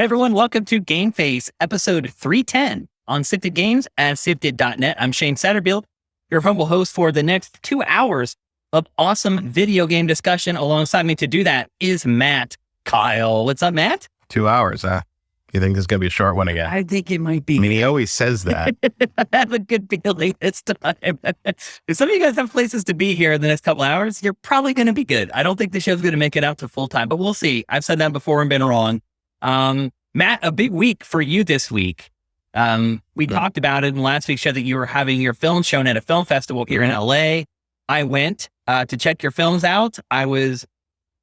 Hey everyone, welcome to GameFace, episode 310 on Sifted Games at Sifted.net. I'm Shane Satterfield, your humble host for the next 2 hours of awesome video game discussion. Alongside me to do that is Matt Kyle. What's up, Matt? 2 hours, huh? You think this is going to be a short one again? I think it might be. I mean, he always says that. I have a good feeling this time. If some of you guys have places to be here in the next couple hours, you're probably going to be good. I don't think the show's going to make it out to full time, but we'll see. I've said that before and been wrong. Matt, a big week for you this week. We talked about it in last week's show that you were having your film shown at a film festival here in LA. I went to check your films out. I was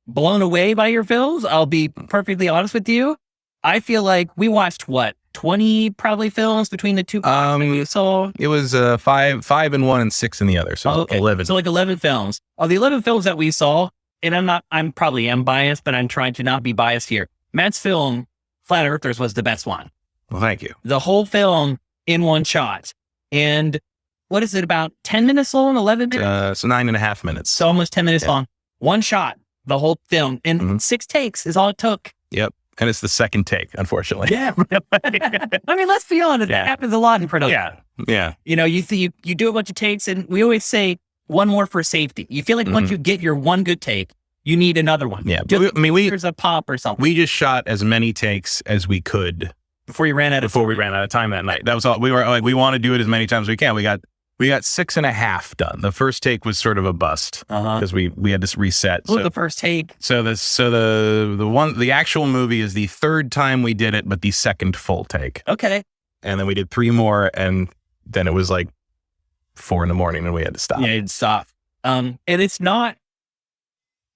blown away by your films. I'll be perfectly honest with you. I feel like we watched 20 probably films between the two. We saw it was 5 in one and 6 in the other, so okay. 11. So like 11 films. Of the 11 films that we saw, and I'm probably biased, but I'm trying to not be biased here. Matt's film, Flat Earthers, was the best one. Well, thank you. The whole film in one shot. And what is it, about 10 minutes long, 11 minutes? So 9.5 minutes. So almost 10 minutes long. One shot, the whole film. And 6 takes is all it took. Yep. And it's the second take, unfortunately. Yeah. I mean, let's be honest. That happens a lot in production. Yeah. You know, you do a bunch of takes, and we always say one more for safety. You feel like once you get your one good take, you need another one. Yeah. There's a pop or something. We just shot as many takes as we could before we ran out of time that night. That was all. We were like, we want to do it as many times as we can. We got 6.5 done. The first take was sort of a bust because we had to reset. What was the first take? So the actual movie is the third time we did it, but the second full take. Okay. And then we did 3 more, and then it was like 4 a.m, and we had to stop. Yeah, you'd stop. And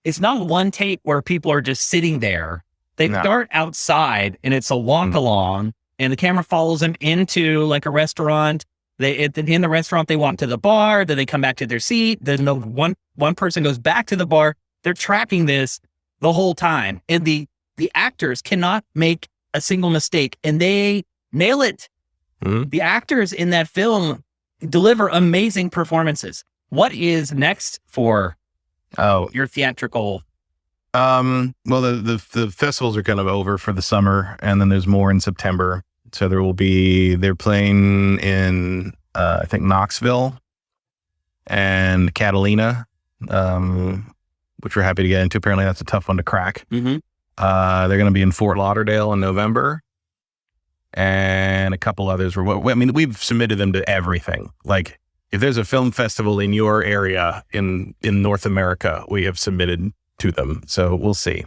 it's not one take where people are just sitting there. They start outside, and it's a walk along, and the camera follows them into like a restaurant. In the restaurant, they walk to the bar, then they come back to their seat. Then one person goes back to the bar. They're tracking this the whole time. And the actors cannot make a single mistake, and they nail it. The actors in that film deliver amazing performances. What is next for your theatrical? Well, the festivals are kind of over for the summer, and then there's more in September. So they're playing in, I think, Knoxville and Catalina, which we're happy to get into. Apparently that's a tough one to crack. They're going to be in Fort Lauderdale in November, and a couple others. We've submitted them to everything. Like, if there's a film festival in your area in North America, we have submitted to them. So we'll see.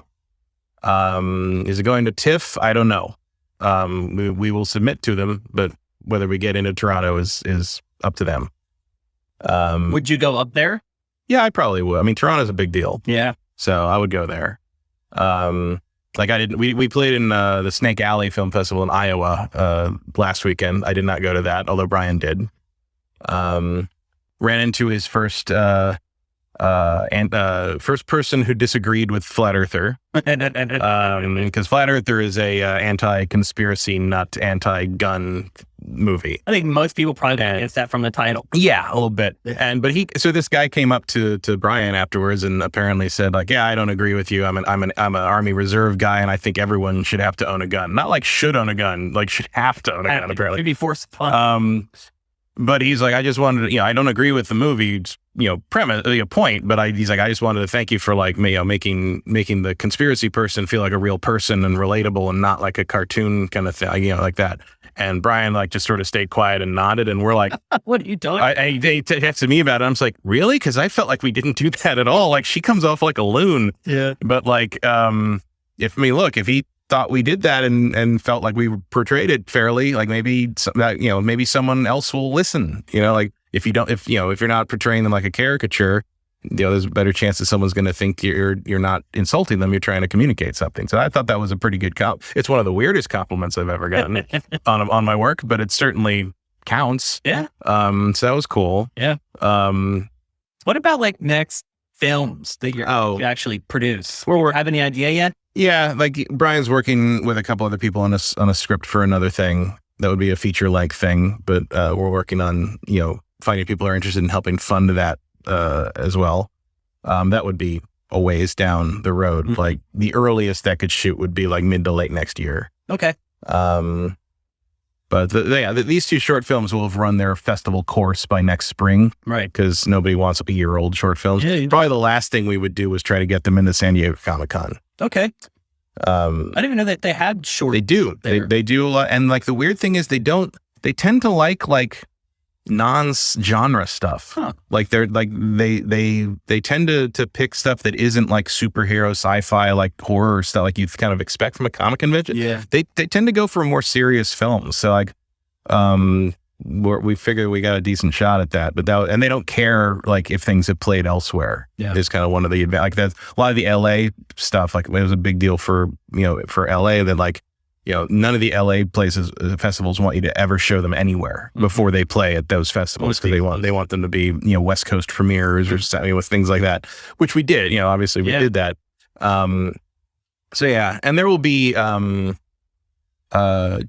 Is it going to TIFF? I don't know. We will submit to them, but whether we get into Toronto is up to them. Would you go up there? Yeah, I probably would. I mean, Toronto's a big deal. Yeah. So I would go there. We played in the Snake Alley Film Festival in Iowa last weekend. I did not go to that, although Brian did. Ran into his first person who disagreed with Flat Earther, because Flat Earther is a anti-conspiracy, not anti-gun movie. I think most people probably get that from the title. Yeah, a little bit. So this guy came up to Brian afterwards and apparently said, like, yeah, I don't agree with you. I'm an Army Reserve guy, and I think everyone should have to own a gun. Not like should own a gun, like should have to own a gun. Apparently, maybe forced upon. But he's like, I just wanted to, I don't agree with the movie, premise, point, but he's like, I just wanted to thank you for like, making the conspiracy person feel like a real person and relatable and not like a cartoon kind of thing, like that. And Brian like just sort of stayed quiet and nodded, and we're like, what are you doing? They texted me about it. I'm just like, really? Because I felt like we didn't do that at all. Like, she comes off like a loon. Yeah. But like, if he thought we did that and felt like we portrayed it fairly, like maybe someone else will listen, like if you're not portraying them like a caricature, there's a better chance that someone's going to think you're not insulting them. You're trying to communicate something. So I thought that was a pretty good It's one of the weirdest compliments I've ever gotten on my work, but it certainly counts. Yeah. So that was cool. Yeah. What about like next films that you actually produce? Have any idea yet? Yeah, like Brian's working with a couple other people on a script for another thing that would be a feature-length thing, but we're working on finding people who are interested in helping fund that as well. That would be a ways down the road. Mm-hmm. Like the earliest that could shoot would be like mid to late next year. Okay. But these 2 short films will have run their festival course by next spring. Right. Because nobody wants a year-old short films. Yeah. Probably the last thing we would do was try to get them into San Diego Comic-Con. Okay. I didn't even know that they had short. They do. They do a lot. And like the weird thing is they tend to like non-genre stuff. Huh. Like they tend to pick stuff that isn't like superhero sci-fi, like horror stuff like you kind of expect from a comic convention. Yeah. They tend to go for more serious films. So like we figured we got a decent shot at that, and they don't care like if things have played elsewhere. Yeah. Is kind of one of the like that's a lot of the LA stuff. Like it was a big deal for LA that like none of the LA festivals want you to ever show them anywhere before they play at those festivals, because they want them to be West Coast premieres or something with things like that, which we did. Obviously we did that. So yeah, and there will be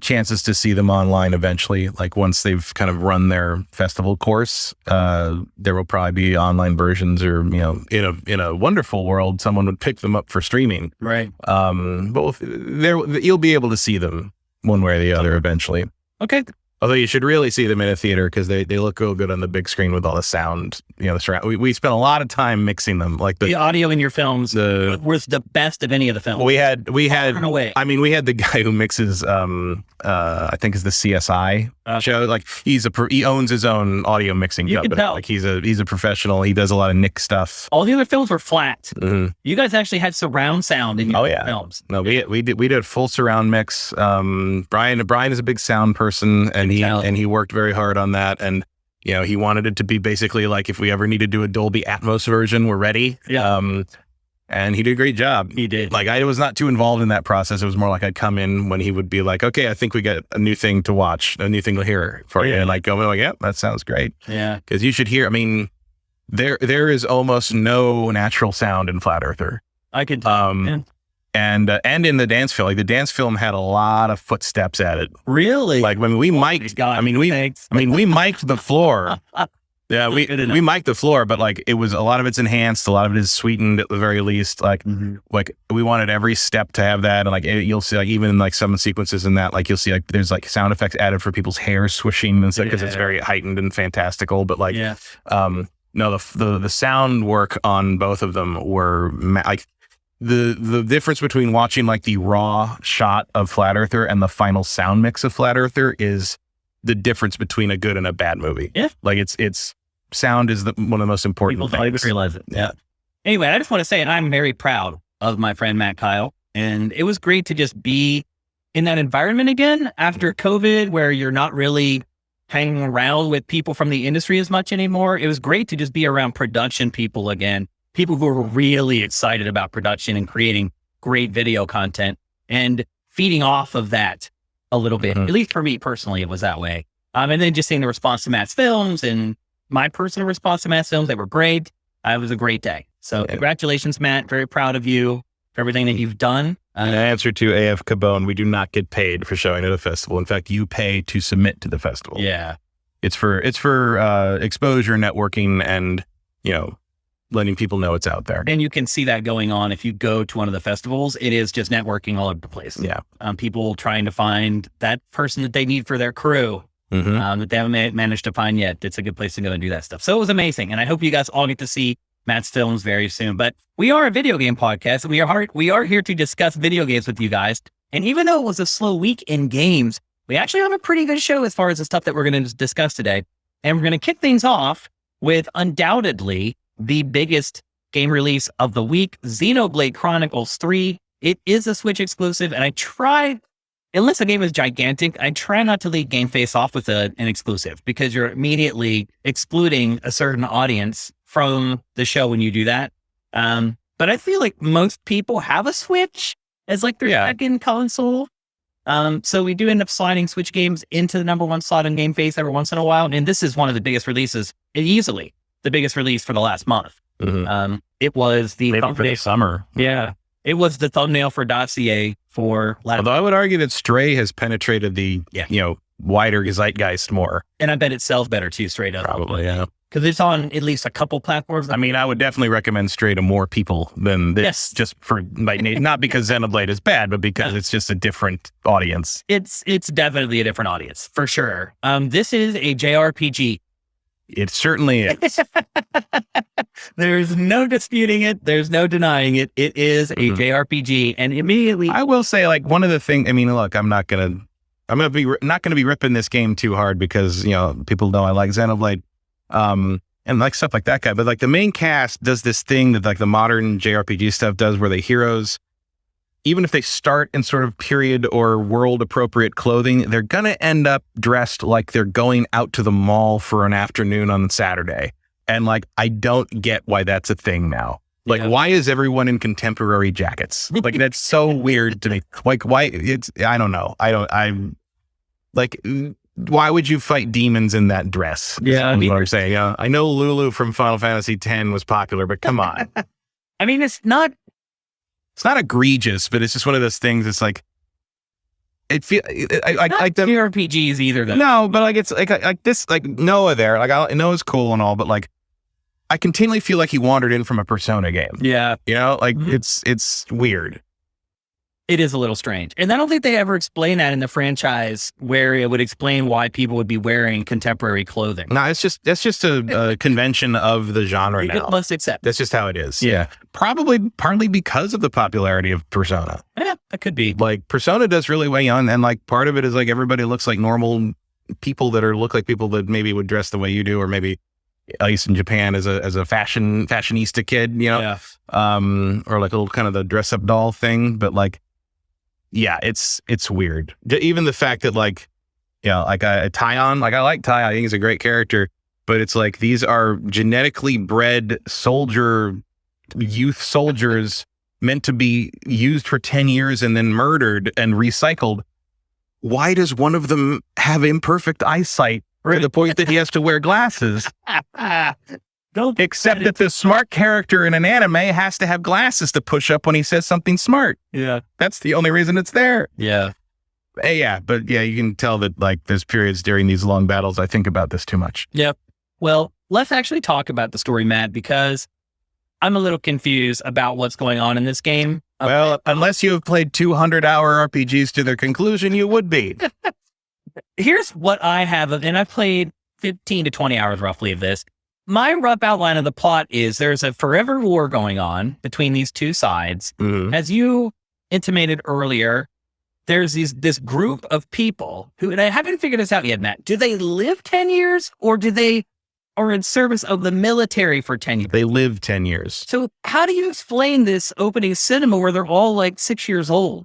chances to see them online eventually. Like once they've kind of run their festival course, there will probably be online versions, or in a wonderful world, someone would pick them up for streaming. Right. But you'll be able to see them one way or the other eventually. Okay. Although you should really see them in a theater because they look real good on the big screen with all the sound. The surround. We spent a lot of time mixing them. Like the audio in your films was the best of any of the films. We had. I mean, we had the guy who mixes. I think is the CSI show. Like he owns his own audio mixing company. Can tell. Like he's a professional. He does a lot of Nick stuff. All the other films were flat. Mm-hmm. You guys actually had surround sound in your films. No, we did full surround mix. Brian is a big sound person, and he worked very hard on that. And he wanted it to be basically like if we ever need to do a Dolby Atmos version, we're ready. Yeah. And he did a great job. He did. Like I was not too involved in that process. It was more like I'd come in when he would be like, "Okay, I think we got a new thing to watch, a new thing to hear for you," and like go like, "Yep, that sounds great." Yeah. Because you should hear. I mean, there is almost no natural sound in Flat Earther. I could. And in the dance film, like the dance film had a lot of footsteps at it. Really? Like when we mic'd, we mic'd the floor. Yeah, we mic'd the floor, but like it was a lot of it's enhanced, a lot of it is sweetened at the very least. Like like we wanted every step to have that, and like you'll see like even in like some sequences in that, like you'll see like there's like sound effects added for people's hair swishing and stuff because it's very heightened and fantastical. But like no, the sound work on both of them were like. The difference between watching like the raw shot of Flat Earther and the final sound mix of Flat Earther is the difference between a good and a bad movie. Yeah. Like it's sound is one of the most important things. People don't realize it. Yeah. Anyway, I just want to say, I'm very proud of my friend Matt Kyle. And it was great to just be in that environment again after COVID, where you're not really hanging around with people from the industry as much anymore. It was great to just be around production people again. People who are really excited about production and creating great video content and feeding off of that a little bit. At least for me personally, it was that way. And then just seeing the response to Matt's films and my personal response to Matt's films, they were great. It was a great day. So congratulations, Matt. Very proud of you for everything that you've done. In answer to AF Cabone, we do not get paid for showing at a festival. In fact, you pay to submit to the festival. Yeah. It's for exposure, networking, and, letting people know it's out there. And you can see that going on if you go to one of the festivals. It is just networking all over the place. Yeah. People trying to find that person that they need for their crew that they haven't managed to find yet. It's a good place to go and do that stuff. So it was amazing. And I hope you guys all get to see Matt's films very soon. But we are a video game podcast. And we are here to discuss video games with you guys. And even though it was a slow week in games, we actually have a pretty good show as far as the stuff that we're going to discuss today. And we're going to kick things off with undoubtedly the biggest game release of the week, Xenoblade Chronicles 3. It is a Switch exclusive, and I try, unless a game is gigantic, I try not to lead GameFace off with an exclusive, because you're immediately excluding a certain audience from the show when you do that. But I feel like most people have a Switch as like their second console. So we do end up sliding Switch games into the number one slot in GameFace every once in a while. And this is one of the biggest releases, easily the biggest release for the last month. It was the summer. Yeah. It was the thumbnail for .ca for last. Although I would argue that Stray has penetrated the, wider zeitgeist more. And I bet it sells better too, straight up. Probably, yeah. because it's on at least a couple platforms. I mean, I would definitely recommend Stray to more people than this, Yes. just for like, not because Xenoblade is bad, but because it's just a different audience. It's definitely a different audience for sure. This is a JRPG. It certainly is. There's no disputing it. There's no denying it. It is a JRPG, and immediately I will say, like, one of the things. I mean, look, not gonna be ripping this game too hard because people know I like Xenoblade, and like stuff like that guy. But like the main cast does this thing that like the modern JRPG stuff does, where the heroes, even if they start in sort of period or world appropriate clothing, they're gonna end up dressed like they're going out to the mall for an afternoon on Saturday. And like, I don't get why that's a thing now. Like, why is everyone in contemporary jackets? Like, that's so weird to me. Like, why? I don't know. I'm like, why would you fight demons in that dress? Yeah. That's what I'm saying. I know Lulu from Final Fantasy X was popular, but come on. I mean, it's not egregious, but it's just one of those things. It's like, it feel I like the JRPGs either. Though. No, but like it's like this, like Noah there. Like Noah's cool and all, but like I continually feel like he wandered in from a Persona game. Yeah, like it's weird. It is a little strange, and I don't think they ever explain that in the franchise, where it would explain why people would be wearing contemporary clothing. No, that's just a convention of the genre now. You must accept. That's just how it is. Yeah. Probably partly because of the popularity of Persona. Yeah, that could be. Like Persona does really well young, and like part of it is like everybody looks like normal people that look like people that maybe would dress the way you do, or maybe at least in Japan as a fashionista kid, Yeah. Or like a little kind of the dress up doll thing, but like. Yeah, it's weird. Even the fact that like, like Tyon, like I like Tyon, I think he's a great character, but it's like these are genetically bred youth soldiers meant to be used for 10 years and then murdered and recycled. Why does one of them have imperfect eyesight to the point that he has to wear glasses? Except that the smart character in an anime has to have glasses to push up when he says something smart. Yeah. That's the only reason it's there. Yeah. But you can tell that like there's periods during these long battles I think about this too much. Yep. Well, let's actually talk about the story, Matt, because I'm a little confused about what's going on in this game. Well, unless you have played 200-hour RPGs to their conclusion, you would be. Here's what I have, and I've played 15 to 20 hours roughly of this. My rough outline of the plot is there's a forever war going on between these two sides. Mm-hmm. As you intimated earlier, there's this group of people who, and I haven't figured this out yet, Matt, do they live 10 years or do they are in service of the military for 10 years? They live 10 years. So how do you explain this opening cinema where they're all like 6 years old?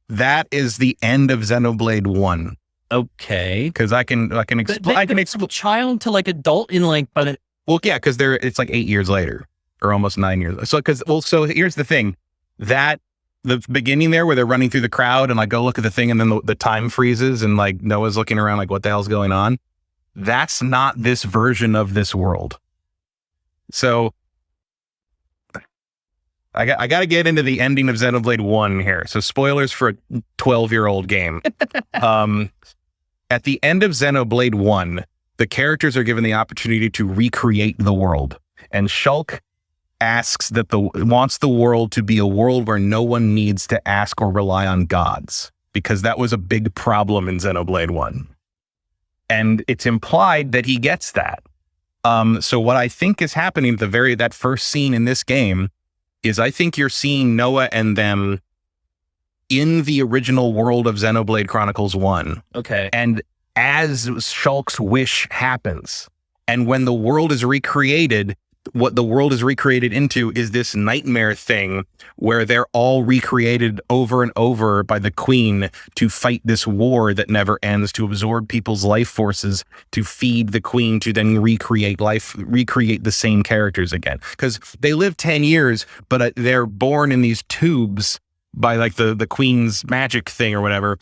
That is the end of Xenoblade 1. Okay. Because I can explain from child to like adult in like, but because it's like 8 years later or almost 9 years. So here's the thing, that the beginning there where they're running through the crowd and like go look at the thing and then the time freezes and like Noah's looking around like what the hell's going on. That's not this version of this world. So I got to get into the ending of Xenoblade 1 here. So spoilers for a 12-year-old game. At the end of Xenoblade 1, the characters are given the opportunity to recreate the world. And Shulk wants the world to be a world where no one needs to ask or rely on gods, because that was a big problem in Xenoblade 1. And it's implied that he gets that. So what I think is happening at that first scene in this game is I think you're seeing Noah and them in the original world of Xenoblade Chronicles 1. Okay. And as Shulk's wish happens, and when the world is recreated, what the world is recreated into is this nightmare thing where they're all recreated over and over by the queen to fight this war that never ends, to absorb people's life forces, to feed the queen, to then recreate the same characters again. Because they live 10 years, but they're born in these tubes by like the queen's magic thing or whatever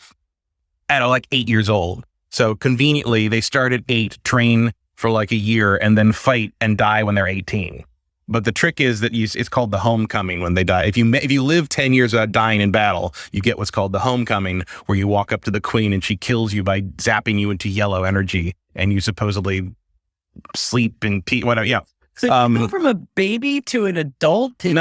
at like 8 years old. So conveniently, they start at 8, train for like a year, and then fight and die when they're 18. But the trick is that it's called the homecoming when they die. If you live 10 years without dying in battle, you get what's called the homecoming, where you walk up to the queen and she kills you by zapping you into yellow energy, and you supposedly sleep and pee, whatever. Yeah. So you go from a baby to an adult in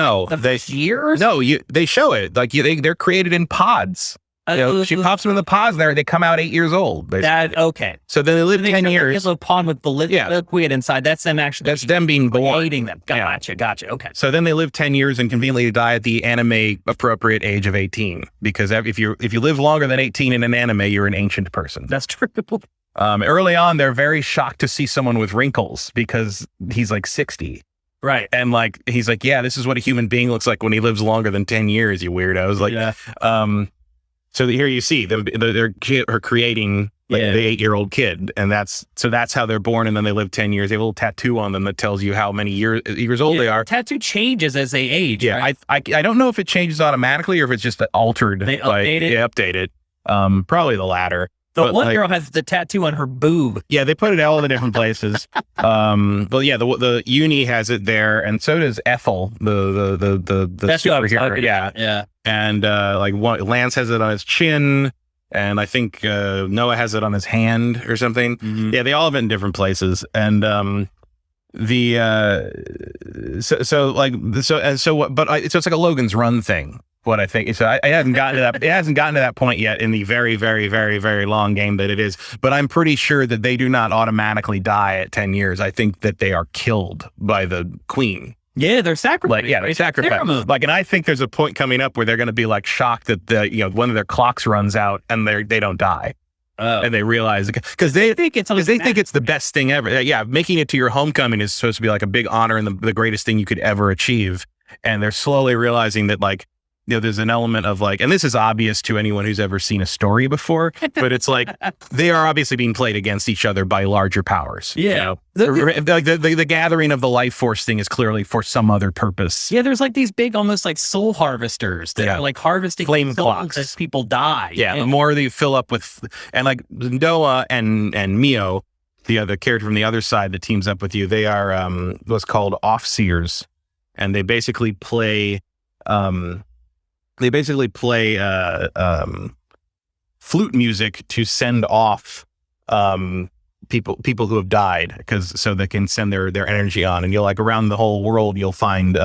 years? No, they show it. Like they're created in pods. She pops them in the pods there. They come out 8 years old. Okay. So then they live 10 years. A pod with the liquid inside. That's them actually. That's them being born. Creating them. Gotcha. Okay. So then they live 10 years and conveniently die at the anime appropriate age of 18. Because if you live longer than 18 in an anime, you're an ancient person. That's true. Early on, they're very shocked to see someone with wrinkles because he's like 60. Right. And like, he's like, yeah, this is what a human being looks like when he lives longer than 10 years, you weirdos. Like, so here you see them, they're creating the 8-year-old kid. And that's how they're born. And then they live 10 years. They have a little tattoo on them that tells you how many years old they are. Tattoo changes as they age. Yeah. Right? I don't know if it changes automatically or if it's just altered. They update it? Yeah, update it. Probably the latter. The one girl has the tattoo on her boob. Yeah, they put it all in the different places. But yeah, the uni has it there, and so does Ethel, the superhero. Yeah. And Lance has it on his chin, and I think Noah has it on his hand or something. Mm-hmm. Yeah, they all have it in different places, and so it's like a Logan's Run thing. What I think. So I haven't gotten to that. It hasn't gotten to that point yet in the very, very, very, very long game that it is. But I'm pretty sure that they do not automatically die at 10 years. I think that they are killed by the queen. Yeah, they're sacrificed. They're sacrificed. Like, and I think there's a point coming up where they're going to be like shocked that one of their clocks runs out and they don't die. And they realize because they think it's the best thing ever. Yeah, making it to your homecoming is supposed to be like a big honor and the greatest thing you could ever achieve. And they're slowly realizing that like. There's an element of like, and this is obvious to anyone who's ever seen a story before, but it's like they are obviously being played against each other by larger powers. Yeah. The gathering of the life force thing is clearly for some other purpose. Yeah, there's like these big, almost like soul harvesters that are like harvesting flame clocks as people die. Yeah, the more they fill up with, and like Noah and Mio, the other character from the other side that teams up with you, they are what's called off-seers, and they basically play. Flute music to send off people who have died, so they can send their energy on. And you'll like around the whole world, you'll find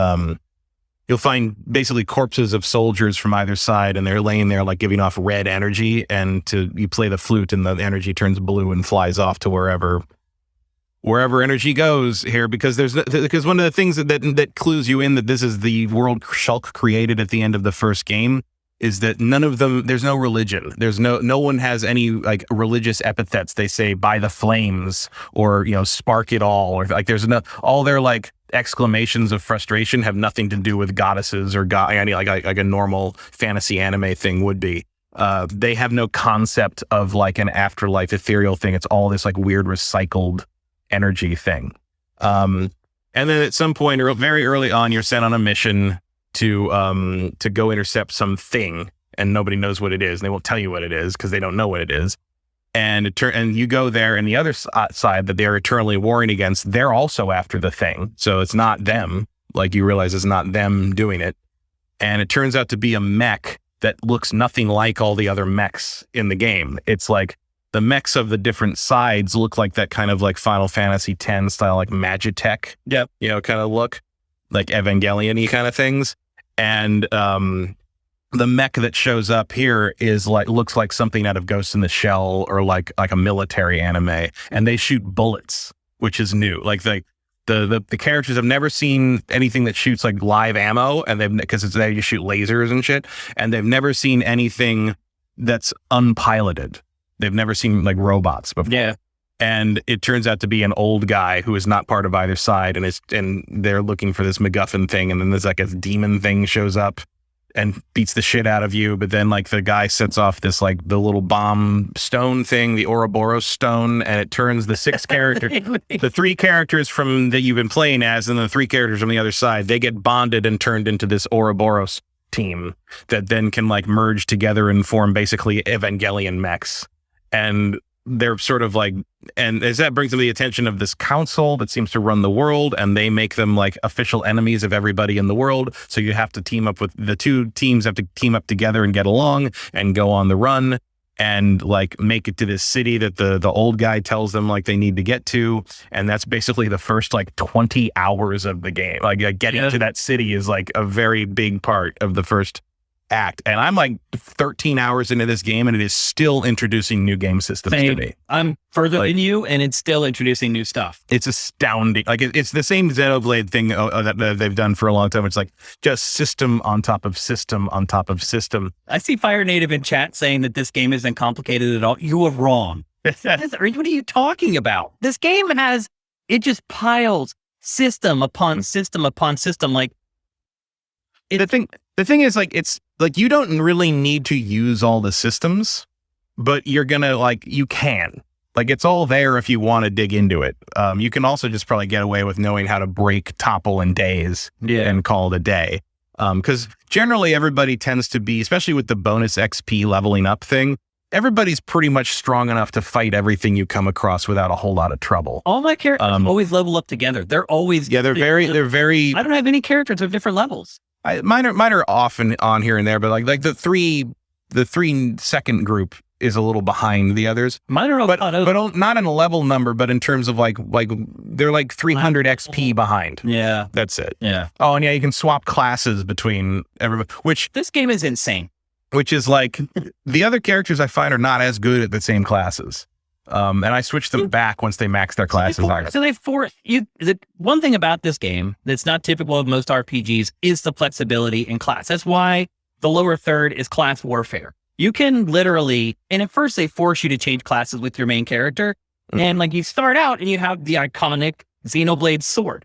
basically corpses of soldiers from either side, and they're laying there like giving off red energy. And you play the flute, and the energy turns blue and flies off to wherever energy goes here, because one of the things that clues you in that this is the world Shulk created at the end of the first game is that none of them, there's no religion. There's no one has any like religious epithets. They say by the flames or, spark it all, or like there's all their like exclamations of frustration have nothing to do with goddesses or like a normal fantasy anime thing would be. They have no concept of like an afterlife ethereal thing. It's all this like weird recycled energy thing. And then at some point or very early on, you're sent on a mission to go intercept something, and nobody knows what it is. And they won't tell you what it is because they don't know what it is. And you go there, and the other side that they're eternally warring against, they're also after the thing. So it's not them. Like you realize it's not them doing it. And it turns out to be a mech that looks nothing like all the other mechs in the game. It's like the mechs of the different sides look like that kind of like Final Fantasy X style, like Magitech, kind of look, like Evangelion-y kind of things. And the mech that shows up here looks like something out of Ghost in the Shell or like a military anime, and they shoot bullets, which is new. Like the characters have never seen anything that shoots like live ammo, and because they just shoot lasers and shit, and they've never seen anything that's unpiloted. They've never seen like robots before. Yeah. And it turns out to be an old guy who is not part of either side, and they're looking for this MacGuffin thing, and then there's like a demon thing shows up and beats the shit out of you. But then like the guy sets off this like the little bomb stone thing, the Ouroboros stone, and it turns the 6 characters, the 3 characters from that you've been playing as, and the 3 characters from the other side, they get bonded and turned into this Ouroboros team that then can like merge together and form basically Evangelion mechs. And they're sort of like, and as that brings them the attention of this council that seems to run the world, and they make them like official enemies of everybody in the world. So you have to team up with the 2 teams, have to team up together and get along and go on the run. and like make it to this city that the old guy tells them like they need to get to. And that's basically the first like 20 hours of the game. Like getting to that city is like a very big part of the first act. And I'm like 13 hours into this game and it is still introducing new game systems to me. I'm further than you and it's still introducing new stuff. It's astounding. Like it's the same Xenoblade thing that they've done for a long time. It's like just system on top of system on top of system. I see Fire Native in chat saying that this game isn't complicated at all. You are wrong. What are you talking about? This game it just piles system upon system upon system. Like the thing is like, it's like, you don't really need to use all the systems, but you're going to like, you can. Like, it's all there if you want to dig into it. You can also just probably get away with knowing how to break, topple, and daze and call it a day. Because generally everybody tends to be, especially with the bonus XP leveling up thing, everybody's pretty much strong enough to fight everything you come across without a whole lot of trouble. All my characters always level up together. They're always... Yeah, they're very... I don't have any characters with different levels. Mine are often on here and there, but like the three second group is a little behind the others. Mine are all but not in a level number, but in terms of like they're like 300 XP behind. Yeah, that's it. Yeah. Oh, and yeah, you can swap classes between everybody, which this game is insane. Which is like the other characters I find are not as good at the same classes. And I switched them back once they max their classes. So they force you. The one thing about this game that's not typical of most RPGs is the flexibility in class. That's why the lower third is class warfare. You can literally, and at first they force you to change classes with your main character. And like you start out and you have the iconic Xenoblade sword.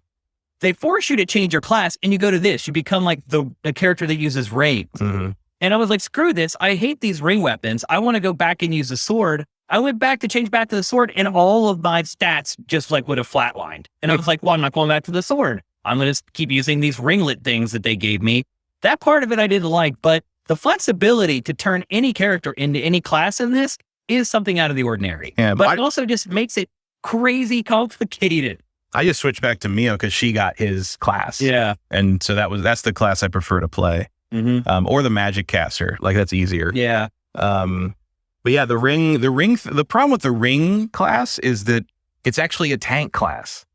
They force you to change your class and you go to this. You become like the character that uses rings. And I was like, screw this. I hate these ring weapons. I want to go back and use the sword. I went back to change back to the sword and all of my stats just like would have flatlined. And I was like, well, I'm not going back to the sword. I'm going to keep using these ringlet things that they gave me. That part of it I didn't like, but the flexibility to turn any character into any class in this is something out of the ordinary. Yeah, but it also just makes it crazy complicated. I just switched back to Mio because she got his class. Yeah. And so that's the class I prefer to play. Or the magic caster. Like, that's easier. Yeah. But yeah, the problem with the ring class is that it's actually a tank class.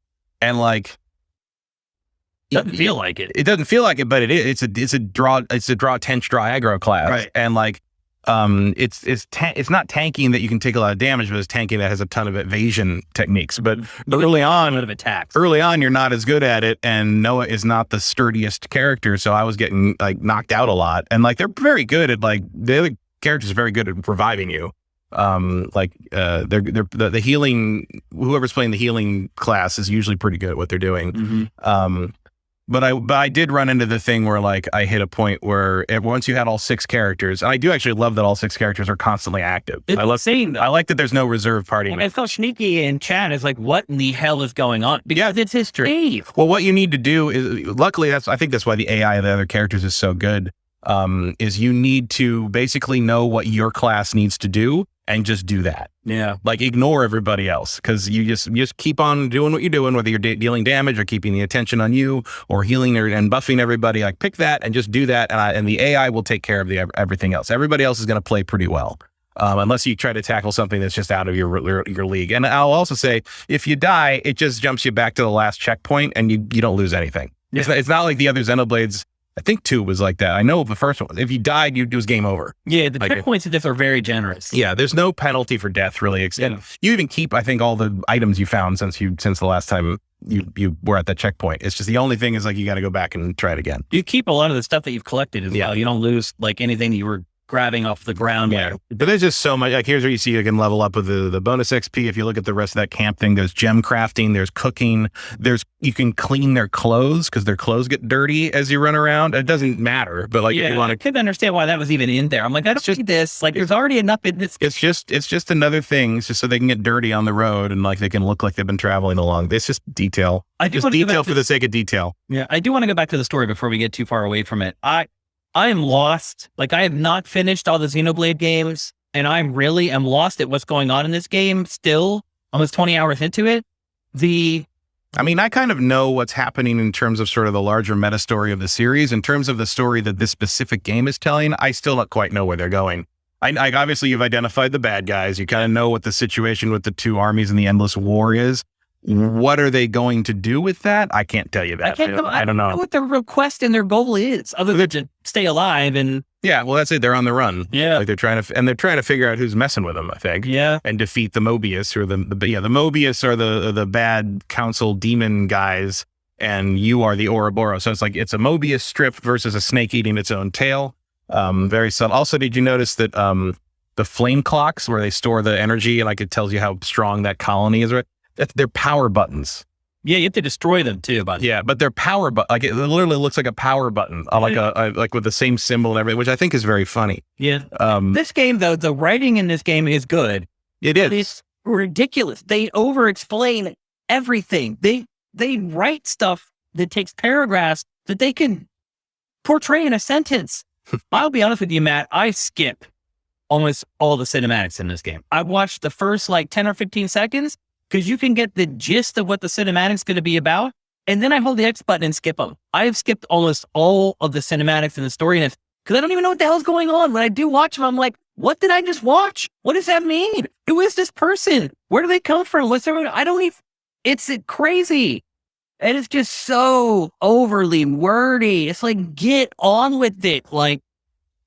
And like, doesn't feel like it. It doesn't feel like it, but it is. It's a draw tench, draw aggro class. Right. And like, it's not tanking that you can take a lot of damage, but it's tanking that has a ton of evasion techniques. But early on, you're not as good at it, and Noah is not the sturdiest character, so I was getting like knocked out a lot. And like, they're very good at like, the other characters are very good at reviving you. The healing, whoever's playing the healing class is usually pretty good at what they're doing. But I did run into the thing where like I hit a point where once you had all 6 characters, and I do actually love that all 6 characters are constantly active. It's insane. I like that there's no reserve party. And I felt sneaky in chat is like, what in the hell is going on? Because it's history. Well, what you need to do is, luckily I think that's why the AI of the other characters is so good. Is you need to basically know what your class needs to do and just do that. Yeah. Like, ignore everybody else, because you just keep on doing what you're doing, whether you're dealing damage or keeping the attention on you or healing and buffing everybody. Like, pick that and just do that. And the AI will take care of everything else. Everybody else is going to play pretty well. Unless you try to tackle something that's just out of your league. And I'll also say, if you die, it just jumps you back to the last checkpoint and you don't lose anything. Yeah. It's not like the other Xenoblades. I think 2 was like that. I know the first one, if you died, it was game over. Yeah, the checkpoints in this are very generous. Yeah, there's no penalty for death, really. And you even keep, I think, all the items you found since the last time you were at that checkpoint. It's just the only thing is like, you got to go back and try it again. You keep a lot of the stuff that you've collected as well. You don't lose like anything that you were grabbing off the ground. Yeah. But there's just so much. Like, here's where you see you can level up with the bonus XP. If you look at the rest of that camp thing, there's gem crafting, there's cooking, you can clean their clothes because their clothes get dirty as you run around. It doesn't matter, but like, if you want to, I couldn't understand why that was even in there. I'm like, I don't need this. Like, there's already enough in this. It's just another thing. It's just so they can get dirty on the road and like they can look like they've been traveling along. It's just detail. Just detail for the sake of detail. Yeah, I do want to go back to the story before we get too far away from it. I am lost. Like, I have not finished all the Xenoblade games, and I really am lost at what's going on in this game still, almost 20 hours into it. I mean, I kind of know what's happening in terms of sort of the larger meta story of the series. In terms of the story that this specific game is telling, I still don't quite know where they're going. I obviously you've identified the bad guys. You kind of know what the situation with the two armies and the endless war is. What are they going to do with that? I can't tell you that. I don't know what their request and their goal is, other than to stay alive. And yeah, well, that's it. They're on the run. Yeah, like they're trying to figure out who's messing with them. I think. Yeah, and defeat the Mobius, or the Mobius are the bad council demon guys, and you are the Ouroboros. So it's a Mobius strip versus a snake eating its own tail. Very subtle. Also, did you notice that the flame clocks where they store the energy, and like it tells you how strong that colony is, right? They're power buttons. Yeah, you have to destroy them too, buddy. Yeah, but they're power button. Like it literally looks like a power button, like with the same symbol and everything, which I think is very funny. Yeah. This game, though, the writing in this game is good. It is. It's ridiculous. They over-explain everything. They write stuff that takes paragraphs that they can portray in a sentence. I'll be honest with you, Matt. I skip almost all the cinematics in this game. I watched the first 10 or 15 seconds. Because you can get the gist of what the cinematic's going to be about, and then I hold the X button and skip them. I have skipped almost all of the cinematics in the story, and because I don't even know what the hell's going on. When I do watch them, I'm like, what did I just watch? What does that mean? Who is this person? Where do they come from? What's everyone? I don't even, it's crazy. And it's just so overly wordy. It's like, get on with it.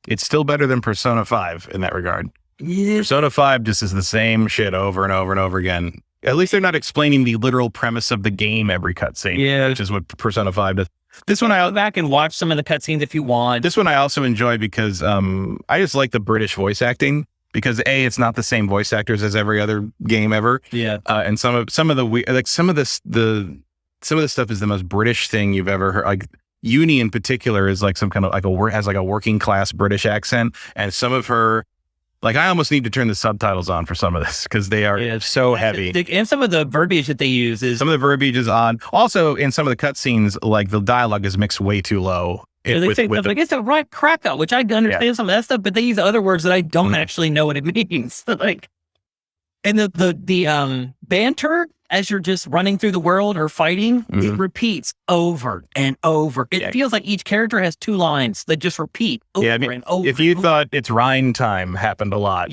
It's still better than Persona 5 in that regard. Yeah. Persona 5 just is the same shit over and over and over again. At least they're not explaining the literal premise of the game every cutscene, which is what Persona 5 does. This one, I'll go back and watch some of the cutscenes if you want. This one I also enjoy because I just like the British voice acting because it's not the same voice actors as every other game ever. Yeah, and some of the stuff is the most British thing you've ever heard. Like Uni in particular is like some kind of has a working class British accent, and some of her. I almost need to turn the subtitles on for some of this because they are so heavy. And some of the verbiage that they use is... Some of the verbiage is odd. Also, in some of the cutscenes, the dialogue is mixed way too low. They say stuff it's a right cracker, which I understand some of that stuff, but they use other words that I don't actually know what it means. And the banter as you're just running through the world or fighting, it repeats over and over. It feels like each character has two lines that just repeat over and over. If you thought It's Rhine Time happened a lot,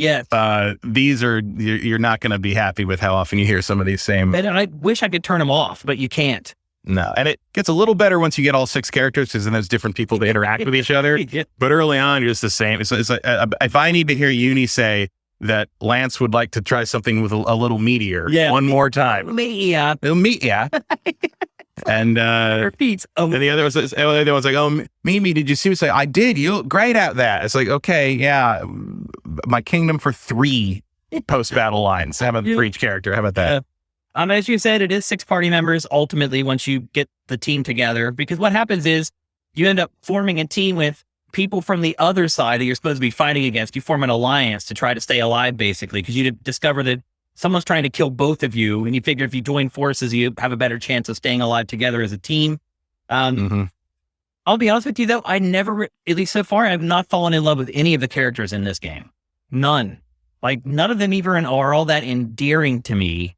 these are, you're not going to be happy with how often you hear some of these same. And I wish I could turn them off, but you can't. No, and it gets a little better once you get all 6 characters because then there's different people to interact with each other. But early on, you're just the same. It's like, if I need to hear Uni say that Lance would like to try something with a little meteor one more time. It'll meet ya. And repeats. And the other one's like, oh, Mimi, did you see me say, I did, you look great at that. It's like, okay, yeah, my kingdom for 3 post-battle lines. How about for each character? How about that? As you said, it is 6 party members ultimately once you get the team together, because what happens is you end up forming a team with people from the other side that you're supposed to be fighting against. You form an alliance to try to stay alive, basically, because you discover that someone's trying to kill both of you, and you figure if you join forces, you have a better chance of staying alive together as a team. I'll be honest with you, though, I never, at least so far, I've not fallen in love with any of the characters in this game. None. None of them even are all that endearing to me,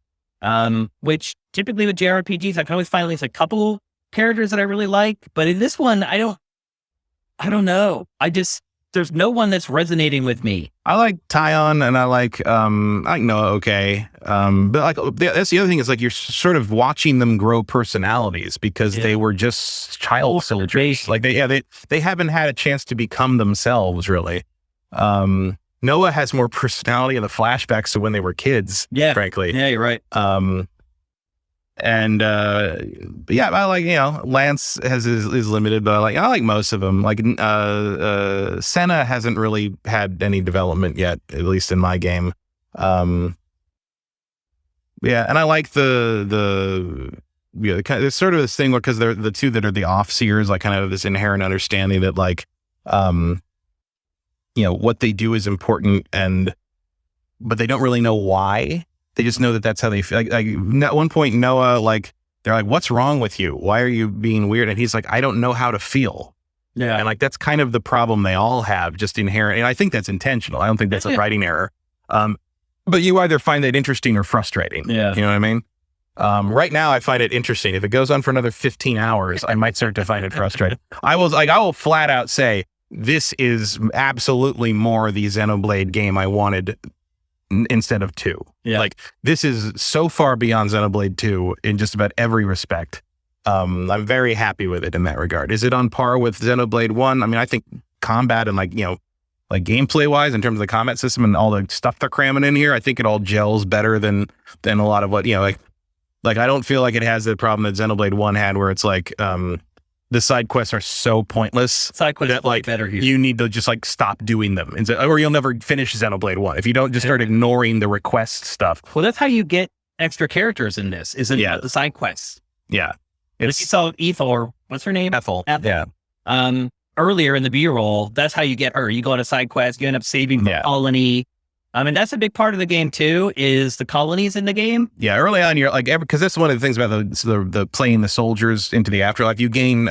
which typically with JRPGs, I can always find at least a couple characters that I really like, but in this one, I don't know. There's no one that's resonating with me. I like Tyon and I like Noah. Okay. But that's the other thing is you're sort of watching them grow personalities because they were just child soldiers. They haven't had a chance to become themselves really. Noah has more personality in the flashbacks to when they were kids. Yeah. Frankly. Yeah, you're right. And I like, Lance is limited, but I like most of them. Senna hasn't really had any development yet, at least in my game. And I like there's sort of this thing where, because they're the two that are the off-seers, kind of this inherent understanding that what they do is important, but they don't really know why. They just know that that's how they feel. At one point, Noah, they're like, what's wrong with you? Why are you being weird? And he's like, I don't know how to feel. Yeah. And that's kind of the problem they all have, just inherent. And I think that's intentional. I don't think that's a writing error. But you either find that interesting or frustrating. Yeah. You know what I mean? Right now, I find it interesting. If it goes on for another 15 hours, I might start to find it frustrating. I will flat out say, this is absolutely more the Xenoblade game I wanted instead of 2. Yeah. Like, this is so far beyond Xenoblade 2 in just about every respect. I'm very happy with it in that regard. Is it on par with Xenoblade 1? I mean, I think combat and like gameplay wise, in terms of the combat system and all the stuff they're cramming in here, I think it all gels better than a lot of what, like I don't feel like it has the problem that Xenoblade 1 had, where it's like, the side quests are so pointless. Side quests that like better here. You need to just like stop doing them, or you'll never finish Xenoblade 1 if you don't just start ignoring the request stuff. Well, that's how you get extra characters in this, isn't it? The side quests. Yeah. If you saw Ethel, or what's her name? Ethel. Yeah. Earlier in the B-roll, that's how you get her. You go on a side quest, you end up saving the colony. And that's a big part of the game too, is the colonies in the game. Yeah, early on you're like, because that's one of the things about the playing the soldiers into the afterlife. You gain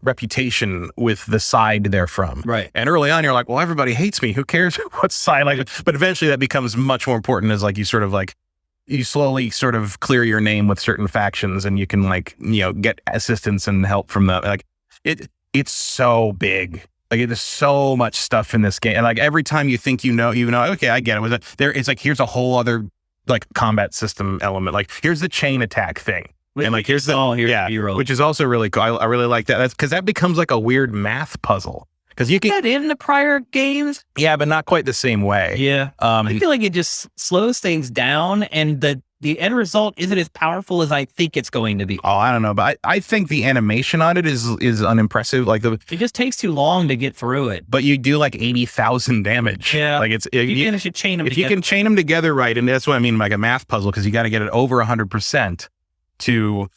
reputation with the side they're from. Right. And early on you're like, well, everybody hates me. Who cares what side? Like, but eventually that becomes much more important as like you slowly sort of clear your name with certain factions, and you can get assistance and help from them. Like it's so big. Like, there's so much stuff in this game, and like every time you think okay, I get it. It's like, here's a whole other like combat system element. Like, here's the chain attack thing, and like here's which is also really cool. I really like that. That's because that becomes like a weird math puzzle. Because you can that in the prior games, but not quite the same way. Yeah, I feel like it just slows things down, and the end result isn't as powerful as I think it's going to be. Oh, I don't know, but I think the animation on it is unimpressive. Like it just takes too long to get through it. But you do like 80,000 damage. Yeah, like you should chain them. If you can chain them together right, and that's what I mean, like a math puzzle, because you got to get it over 100% to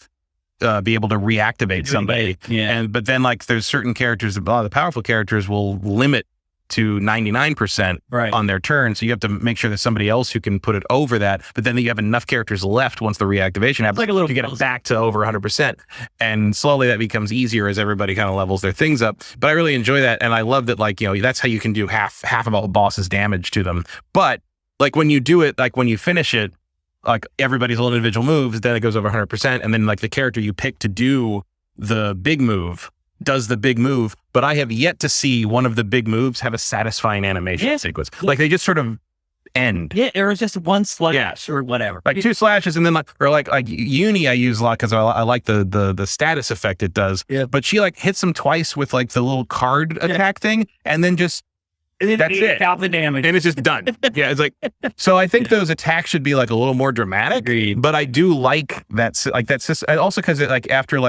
be able to reactivate somebody. Yeah, but then like there's certain characters, a lot of the powerful characters will limit to 99% on their turn. So you have to make sure there's somebody else who can put it over that. But then you have enough characters left once the reactivation happens to get it back to over 100%. And slowly that becomes easier as everybody kind of levels their things up. But I really enjoy that. And I love that, like, that's how you can do half of all the boss's damage to them. But like when you do it, like when you finish it, like everybody's little individual moves, then it goes over 100%. And then like the character you pick to do the big move does the big move, but I have yet to see one of the big moves have a satisfying animation sequence. Like they just sort of end. Yeah, or it's just one slash or whatever. Like 2 slashes, and then like Uni I use a lot because I like the status effect it does. Yeah. But she like hits them twice with like the little card attack thing, and then just that's it. Out the damage, and it's just done. Yeah, it's like, so I think those attacks should be like a little more dramatic. Agreed. But I do like that. Like that's also because like after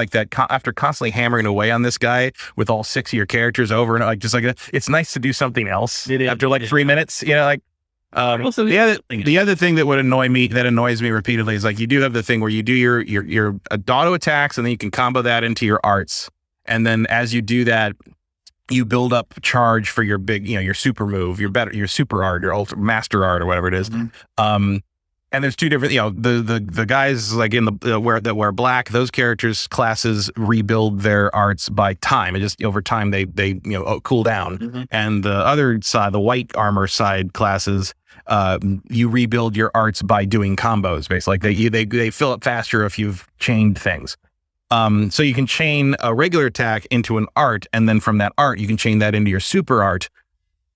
constantly hammering away on this guy with all 6 of your characters over and like just like it's nice to do something else after like 3 minutes. Like. The other thing that annoys me repeatedly is like you do have the thing where you do your auto attacks, and then you can combo that into your arts, and then as you do that, you build up charge for your big, your super move, your super art, your ultra master art, or whatever it is. Mm-hmm. And there's 2 different, the guys like in the wear black, those characters classes rebuild their arts by time. It just over time they cool down. Mm-hmm. And the other side, the white armor side classes, you rebuild your arts by doing combos. Basically, like they fill up faster if you've chained things. So you can chain a regular attack into an art, and then from that art, you can chain that into your super art.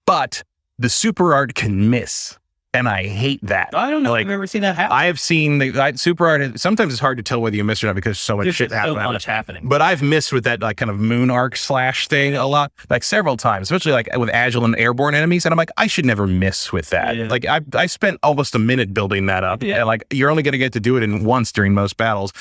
But the super art can miss, and I hate that. I don't know if I've ever seen that happen. I have seen the super art. Sometimes it's hard to tell whether you missed or not because so much shit happening. But I've missed with that like kind of moon arc slash thing a lot, like several times, especially like with agile and airborne enemies. And I'm like, I should never miss with that. Yeah. Like I spent almost a minute building that up. Yeah. And like you're only going to get to do it in once during most battles.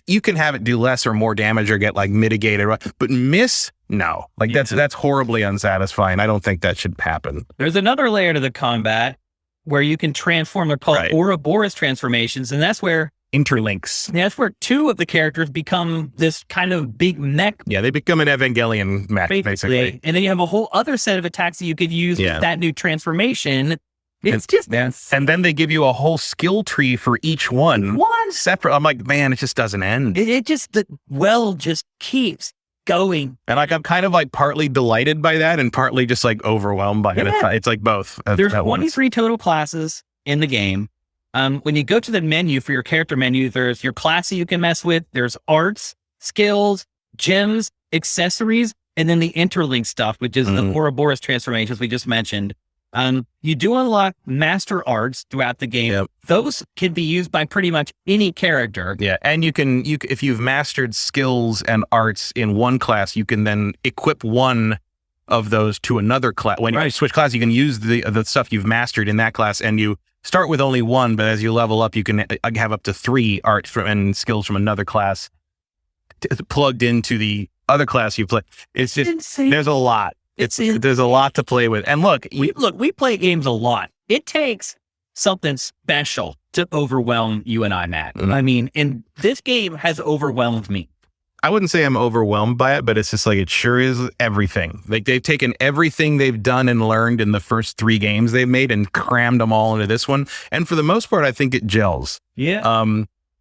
You can have it do less or more damage or get like mitigated, but miss. No, like that's horribly unsatisfying. I don't think that should happen. There's another layer to the combat where you can transform. They're called Ouroboros transformations, and that's where interlinks. That's where 2 of the characters become this kind of big mech. Yeah, they become an Evangelion mech, basically. And then you have a whole other set of attacks that you could use with that new transformation. And then they give you a whole skill tree for each one. One separate. I'm like, man, it just doesn't end. It just keeps going. And like I'm kind of like partly delighted by that and partly just like overwhelmed by it. It's like both. There's 23 total classes in the game. When you go to the menu for your character menu, there's your class that you can mess with. There's arts, skills, gems, accessories, And then the interlink stuff, which is the Ouroboros transformations we just mentioned. You do unlock master arts throughout the game. Yep. Those can be used by pretty much any character. Yeah, and you if you've mastered skills and arts in one class, you can then equip one of those to another class. When you switch class, you can use the stuff you've mastered in that class, and you start with only one, but as you level up, you can have up to 3 arts and skills from another class plugged into the other class you play. It's just insane. There's a lot. There's a lot to play with. And look, we play games a lot. It takes something special to overwhelm you and I, Matt. I mean, and this game has overwhelmed me. I wouldn't say I'm overwhelmed by it, but it's just like, it sure is everything. Like, they've taken everything they've done and learned in the first 3 games they've made and crammed them all into this one. And for the most part, I think it gels. Yeah.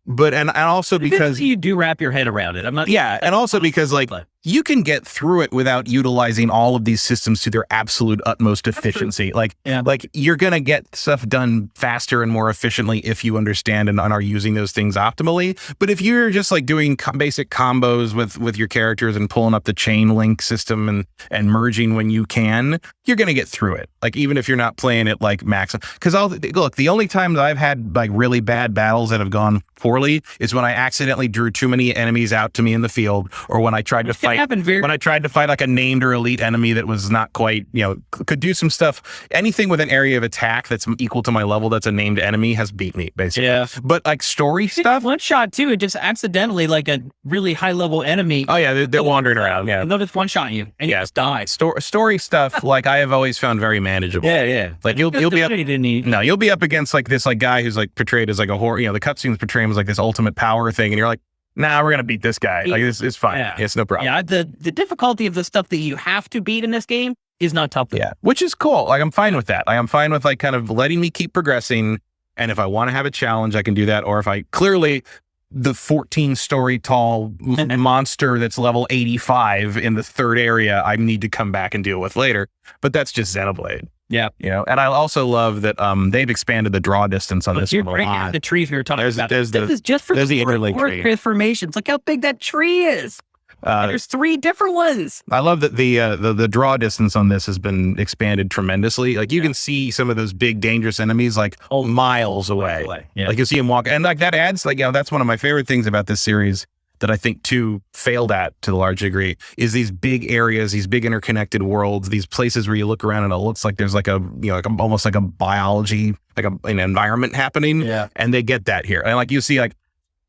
But, and also because you do wrap your head around it. And also because, like, you can get through it without utilizing all of these systems to their absolute utmost efficiency. Like you're going to get stuff done faster and more efficiently if you understand and are using those things optimally. But if you're just like doing basic combos with your characters and pulling up the chain link system and merging when you can, you're going to get through it. Like, even if you're not playing it like max, because look, the only times I've had like really bad battles that have gone poorly is when I accidentally drew too many enemies out to me in the field, or when I tried to fight like a named or elite enemy that was not quite, could do some stuff. Anything with an area of attack that's equal to my level that's a named enemy has beat me, basically. Yeah. But like story stuff, one shot too, it just accidentally, like a really high level enemy. Oh yeah, they're wandering around. Yeah, and they'll just one shot you and you just die. Story stuff, like, I have always found very manageable. Yeah. Like you'll be up. No, you'll be up against like this guy who's like portrayed as like a horror. The cutscenes portray him as like this ultimate power thing, and you're like, nah, we're gonna beat this guy. Like, it's fine. Yeah. It's no problem. Yeah, the difficulty of the stuff that you have to beat in this game is not tough. Yeah, which is cool. Like, I'm fine with that. Like, I'm fine with like kind of letting me keep progressing. And if I want to have a challenge, I can do that. Or if I clearly the 14 story tall monster that's level 85 in the 3rd area, I need to come back and deal with later. But that's just Xenoblade. Yeah. And I also love that they've expanded the draw distance on this one a lot. The trees we were talking about. This is just for the interlink tree. Transformations. Look how big that tree is. There's 3 different ones. I love that the draw distance on this has been expanded tremendously. Like, you can see some of those big dangerous enemies like miles away. Yeah. Like, you see them walk, and like that adds like, that's one of my favorite things about this series that I think 2 failed at to a large degree, is these big areas, these big interconnected worlds, these places where you look around and it looks like there's like almost like a biology, like an environment happening. Yeah. And they get that here. And like, you see like,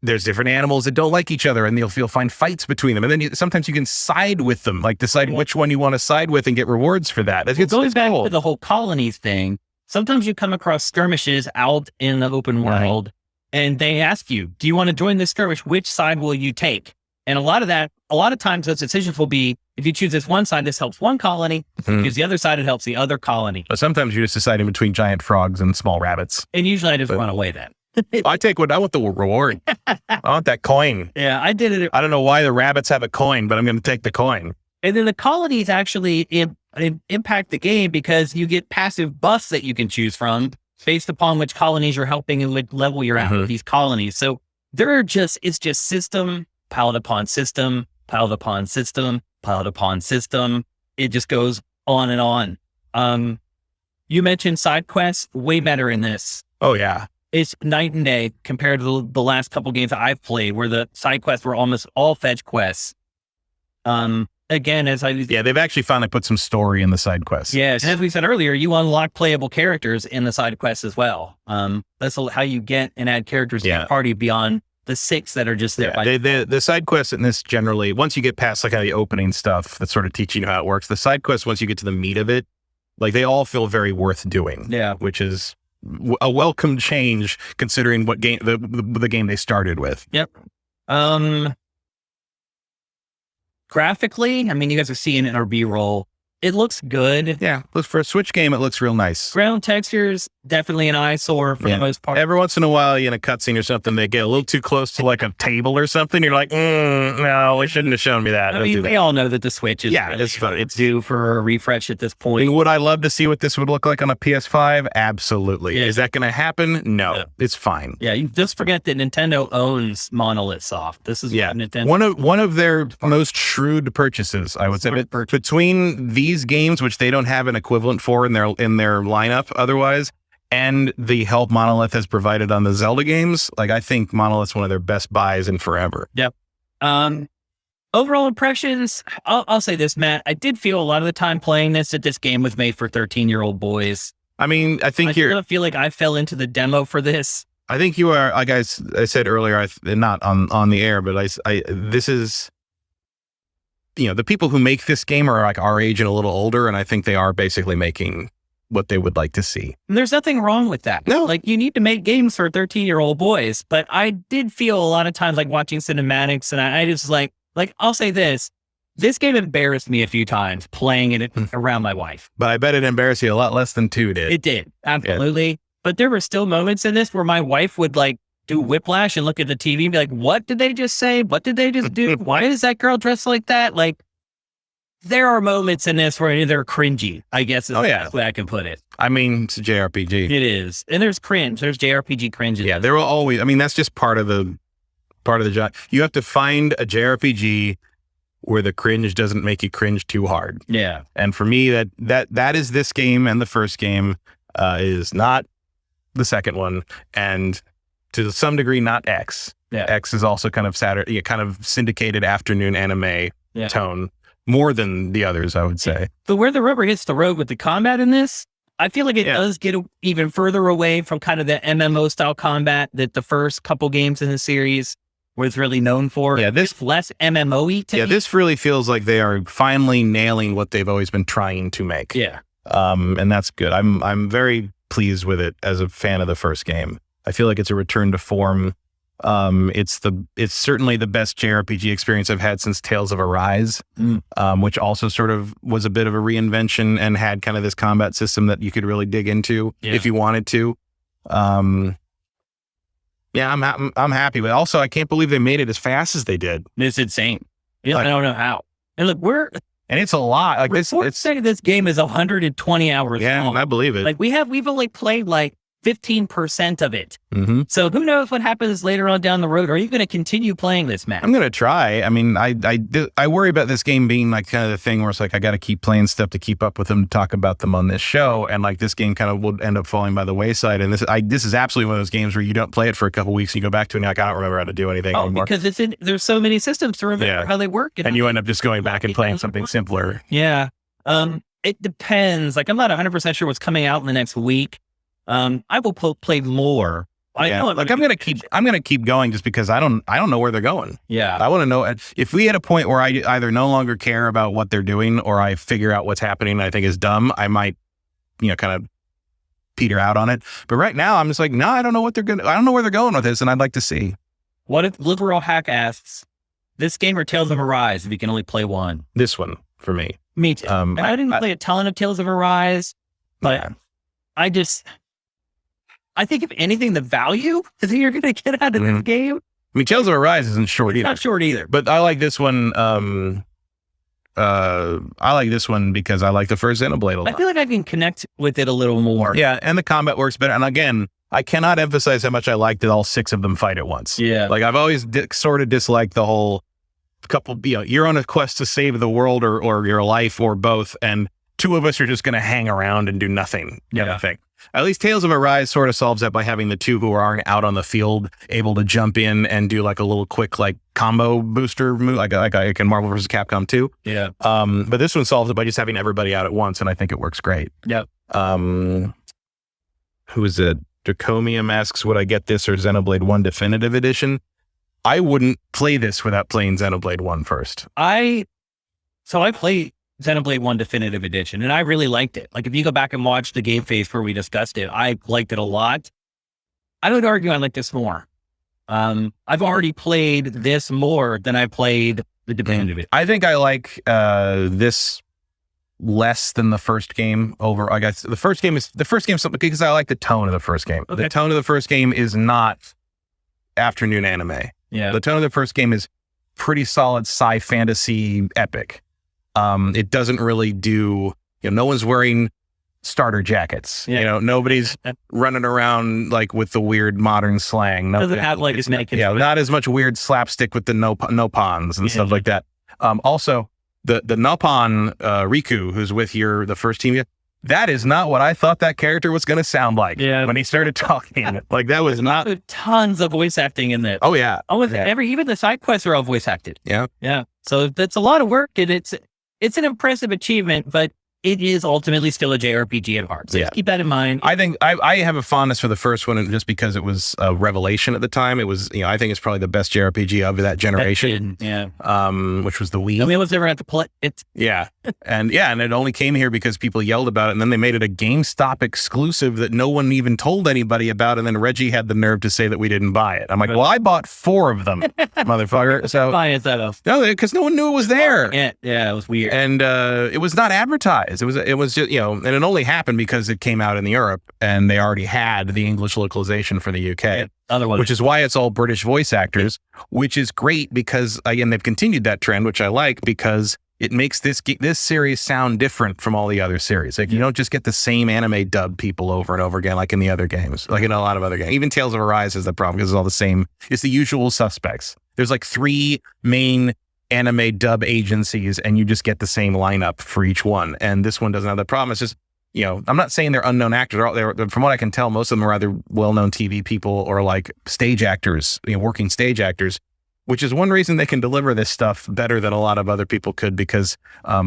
there's different animals that don't like each other, and you'll find fights between them. And then sometimes you can side with them, like decide which one you want to side with and get rewards for that. It goes back to the whole colonies thing. Sometimes you come across skirmishes out in the open world, and they ask you, do you want to join this skirmish? Which side will you take? And a lot of times those decisions will be, if you choose this one side, this helps one colony. Choose the other side, it helps the other colony. But sometimes you're just deciding between giant frogs and small rabbits. And usually I just run away then. I want the reward. I want that coin. Yeah, I did it. I don't know why the rabbits have a coin, but I'm going to take the coin. And then the colonies actually impact the game, because you get passive buffs that you can choose from based upon which colonies you're helping and which level you're at with these colonies. So it's just system piled upon system, piled upon system, piled upon system. It just goes on and on. You mentioned side quests, way better in this. Oh yeah. It's night and day compared to the last couple games that I've played, where the side quests were almost all fetch quests. Again, they've actually finally put some story in the side quests. Yes, as we said earlier, you unlock playable characters in the side quests as well. That's how you get and add characters to your party beyond the 6 that are just there. The side quests in this, generally, once you get past like the opening stuff that's sort of teaching you how it works, the side quests, once you get to the meat of it, like, they all feel very worth doing. Yeah, which is a welcome change considering what game the game they started with. Yep. Graphically, I mean, you guys are seeing in our B-roll, it looks good. Yeah, for a Switch game, it looks real nice. Ground textures, definitely an eyesore for the most part. Every once in a while, in a cutscene or something, they get a little too close to like a table or something. You're like, no, it shouldn't have shown me that. I mean, we all know that the Switch is it's fun. It's due for a refresh at this point. Would I love to see what this would look like on a PS5? Absolutely. Yeah. Is that going to happen? No, it's fine. Yeah, you just forget that Nintendo owns Monolith Soft. This is Nintendo. One of their most shrewd purchases, I would say. Between these games, which they don't have an equivalent for in their lineup otherwise, and the help Monolith has provided on the Zelda games, like I think Monolith's one of their best buys in forever. Yep. Overall impressions, I'll say this, Matt. I did feel a lot of the time playing this that this game was made for 13-year-old boys. I mean, I don't feel like I fell into the demo for this. I think you are, like I said earlier, not on the air, but this is, the people who make this game are like our age and a little older, and I think they are basically making what they would like to see. And there's nothing wrong with that. No. Like, you need to make games for 13-year-old boys, but I did feel a lot of times like watching cinematics, and I just like I'll say this game embarrassed me a few times playing it around my wife. But I bet it embarrassed you a lot less than 2 did. It did, absolutely. Yeah. But there were still moments in this where my wife would like do whiplash and look at the TV and be like, what did they just say? What did they just do? Why is that girl dressed like that? Like, there are moments in this where they're cringy, I guess is the best way I can put it. I mean, it's a JRPG. It is. And there's cringe. There's JRPG cringe. Yeah, there will always, I mean, that's just part of the job. You have to find a JRPG where the cringe doesn't make you cringe too hard. Yeah. And for me, that is this game, and the first game is not the second one, and to some degree, not X. Yeah. X is also kind of kind of syndicated afternoon anime tone. More than the others, I would say. But where the rubber hits the road with the combat in this, I feel like it does get even further away from kind of the MMO style combat that the first couple games in the series was really known for. Yeah, this less MMO-y to me. This really feels like they are finally nailing what they've always been trying to make. Yeah. And that's good. I'm very pleased with it as a fan of the first game. I feel like it's a return to form. It's certainly the best JRPG experience I've had since Tales of Arise, which also sort of was a bit of a reinvention and had kind of this combat system that you could really dig into if you wanted to. I'm happy, but also I can't believe they made it as fast as they did. It's insane. Yeah, I don't know how. And look, it's a lot. Like this game is 120 hours long. I believe it. Like we've only played like 15% of it. Mm-hmm. So who knows what happens later on down the road? Are you going to continue playing this, Matt? I'm going to try. I mean, I worry about this game being like kind of the thing where it's like, I got to keep playing stuff to keep up with them, to talk about them on this show. And like this game kind of will end up falling by the wayside. And this is absolutely one of those games where you don't play it for a couple weeks and you go back to it and you're like, I don't remember how to do anything anymore. Because there's so many systems to remember how they work. And you end up just going back and playing something simpler. Yeah. It depends. Like, I'm not 100% sure what's coming out in the next week. I will play more. I'm gonna keep going just because I don't know where they're going. Yeah, I want to know if we hit a point where I either no longer care about what they're doing or I figure out what's happening and I think is dumb. I might, kind of peter out on it. But right now, I'm just like, no, I don't know where they're going with this, and I'd like to see. What if Liberal Hack asks, this game or Tales of Arise if you can only play one? This one for me. Me too. And I didn't play a ton of Tales of Arise, but I think if anything, the value that you're going to get out of this game. I mean, Tales of Arise isn't short either. Not short either. But I like this one. I like this one because I like the first Xenoblade a lot. I feel like I can connect with it a little more. Yeah, and the combat works better. And again, I cannot emphasize how much I like that all 6 of them fight at once. Yeah. Like I've always sort of disliked the whole couple, you're on a quest to save the world or your life or both. And 2 of us are just going to hang around and do nothing. I think. At least Tales of Arise sort of solves that by having the 2 who are out on the field able to jump in and do like a little quick like combo booster move, like in Marvel vs. Capcom 2. Yeah. But this one solves it by just having everybody out at once, and I think it works great. Yep. Who is it? Dracomium asks, would I get this or Xenoblade 1 Definitive Edition? I wouldn't play this without playing Xenoblade 1 first. I played Xenoblade 1 Definitive Edition, and I really liked it. Like, if you go back and watch the GameFace where we discussed it, I liked it a lot. I would argue I like this more. I've already played this more than I played the Definitive Edition. I think I like this less than the first game over. I guess the first game something because I like the tone of the first game. Okay. The tone of the first game is not afternoon anime. Yeah. The tone of the first game is pretty solid sci-fantasy epic. It doesn't really do, no one's wearing starter jackets. Yeah. Nobody's running around like with the weird modern slang. Doesn't have like his naked. Yeah, not as much weird slapstick with the nopons and stuff like that. Also, the Nopon Riku, who's with the first team, that is not what I thought that character was going to sound like when he started talking. Like that was not tons of voice acting in that. Oh yeah, even the side quests are all voice acted. Yeah. So that's a lot of work, and it's an impressive achievement, but it is ultimately still a JRPG at heart. So just keep that in mind. I think I have a fondness for the first one, and just because it was a revelation at the time. It was, I think it's probably the best JRPG of that generation. Which was the Wii. I mean, I was never at to play it. Yeah. And it only came here because people yelled about it, and then they made it a GameStop exclusive that no one even told anybody about, and then Reggie had the nerve to say that we didn't buy it. I'm like, well, I bought 4 of them, motherfucker. So buy it no, because no one knew it was there. Yeah, it was weird, and it was not advertised. It was just, and it only happened because it came out in Europe, and they already had the English localization for the UK. Which is why it's all British voice actors, which is great because, again, they've continued that trend, which I like, because it makes this series sound different from all the other series. Like, you don't just get the same anime dubbed people over and over again, like in the other games, like in a lot of other games. Even Tales of Arise has that problem because it's all the same. It's the usual suspects. There's like 3 main anime dub agencies, and you just get the same lineup for each one. And this one doesn't have that problem. It's just, I'm not saying they're unknown actors. They're, from what I can tell, most of them are either well-known TV people or like stage actors, working stage actors, which is one reason they can deliver this stuff better than a lot of other people could, because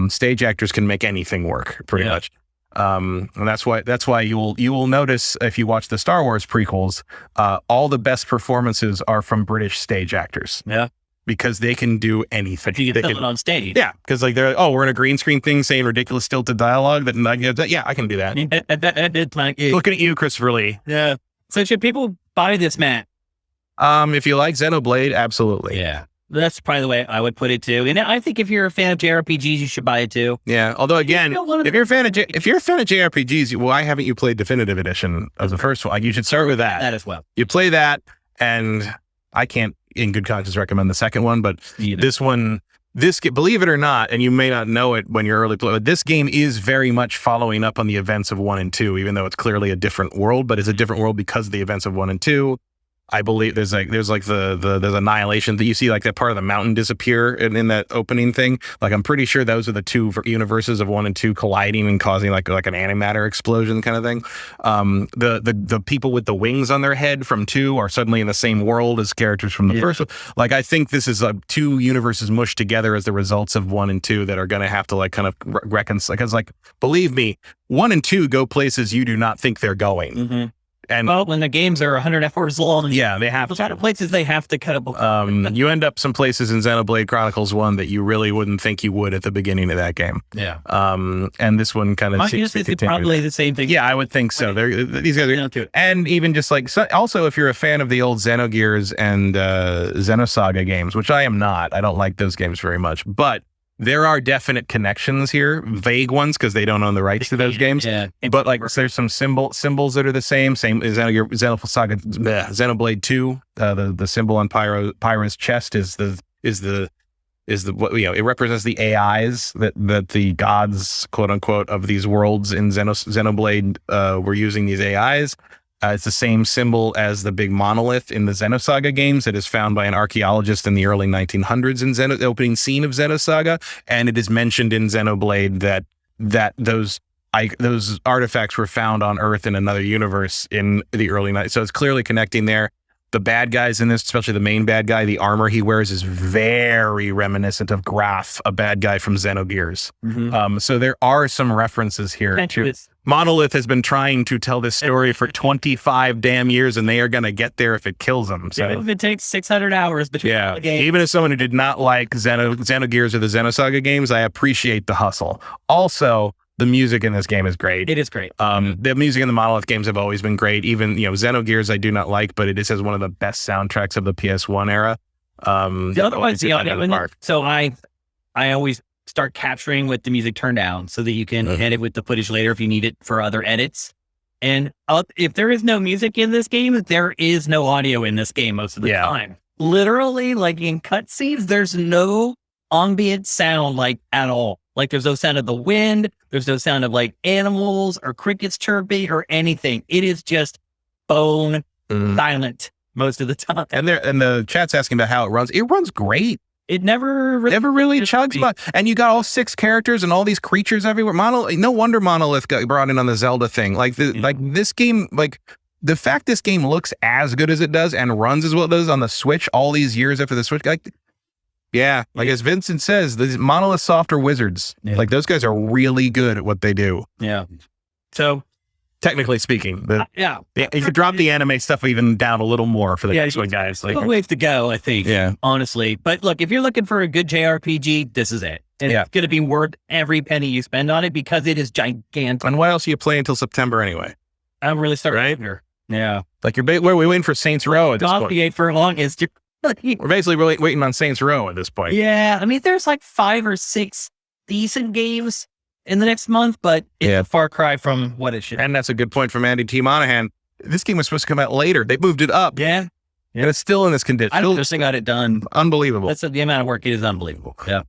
stage actors can make anything work pretty much. And that's why you will notice if you watch the Star Wars prequels, all the best performances are from British stage actors. Yeah. Because they can do anything. You can tell it on stage. Yeah, because like they're like, we're in a green screen thing saying ridiculous stilted dialogue. I can do that. It's like, looking at you, Christopher Lee. Yeah. So should people buy this, Matt? If you like Xenoblade, absolutely. Yeah. That's probably the way I would put it too. And I think if you're a fan of JRPGs, you should buy it too. Yeah. Although again, if you're a fan of JRPGs, why haven't you played Definitive Edition of the first one? You should start with that. That as well. You play that, and I can't in good conscience recommend the second one, but this one, believe it or not, and you may not know it when you're early play, but this game is very much following up on the events of 1 and 2, even though it's clearly a different world, but it's a different world because of the events of 1 and 2. I believe there's the annihilation that you see, like that part of the mountain disappear in that opening thing. Like, I'm pretty sure those are the 2 universes of 1 and 2 colliding and causing like an antimatter explosion kind of thing. The people with the wings on their head from 2 are suddenly in the same world as characters from the first one. Like, I think this is 2 universes mushed together as the results of 1 and 2 that are going to have to like kind of reconcile. Because like, believe me, 1 and 2 go places you do not think they're going. Mm-hmm. And when the games are 100 hours long, they have those kind of places they have to cut up. You end up some places in Xenoblade Chronicles 1 that you really wouldn't think you would at the beginning of that game. Yeah. And this one kind of probably the same thing. Yeah, I would think so. These guys are, and even just like also if you're a fan of the old Xenogears and Xenosaga games, which I am not, I don't like those games very much, but there are definite connections here, vague ones because they don't own the rights to those games. Yeah. But like, there's some symbols that are the same as Xenoblade 2. The symbol on Pyra's chest is the it represents the AIs that the gods, quote unquote, of these worlds in Xenoblade were using these AIs. It's the same symbol as the big monolith in the Xenosaga games that is found by an archaeologist in the early 1900s in the opening scene of Xenosaga, and it is mentioned in Xenoblade that those artifacts were found on Earth in another universe in the early 90s. So it's clearly connecting there. The bad guys in this, especially the main bad guy, the armor he wears is very reminiscent of Graf, a bad guy from Xenogears. Mm-hmm. So there are some references here. Monolith has been trying to tell this story for 25 damn years, and they are going to get there if it kills them. So if it takes 600 hours between the games. Even as someone who did not like Xenogears or the Xenosaga games, I appreciate the hustle. Also, the music in this game is great. It is great. The music in the Monolith games have always been great. Even, Xenogears I do not like, but it has one of the best soundtracks of the PS1 era. So I always start capturing with the music turned down so that you can edit with the footage later if you need it for other edits. And if there is no music in this game, there is no audio in this game most of the time. Literally, like in cutscenes, there's no ambient sound like at all. Like there's no sound of the wind. There's no sound of like animals or crickets chirping or anything. It is just bone silent most of the time. And the chat's asking about how it runs. It runs great. It never really chugs much. And you got all 6 characters and all these creatures everywhere. No wonder Monolith got brought in on the Zelda thing. Like this game, like the fact this game looks as good as it does and runs as well as it does on the Switch all these years after the Switch, like as Vincent says, the Monolith Soft are wizards. Yeah. Like those guys are really good at what they do. Yeah. So technically speaking, you could drop the anime stuff even down a little more for the next one, guys. Like, ways to go, I think. Yeah, honestly. But look, if you're looking for a good JRPG, this is it. And it's going to be worth every penny you spend on it because it is gigantic. And what else are you playing until September anyway? I'm really starting here. Yeah, like we're waiting for Saints Row at this point. For long is we're basically really waiting on Saints Row at this point. Yeah, I mean, there's like 5 or 6 decent games in the next month, but it's a far cry from what it should. And that's a good point from Andy T. Monahan. This game was supposed to come out later. They moved it up. Yeah. And it's still in this condition. I just got it done. Unbelievable. That's the amount of work. It is unbelievable. Yeah.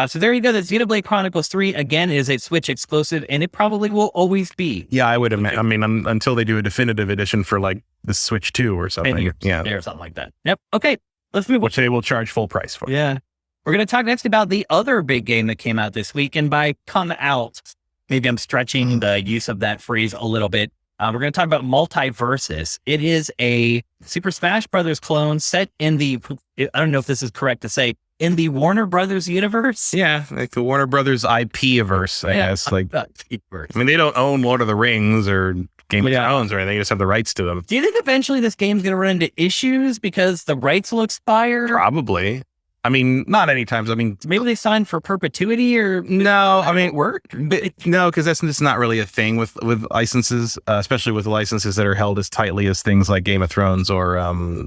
So there you go. The Xenoblade Chronicles 3, again, is a Switch exclusive, and it probably will always be. Yeah, I would imagine. I mean, until they do a definitive edition for like the Switch 2 or something. Or something like that. Yep. Okay. Let's move on. Which they will charge full price for. Yeah. We're going to talk next about the other big game that came out this week. And by come out, maybe I'm stretching the use of that phrase a little bit. We're going to talk about MultiVersus. It is a Super Smash Brothers clone set in I don't know if this is correct to say, in the Warner Brothers universe. Yeah, like the Warner Brothers IP-verse, I guess. Like, I mean, they don't own Lord of the Rings or Game of Thrones or anything. They just have the rights to them. Do you think eventually this game's going to run into issues because the rights will expire? Probably. I mean, not anytime. I mean, maybe they signed for perpetuity or no. I mean, work. No, because that's not really a thing with licenses, especially with licenses that are held as tightly as things like Game of Thrones or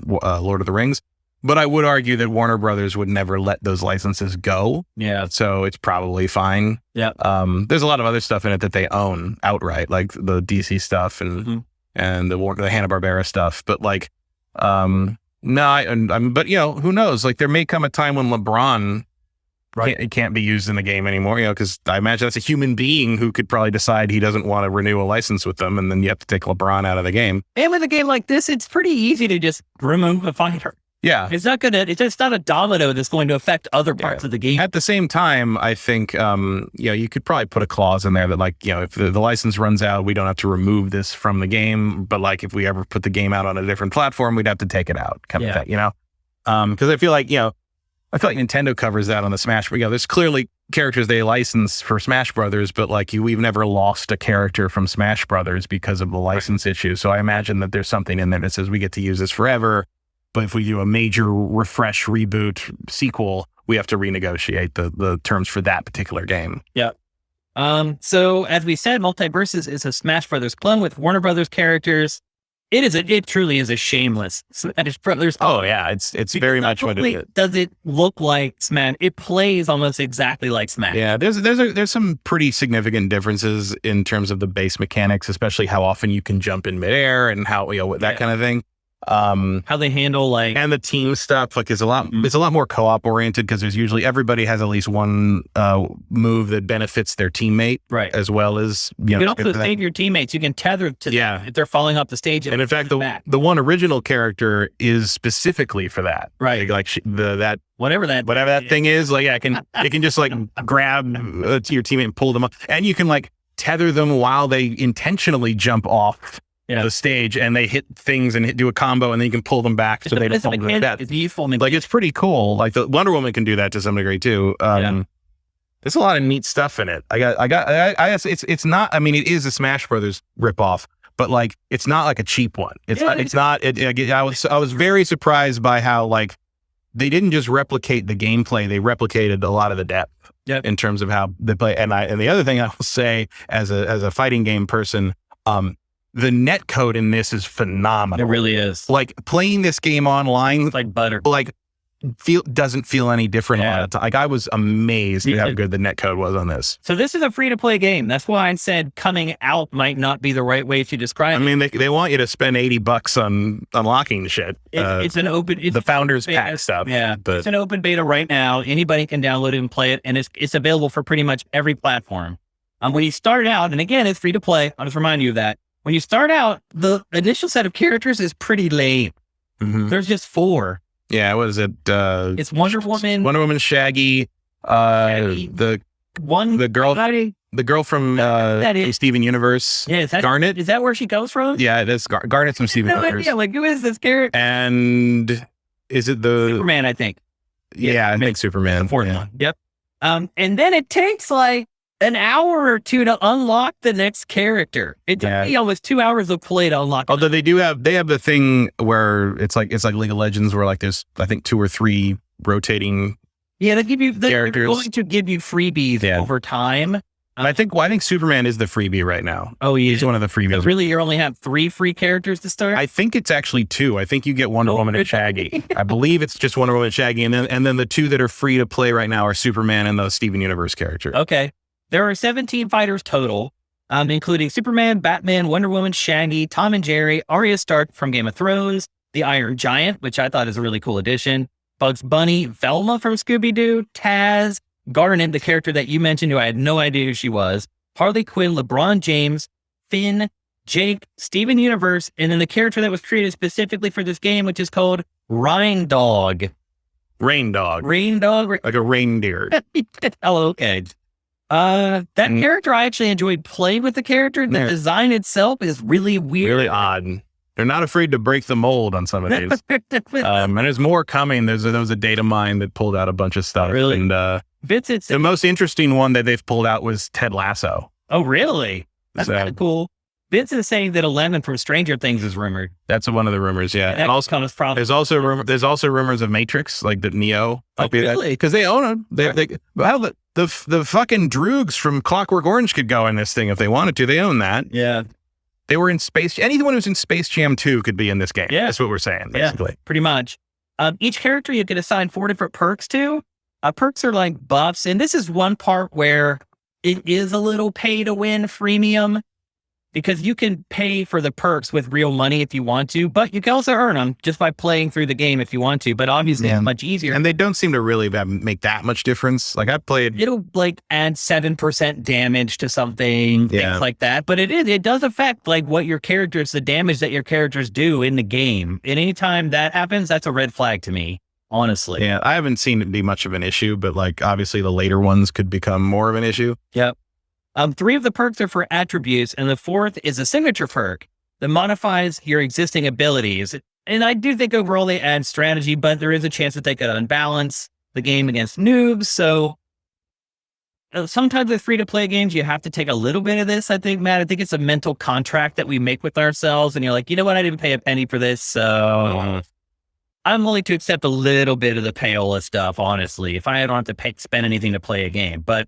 Lord of the Rings. But I would argue that Warner Brothers would never let those licenses go. Yeah. So it's probably fine. Yeah. There's a lot of other stuff in it that they own outright, like the DC stuff and the Hanna-Barbera stuff. But like, no, but you know, who knows? Like there may come a time when LeBron can't be used in the game anymore, you know, because I imagine that's a human being who could probably decide he doesn't want to renew a license with them, and then you have to take LeBron out of the game. And with a game like this, it's pretty easy to just remove a fighter. Yeah. It's not a domino that's going to affect other parts of the game. At the same time, I think, you could probably put a clause in there that like, if the license runs out, we don't have to remove this from the game. But like, if we ever put the game out on a different platform, we'd have to take it out kind of thing, because I feel like, Nintendo covers that on the Smash, but there's clearly characters they license for Smash Brothers, but like we've never lost a character from Smash Brothers because of the license issue. So I imagine that there's something in there that says we get to use this forever. But if we do a major refresh, reboot, sequel, we have to renegotiate the terms for that particular game. Yeah. So as we said, MultiVersus is a Smash Brothers clone with Warner Brothers characters. It truly is a shameless Smash Brothers. Oh yeah, it's very much what it is. Does it look like Smash? It plays almost exactly like Smash. Yeah, there's some pretty significant differences in terms of the base mechanics, especially how often you can jump in midair and how that kind of thing. How they handle and the team stuff it's a lot more co-op oriented because there's usually everybody has at least one move that benefits their teammate, right? As well as you can also save your teammates. You can tether to them if they're falling off the stage. And in fact, the one original character is specifically for that, right? Like that whatever that thing is, like it can just like grab your teammate and pull them up, and you can like tether them while they intentionally jump off the stage and they hit things and do a combo, and then you can pull them back so they don't fall to death. It's pretty cool. Like the Wonder Woman can do that to some degree too. There's a lot of neat stuff in it. It's not. I mean, it is a Smash Brothers ripoff, but like it's not like a cheap one. I was very surprised by how like they didn't just replicate the gameplay; they replicated a lot of the depth in terms of how they play. And the other thing I will say as a fighting game person, the net code in this is phenomenal. It really is. Like playing this game online, it's like butter. Like doesn't feel any different. Yeah. Like I was amazed at how good the netcode was on this. So this is a free-to-play game. That's why I said coming out might not be the right way to describe it. I mean, they want you to spend $80 on unlocking shit. It's an open... It's the founders beta, pack stuff. Yeah, but it's an open beta right now. Anybody can download it and play it, and it's available for pretty much every platform. When you start out, and again, it's free-to-play. I'll just remind you of that. When you start out, the initial set of characters is pretty lame. Mm-hmm. There's just 4. Yeah, what is it? It's Wonder Woman, Shaggy, the girl from Steven Universe. Yeah, Garnet. Is that where she comes from? Yeah, that's Garnet's from Steven Universe. Yeah, like who is this character? And is it the Superman? I think. Yeah, I think Superman. Yeah. Yep. And then it takes like an hour or 2 to unlock the next character. It took me almost 2 hours of play to unlock. Although they have the thing where it's like League of Legends where like there's I think 2 or 3 rotating. Yeah, they're characters. going to give you freebies over time. I think Superman is the freebie right now. Oh, yeah. He's one of the freebies. So really, you only have 3 free characters to start? I think it's actually 2. I think you get Wonder Woman and Shaggy. I believe it's just Wonder Woman and Shaggy. And then the 2 that are free to play right now are Superman and the Steven Universe character. Okay. There are 17 fighters total, including Superman, Batman, Wonder Woman, Shaggy, Tom and Jerry, Arya Stark from Game of Thrones, the Iron Giant, which I thought is a really cool addition, Bugs Bunny, Velma from Scooby-Doo, Taz, Garnet, the character that you mentioned who I had no idea who she was, Harley Quinn, LeBron James, Finn, Jake, Steven Universe, and then the character that was created specifically for this game, which is called Rain Dog. Rain Dog. Like a reindeer. Oh, okay. That character, I actually enjoyed playing with the character. The design itself is really weird. Really odd. They're not afraid to break the mold on some of these. And there's more coming. There was a data mine that pulled out a bunch of stuff. Really? And the most interesting one that they've pulled out was Ted Lasso. Oh, really? That's kind of cool. Vince is saying that 11 from Stranger Things is rumored. That's one of the rumors, yeah. And also, there's also rumors of Matrix, like that Neo. Really? Because they own them. The fucking Droogs from Clockwork Orange could go in this thing if they wanted to. They own that. Yeah. They were in Space. Anyone who's in Space Jam 2 could be in this game. Yeah. That's what we're saying, basically. Yeah, pretty much. Each character you can assign 4 different perks to. Perks are like buffs. And this is one part where it is a little pay to win freemium, because you can pay for the perks with real money if you want to, but you can also earn them just by playing through the game if you want to. But obviously it's much easier. And they don't seem to really make that much difference. Like I played... It'll like add 7% damage to something, things like that. But it does affect like what your characters, the damage that your characters do in the game. And anytime that happens, that's a red flag to me, honestly. Yeah, I haven't seen it be much of an issue, but like obviously the later ones could become more of an issue. Yep. 3 of the perks are for attributes, and the 4th is a signature perk that modifies your existing abilities. And I do think overall they add strategy, but there is a chance that they could unbalance the game against noobs. So sometimes with free-to-play games, you have to take a little bit of this, I think, Matt. I think it's a mental contract that we make with ourselves, and you're like, you know what, I didn't pay a penny for this, so I'm willing to accept a little bit of the payola stuff, honestly, if I don't have to spend anything to play a game. But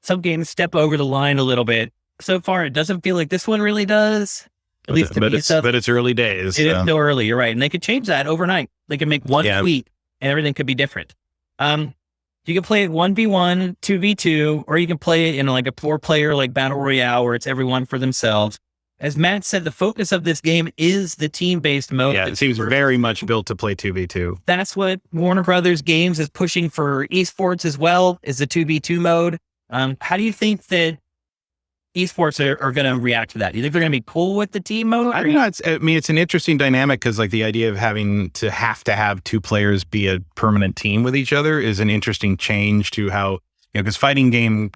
some games step over the line a little bit. So far, it doesn't feel like this one really does. At least to me, but it's early days. It is still early. You're right, and they could change that overnight. They can make one tweet, and everything could be different. You can play it 1v1, 2v2, or you can play it in like a 4-player like battle royale where it's everyone for themselves. As Matt said, the focus of this game is the team-based mode. Yeah, it seems very much built to play 2v2. That's what Warner Brothers Games is pushing for esports as well, is the 2v2 mode. How do you think that esports are going to react to that? Do you think they're going to be cool with the team mode? I don't know. It's an interesting dynamic because like the idea of having to have 2 players be a permanent team with each other is an interesting change to how, because fighting game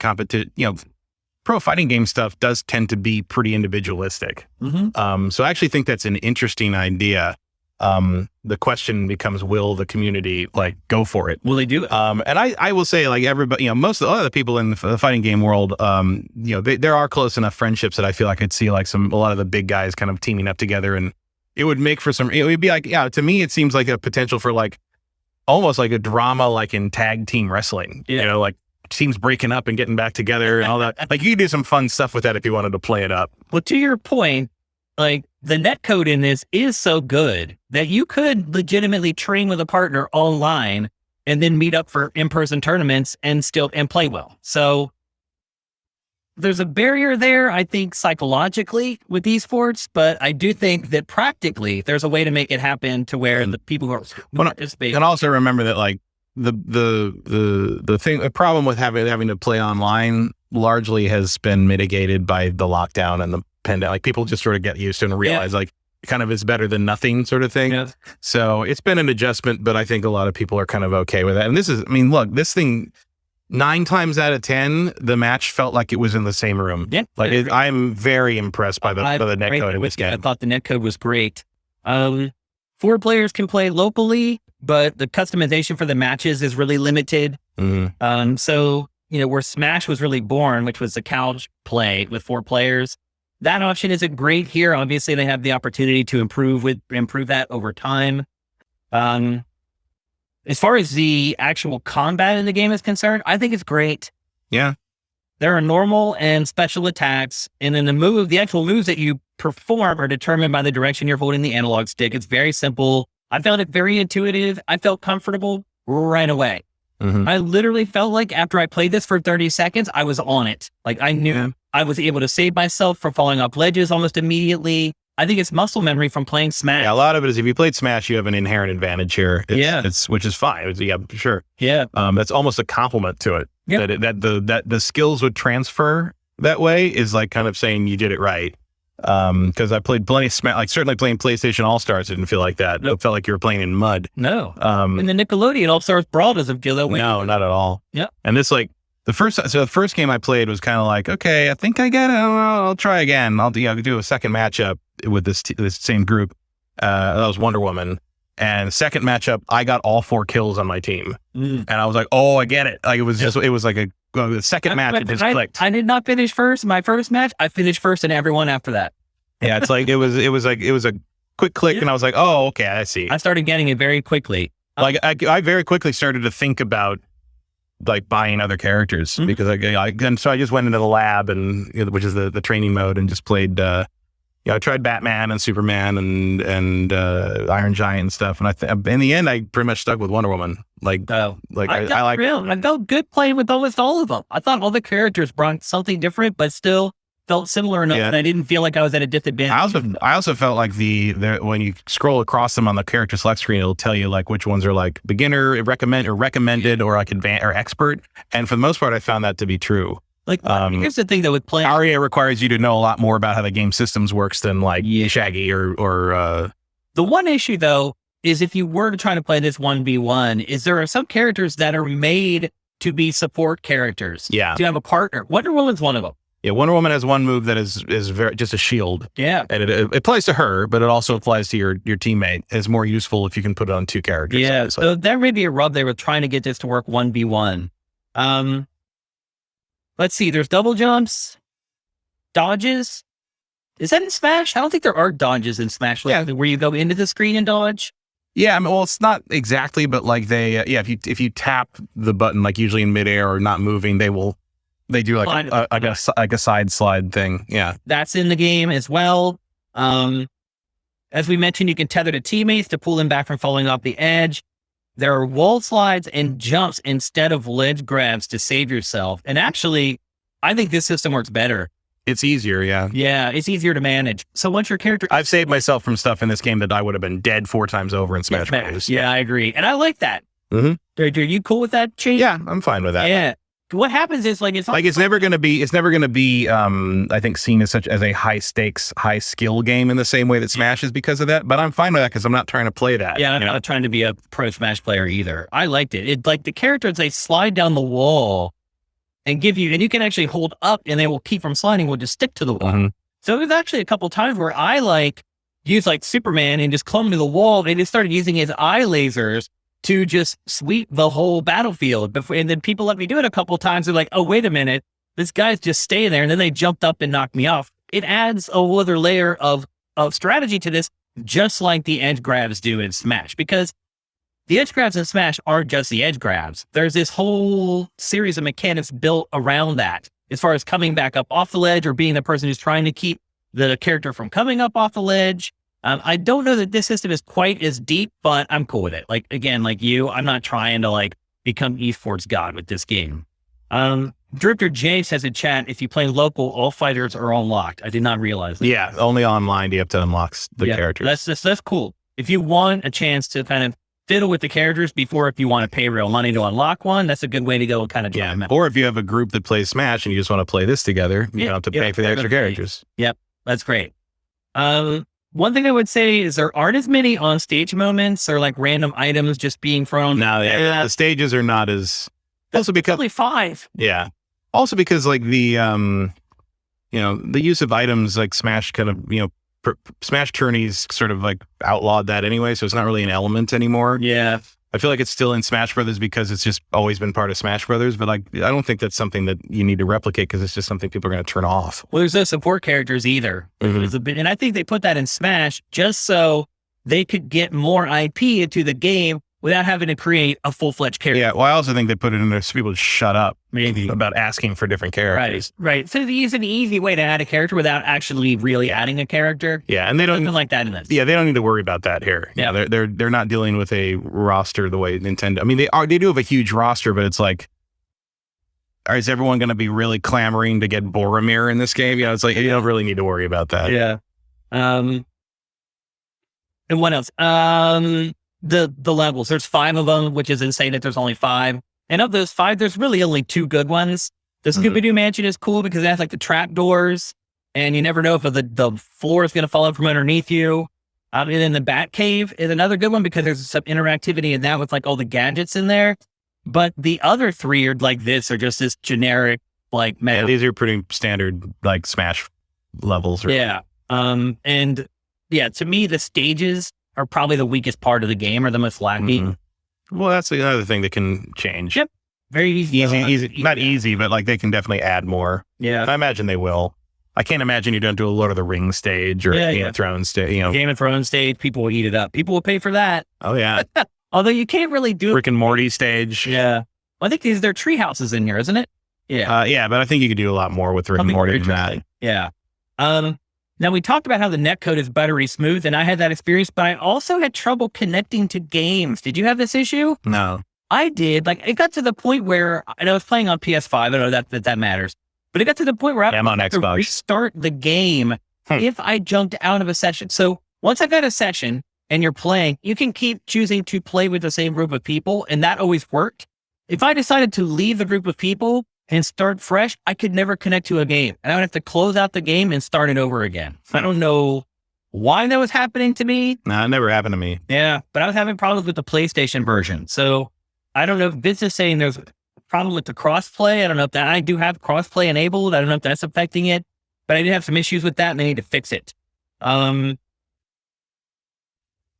pro fighting game stuff does tend to be pretty individualistic. Mm-hmm. So I actually think that's an interesting idea. The question becomes, will the community like go for it? Will they do it? And I will say, like everybody, a lot of the people in the fighting game world, there are close enough friendships that I feel like I could see like a lot of the big guys kind of teaming up together, and it would make for it would be like, to me, it seems like a potential for like almost like a drama, like in tag team wrestling, like teams breaking up and getting back together and all that. Like you could do some fun stuff with that if you wanted to play it up. Well, to your point, like the netcode in this is so good that you could legitimately train with a partner online and then meet up for in-person tournaments and play well. So there's a barrier there, I think, psychologically with esports, but I do think that practically there's a way to make it happen to where the people who participate. And also remember that like the problem with having to play online largely has been mitigated by the lockdown and the pandemic. Like people just sort of get used to it and realize like kind of is better than nothing sort of thing. Yeah. So it's been an adjustment, but I think a lot of people are kind of okay with that. And this is, I mean, look, this thing, 9 times out of 10, the match felt like it was in the same room. Yeah, like I'm very impressed by the netcode in this game. I thought the netcode was great. 4 players can play locally, but the customization for the matches is really limited. Mm-hmm. So, you know, where Smash was really born, which was the couch play with 4 players, that option isn't great here. Obviously, they have the opportunity to improve that over time. As far as the actual combat in the game is concerned, I think it's great. Yeah. There are normal and special attacks, and then the actual moves that you perform are determined by the direction you're holding the analog stick. It's very simple. I found it very intuitive. I felt comfortable right away. Mm-hmm. I literally felt like after I played this for 30 seconds, I was on it. Like I knew I was able to save myself from falling off ledges almost immediately. I think it's muscle memory from playing Smash. Yeah, a lot of it is if you played Smash, you have an inherent advantage here. Which is fine. Yeah, sure. Yeah. That's almost a compliment to it. Yep. That the skills would transfer that way is like kind of saying you did it right. Because I played plenty of Smash, like certainly playing PlayStation All-Stars didn't feel like that. Nope. It felt like you were playing in mud. No. And the Nickelodeon All-Stars Brawl doesn't feel that way. No, not at all. Yeah. And this like, the first game I played was kind of like, okay, I think I get it. I'll try again. I'll do a second matchup with this same group. That was Wonder Woman. And second matchup, I got all 4 kills on my team. And I was like, oh, I get it. Like it was like the second match, it just clicked. I did not finish first. My first match, I finished first in everyone after that. Yeah, it's like, it was a quick click and I was like, oh, okay, I see. I started getting it very quickly. Like I very quickly started to think about like buying other characters because so I just went into the lab and which is the training mode and just played I tried Batman and Superman and Iron Giant and stuff, and in the end I pretty much stuck with Wonder Woman. I felt good playing with almost all of them. I thought all the characters brought something different, but still felt similar enough that I didn't feel like I was at a disadvantage. I also felt like when you scroll across them on the character select screen, it'll tell you like which ones are like beginner, recommended, or like advanced or expert. And for the most part, I found that to be true. Like here's the thing that with playing Aria requires you to know a lot more about how the game systems works than like Shaggy or. The one issue though is if you were to try to play this 1v1, is there are some characters that are made to be support characters. Yeah, to have a partner. Wonder Woman's one of them. Yeah, Wonder Woman has one move that is very just a shield. Yeah, and it applies to her, but it also applies to your teammate. It's more useful if you can put it on 2 characters. Yeah, obviously. So there may be a rub there with trying to get this to work 1v1. Let's see. There's double jumps, dodges. Is that in Smash? I don't think there are dodges in Smash. Where you go into the screen and dodge. Yeah, I mean, well, it's not exactly, but like if you tap the button, like usually in midair or not moving, they do like a side slide thing. Yeah. That's in the game as well. As we mentioned, you can tether to teammates to pull them back from falling off the edge. There are wall slides and jumps instead of ledge grabs to save yourself. And actually, I think this system works better. It's easier, yeah. Yeah, it's easier to manage. So once your character... I've saved myself from stuff in this game that I would have been dead 4 times over in Smash Bros. Yeah, I agree. And I like that. Mm-hmm. Are you cool with that change? Yeah, I'm fine with that. Yeah. What happens is it's never going to be I think seen as a high stakes, high skill game in the same way that Smash is because of that. But I'm fine with that because I'm not trying to play that. Yeah, I'm not trying to be a pro Smash player either. I liked it. It like the characters, they slide down the wall and you can actually hold up and they will keep from sliding, will just stick to the wall. Mm-hmm. So there's actually a couple times where I use Superman and just clung to the wall. They just started using his eye lasers to just sweep the whole battlefield. And then people let me do it a couple of times. They're like, oh, wait a minute. This guy's just staying there. And then they jumped up and knocked me off. It adds a whole other layer of strategy to this, just like the edge grabs do in Smash. Because the edge grabs in Smash aren't just the edge grabs. There's this whole series of mechanics built around that, as far as coming back up off the ledge or being the person who's trying to keep the character from coming up off the ledge. I don't know that this system is quite as deep, but I'm cool with it. Like, again, like you, I'm not trying to like become esports god with this game. Drifter J says in chat, if you play local, all fighters are unlocked. I did not realize that. Yeah, only online do you have to unlock the characters. That's cool. If you want a chance to kind of fiddle with the characters before, if you want to pay real money to unlock one, that's a good way to go and kind of try them out. Or if you have a group that plays Smash and you just want to play this together, you don't have to pay for the extra characters. Yep, that's great. One thing I would say is there aren't as many on stage moments or like random items just being thrown. No, the stages are not as. Also because only 5. Yeah. Also because like the the use of items like Smash kind of Smash tourneys sort of like outlawed that anyway, so it's not really an element anymore. Yeah. I feel like it's still in Smash Brothers because it's just always been part of Smash Brothers, but like I don't think that's something that you need to replicate because it's just something people are going to turn off. Well, there's no support characters either. And I think they put that in Smash just so they could get more IP into the game without having to create a full-fledged character. Yeah, well, I also think they put it in there so people shut up maybe about asking for different characters. Right. So it's an easy way to add a character without actually really adding a character. Yeah, and they don't Nothing like that in this. Yeah, they don't need to worry about that here. Yeah, they're not dealing with a roster the way Nintendo. I mean, they do have a huge roster, but it's like, is everyone going to be really clamoring to get Boromir in this game? It's like you don't really need to worry about that. Yeah. And what else? The levels, there's 5 of them, which is insane that there's only 5. And of those 5, there's really only 2 good ones. The Scooby-Doo Mansion is cool because it has like the trap doors and you never know if the floor is going to fall out from underneath you. And then the Bat Cave is another good one because there's some interactivity in that with like all the gadgets in there. But the other 3 are like this, are just this generic like map. Yeah, these are pretty standard like Smash levels. Yeah. And yeah, to me, the stages are probably the weakest part of the game or the most lacking. Well, that's another thing that can change. Yep. Very easy. Not easy, but like they can definitely add more. Yeah. I imagine they will. I can't imagine you don't do a Lord of the Rings stage or Game of Thrones stage. Game of Thrones stage, people will eat it up. People will pay for that. Oh, yeah. Although you can't really do Rick and Morty stage. Yeah. Well, I think these are tree houses in here, isn't it? Yeah. Yeah, but I think you could do a lot more with Rick and Morty than that. Yeah. Now, we talked about how the netcode is buttery smooth, and I had that experience, but I also had trouble connecting to games. Did you have this issue? No. I did. Like, it got to the point where, and I was playing on PS5, I don't know that matters, but it got to the point where I am on had to Xbox. restart the game if I jumped out of a session. So once I got a session and you're playing, you can keep choosing to play with the same group of people, and that always worked. If I decided to leave the group of people and start fresh, I could never connect to a game. And I would have to close out the game and start it over again. I don't know why that was happening to me. No, it never happened to me. Yeah, but I was having problems with the PlayStation version. So I don't know if this is saying there's a problem with the crossplay. I don't know if that, I do have crossplay enabled. I don't know if that's affecting it, but I did have some issues with that and they need to fix it.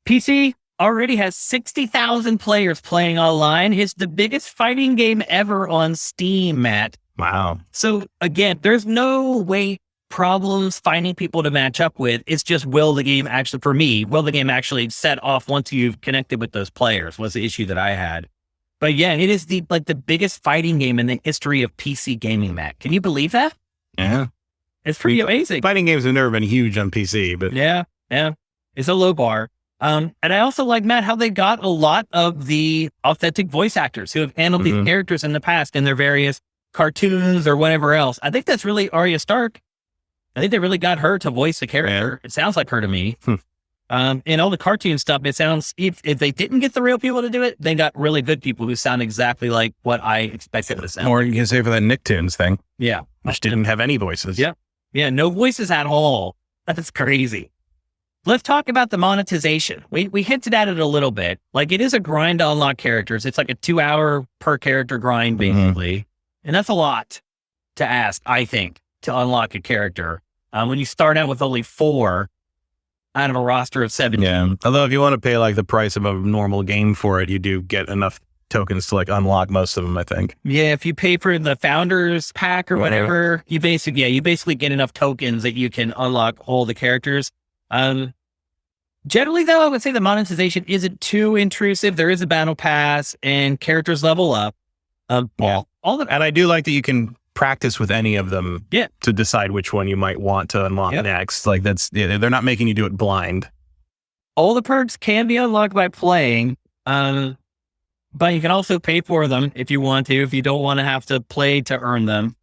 PC already has 60,000 players playing online. It's the biggest fighting game ever on Steam, Matt. Wow. So again, there's no problems finding people to match up with. It's just will the game actually set off once you've connected with those players was the issue that I had. But yeah, it is the biggest fighting game in the history of PC gaming, Matt. Can you believe that? Yeah. It's pretty amazing. Fighting games have never been huge on PC, but yeah. It's a low bar. And I also like, Matt, how they got a lot of the authentic voice actors who have handled these characters in the past in their various cartoons or whatever else. I think that's really Arya Stark. I think they really got her to voice the character. Yeah. It sounds like her to me. And all the cartoon stuff, it sounds, if they didn't get the real people to do it, they got really good people who sound exactly like what I expected to sound. Or you can say for that Nicktoons thing. Yeah. Which didn't have any voices. Yeah. Yeah, no voices at all. That's crazy. Let's talk about the monetization. We hinted at it a little bit. Like, it is a grind to unlock characters. It's like a 2-hour per character grind, basically. And that's a lot to ask, I think, to unlock a character. When you start out with only 4 out of a roster of 17. Yeah. Although if you want to pay like the price of a normal game for it, you do get enough tokens to like unlock most of them, I think. Yeah, if you pay for the founders pack or whatever, you basically get enough tokens that you can unlock all the characters. Generally though, I would say the monetization isn't too intrusive. There is a battle pass and characters level up. And I do like that you can practice with any of them to decide which one you might want to unlock next. Like they're not making you do it blind. All the perks can be unlocked by playing, but you can also pay for them if you want to, if you don't want to have to play to earn them.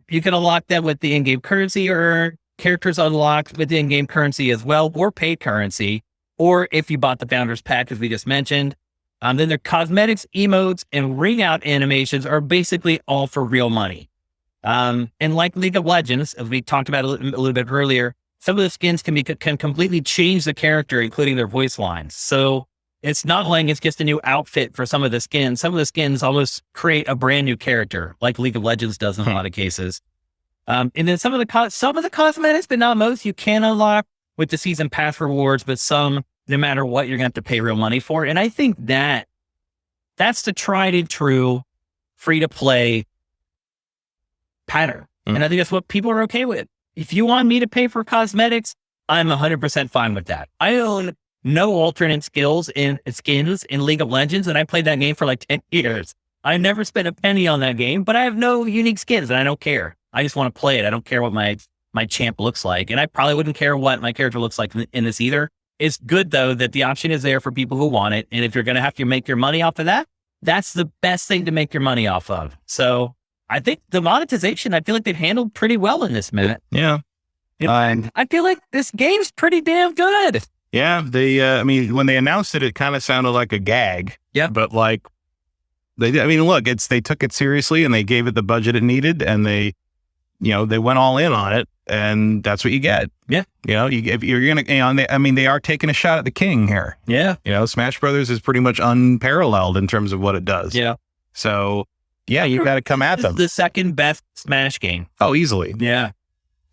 You can unlock them with the in-game currency, or characters unlocked with the in-game currency as well, or paid currency, or if you bought the Founders Pack, as we just mentioned. Then their cosmetics, emotes, and ring out animations are basically all for real money. And like League of Legends, as we talked about a little bit earlier, some of the skins can completely change the character, including their voice lines. So it's not like it's just a new outfit for some of the skins. Some of the skins almost create a brand new character, like League of Legends does in a lot of cases. And then some of the cosmetics, but not most, you can unlock with the season pass rewards, but some, no matter what, you're going to have to pay real money for. And I think that's the tried and true free to play pattern. And I think that's what people are okay with. If you want me to pay for cosmetics, I'm 100% fine with that. I own no alternate skins in League of Legends, and I played that game for like 10 years. I never spent a penny on that game, but I have no unique skins, and I don't care. I just want to play it. I don't care what my champ looks like, and I probably wouldn't care what my character looks like in this either. It's good, though, that the option is there for people who want it, and if you're going to have to make your money off of that, that's the best thing to make your money off of. So I think the monetization, I feel like they've handled pretty well in this minute. Yeah. I feel like this game's pretty damn good. Yeah. I mean, when they announced it, it kind of sounded like a gag. Yeah. But like, they took it seriously and they gave it the budget it needed, and they went all in on it, and that's what you get. Yeah. If you're going to, they are taking a shot at the king here. Yeah. Smash Brothers is pretty much unparalleled in terms of what it does. Yeah. So yeah, you got to come at them. The second best Smash game. Oh, easily. Yeah.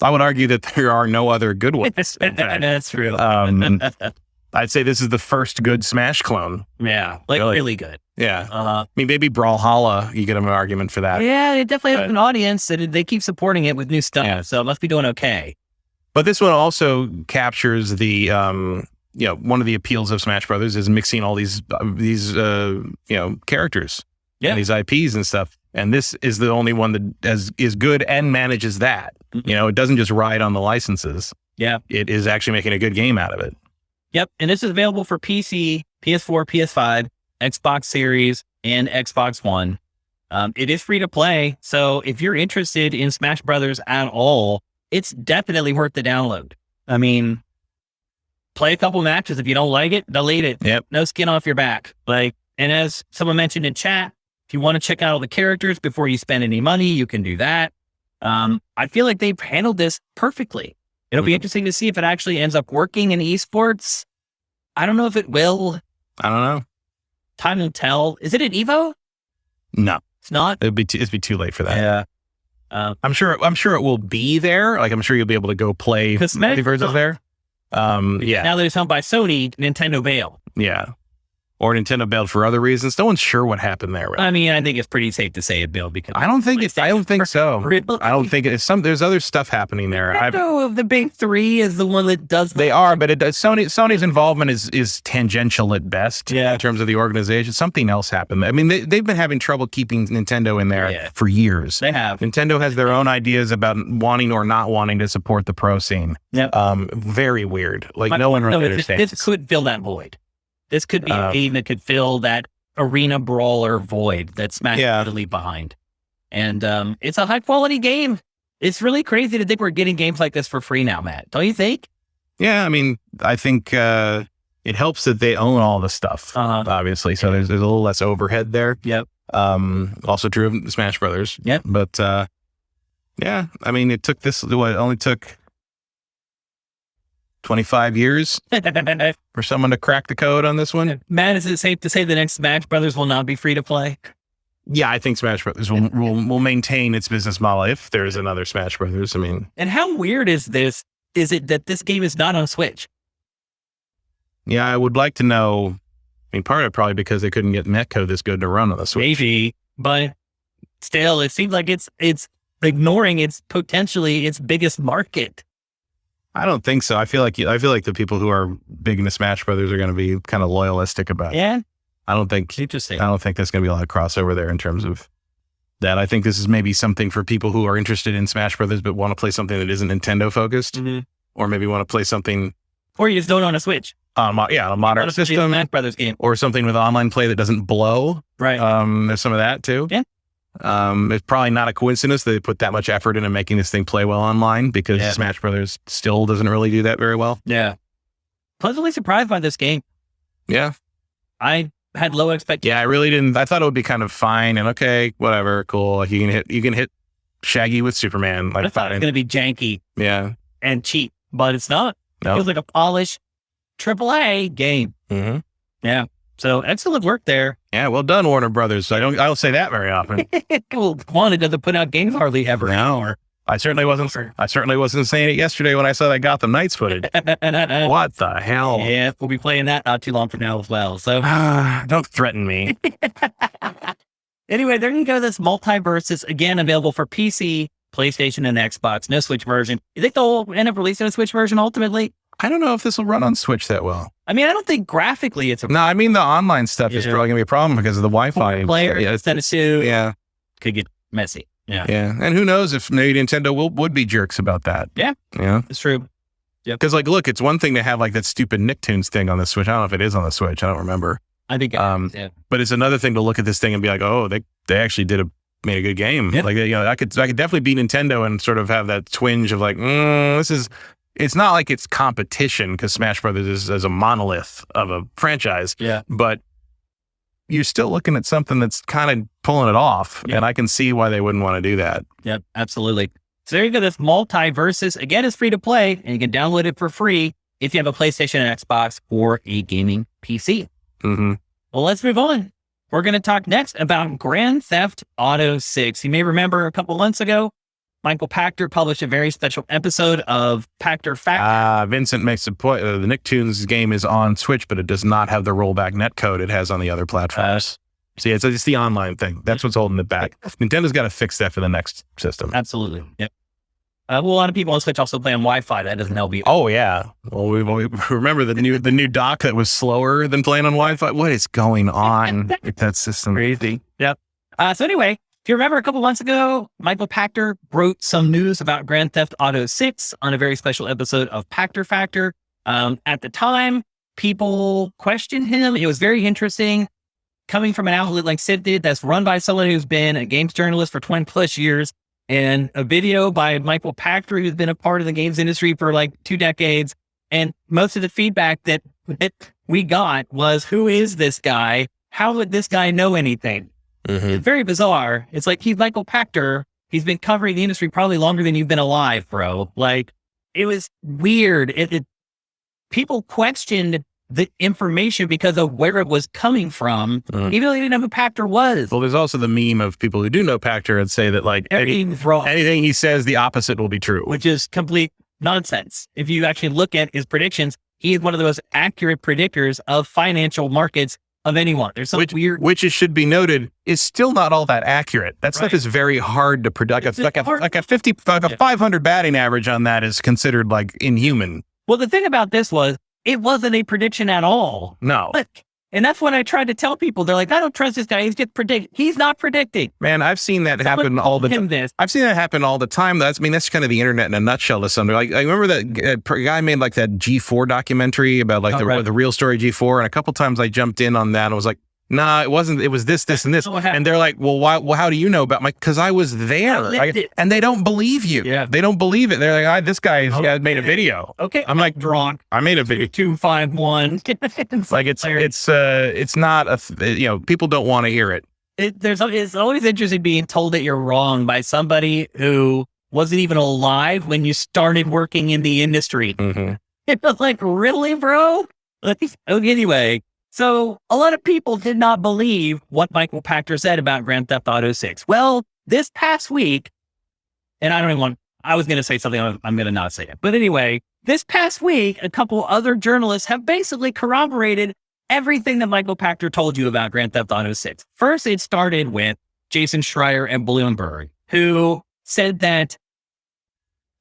I would argue that there are no other good ones. That's true. I'd say this is the first good Smash clone. Yeah, really good. Yeah. I mean, maybe Brawlhalla, you get an argument for that. Yeah, it definitely has an audience, and they keep supporting it with new stuff, so it must be doing okay. But this one also captures the, one of the appeals of Smash Brothers is mixing all these characters, and these IPs and stuff. And this is the only one that is good and manages that. It doesn't just ride on the licenses. Yeah. It is actually making a good game out of it. Yep. And this is available for PC, PS4, PS5, Xbox Series, and Xbox One. It is free to play. So if you're interested in Smash Brothers at all, it's definitely worth the download. I mean, play a couple matches. If you don't like it, delete it. Yep. No skin off your back. And as someone mentioned in chat, if you want to check out all the characters before you spend any money, you can do that. I feel like they've handled this perfectly. It'll be interesting to see if it actually ends up working in esports. I don't know if it will. I don't know. Time will tell. Is it an Evo? No, it's not. It'd be too late for that. Yeah. I'm sure it will be there. Like, I'm sure you'll be able to go play MultiVersus there. Yeah. Now that it's owned by Sony, Nintendo bailed. Yeah. Or Nintendo bailed for other reasons. No one's sure what happened there. Really. I mean, I think it's pretty safe to say it bailed because I don't think so. I don't think it's there's other stuff happening there. Nintendo of the big three is the one that does. They are, but it does. Sony's involvement is tangential at best. Yeah. In terms of the organization, something else happened. I mean, they've been having trouble keeping Nintendo in there for years. They have. Nintendo has their own ideas about wanting or not wanting to support the pro scene. Yep. Very weird. Like no one really understands. This could fill that void. This could be a game that could fill that arena brawler void that Smash is really behind. And it's a high quality game. It's really crazy to think we're getting games like this for free now, Matt. Don't you think? Yeah, I mean, I think it helps that they own all the stuff, obviously. So there's a little less overhead there. Yep. Also true of Smash Brothers. Yep. But yeah, I mean, it only took 25 years for someone to crack the code on this one. Matt, is it safe to say the next Smash Brothers will not be free to play? Yeah, I think Smash Brothers will maintain its business model if there's another Smash Brothers. I mean, and how weird is this? Is it that this game is not on Switch? Yeah, I would like to know. I mean, part of it probably because they couldn't get netcode this good to run on the Switch. Maybe, but still, it seems like it's ignoring its biggest market. I don't think so. I feel like the people who are big into Smash Brothers are going to be kind of loyalistic about it. Yeah. I don't think there's going to be a lot of crossover there in terms of that I think this is maybe something for people who are interested in Smash Brothers but want to play something that isn't Nintendo focused, or maybe want to play something, or you just don't own a Switch. On a modern system, Smash Brothers game, or something with online play that doesn't blow. Right. There's some of that too. Yeah. It's probably not a coincidence that they put that much effort into making this thing play well online, because Smash Brothers still doesn't really do that very well. Yeah. Pleasantly surprised by this game. Yeah. I had low expectations. Yeah, I really didn't. I thought it would be kind of fine and okay, whatever, cool. Like you can hit Shaggy with Superman. Like, I thought it was going to be janky. Yeah. And cheap, but it's not. No. It feels like a polished AAA game. Mm-hmm. Yeah. So excellent work there. Yeah, well done, Warner Brothers. I don't say that very often. Quanta doesn't put out games hardly ever. No. I certainly wasn't saying it yesterday when I saw that Gotham Knights footage. What the hell? Yeah, we'll be playing that not too long from now as well. So don't threaten me. Anyway, there you go. This MultiVersus, again, available for PC, PlayStation, and Xbox. No Switch version. You think they'll end up releasing a Switch version ultimately? I don't know if this will run on Switch that well. I mean, I don't think graphically it's a No, I mean the online stuff is probably gonna be a problem because of the Wi-Fi. Player instead of two. Yeah. Could get messy. Yeah. Yeah. And who knows if maybe Nintendo would be jerks about that. Yeah. Yeah. It's true. Yeah. Because like, look, it's one thing to have like that stupid Nicktoons thing on the Switch. I don't know if it is on the Switch. I don't remember. I think but it's another thing to look at this thing and be like, oh, they actually made a good game. Yeah. Like, I could definitely beat Nintendo and sort of have that twinge of like, it's not like it's competition because Smash Brothers is a monolith of a franchise. Yeah. But you're still looking at something that's kind of pulling it off. Yeah. And I can see why they wouldn't want to do that. Yep, absolutely. So there you go. This MultiVersus, again, is free to play, and you can download it for free if you have a PlayStation and Xbox or a gaming PC. Mm-hmm. Well, let's move on. We're going to talk next about Grand Theft Auto 6. You may remember a couple months ago, Michael Pachter published a very special episode of Pachter Fact. Vincent makes a point. The Nicktoons game is on Switch, but it does not have the rollback netcode it has on the other platforms. See, it's the online thing. That's what's holding it back. Nintendo's got to fix that for the next system. Absolutely. Yep. Well, a lot of people on Switch also play on Wi-Fi. That doesn't help you. Oh, yeah. Well, we remember the new dock that was slower than playing on Wi-Fi. What is going on with that system? Crazy. Yep. So anyway, if you remember a couple months ago, Michael Pachter wrote some news about Grand Theft Auto 6 on a very special episode of Pachter Factor. At the time, people questioned him. It was very interesting. Coming from an outlet like Sid did, that's run by someone who's been a games journalist for 20 plus years, and a video by Michael Pachter, who's been a part of the games industry for like 2 decades. And most of the feedback that we got was, who is this guy? How would this guy know anything? Mm-hmm. It's very bizarre. It's like, he's Michael Pachter. He's been covering the industry probably longer than you've been alive, bro. Like, it was weird. People questioned the information because of where it was coming from, even though they didn't know who Pachter was. Well, there's also the meme of people who do know Pachter and say that like everything's wrong. Anything he says, the opposite will be true, which is complete nonsense. If you actually look at his predictions, he is one of the most accurate predictors of financial markets of anyone. There's some weird, which it should be noted is still not all that accurate. That stuff is very hard to predict. Like a 500 batting average on that is considered like inhuman. Well, the thing about this was, it wasn't a prediction at all. No. And that's what I tried to tell people. They're like, I don't trust this guy. He's just predicting. He's not predicting. Man, I've seen that happen all the time. I've seen that happen all the time. That's kind of the internet in a nutshell to some. Like, I remember that guy made like that G4 documentary about like the real story G4. And a couple times I jumped in on that and was like, nah, it wasn't. It was this, and this. And they're like, well, why? Well, how do you know about my? Because I was there. And they don't believe you. Yeah. They don't believe it. They're like, this guy made a video. Okay. I'm like, drunk. I made a video. 251. Like it's not people don't want to hear it. It's always interesting being told that you're wrong by somebody who wasn't even alive when you started working in the industry. Mm-hmm. It was like, really, bro? Anyway. So a lot of people did not believe what Michael Pachter said about Grand Theft Auto 6. Well, this past week, and I was going to say something, I'm going to not say it. But anyway, this past week, a couple other journalists have basically corroborated everything that Michael Pachter told you about Grand Theft Auto 6. First, it started with Jason Schreier and Bloomberg, who said that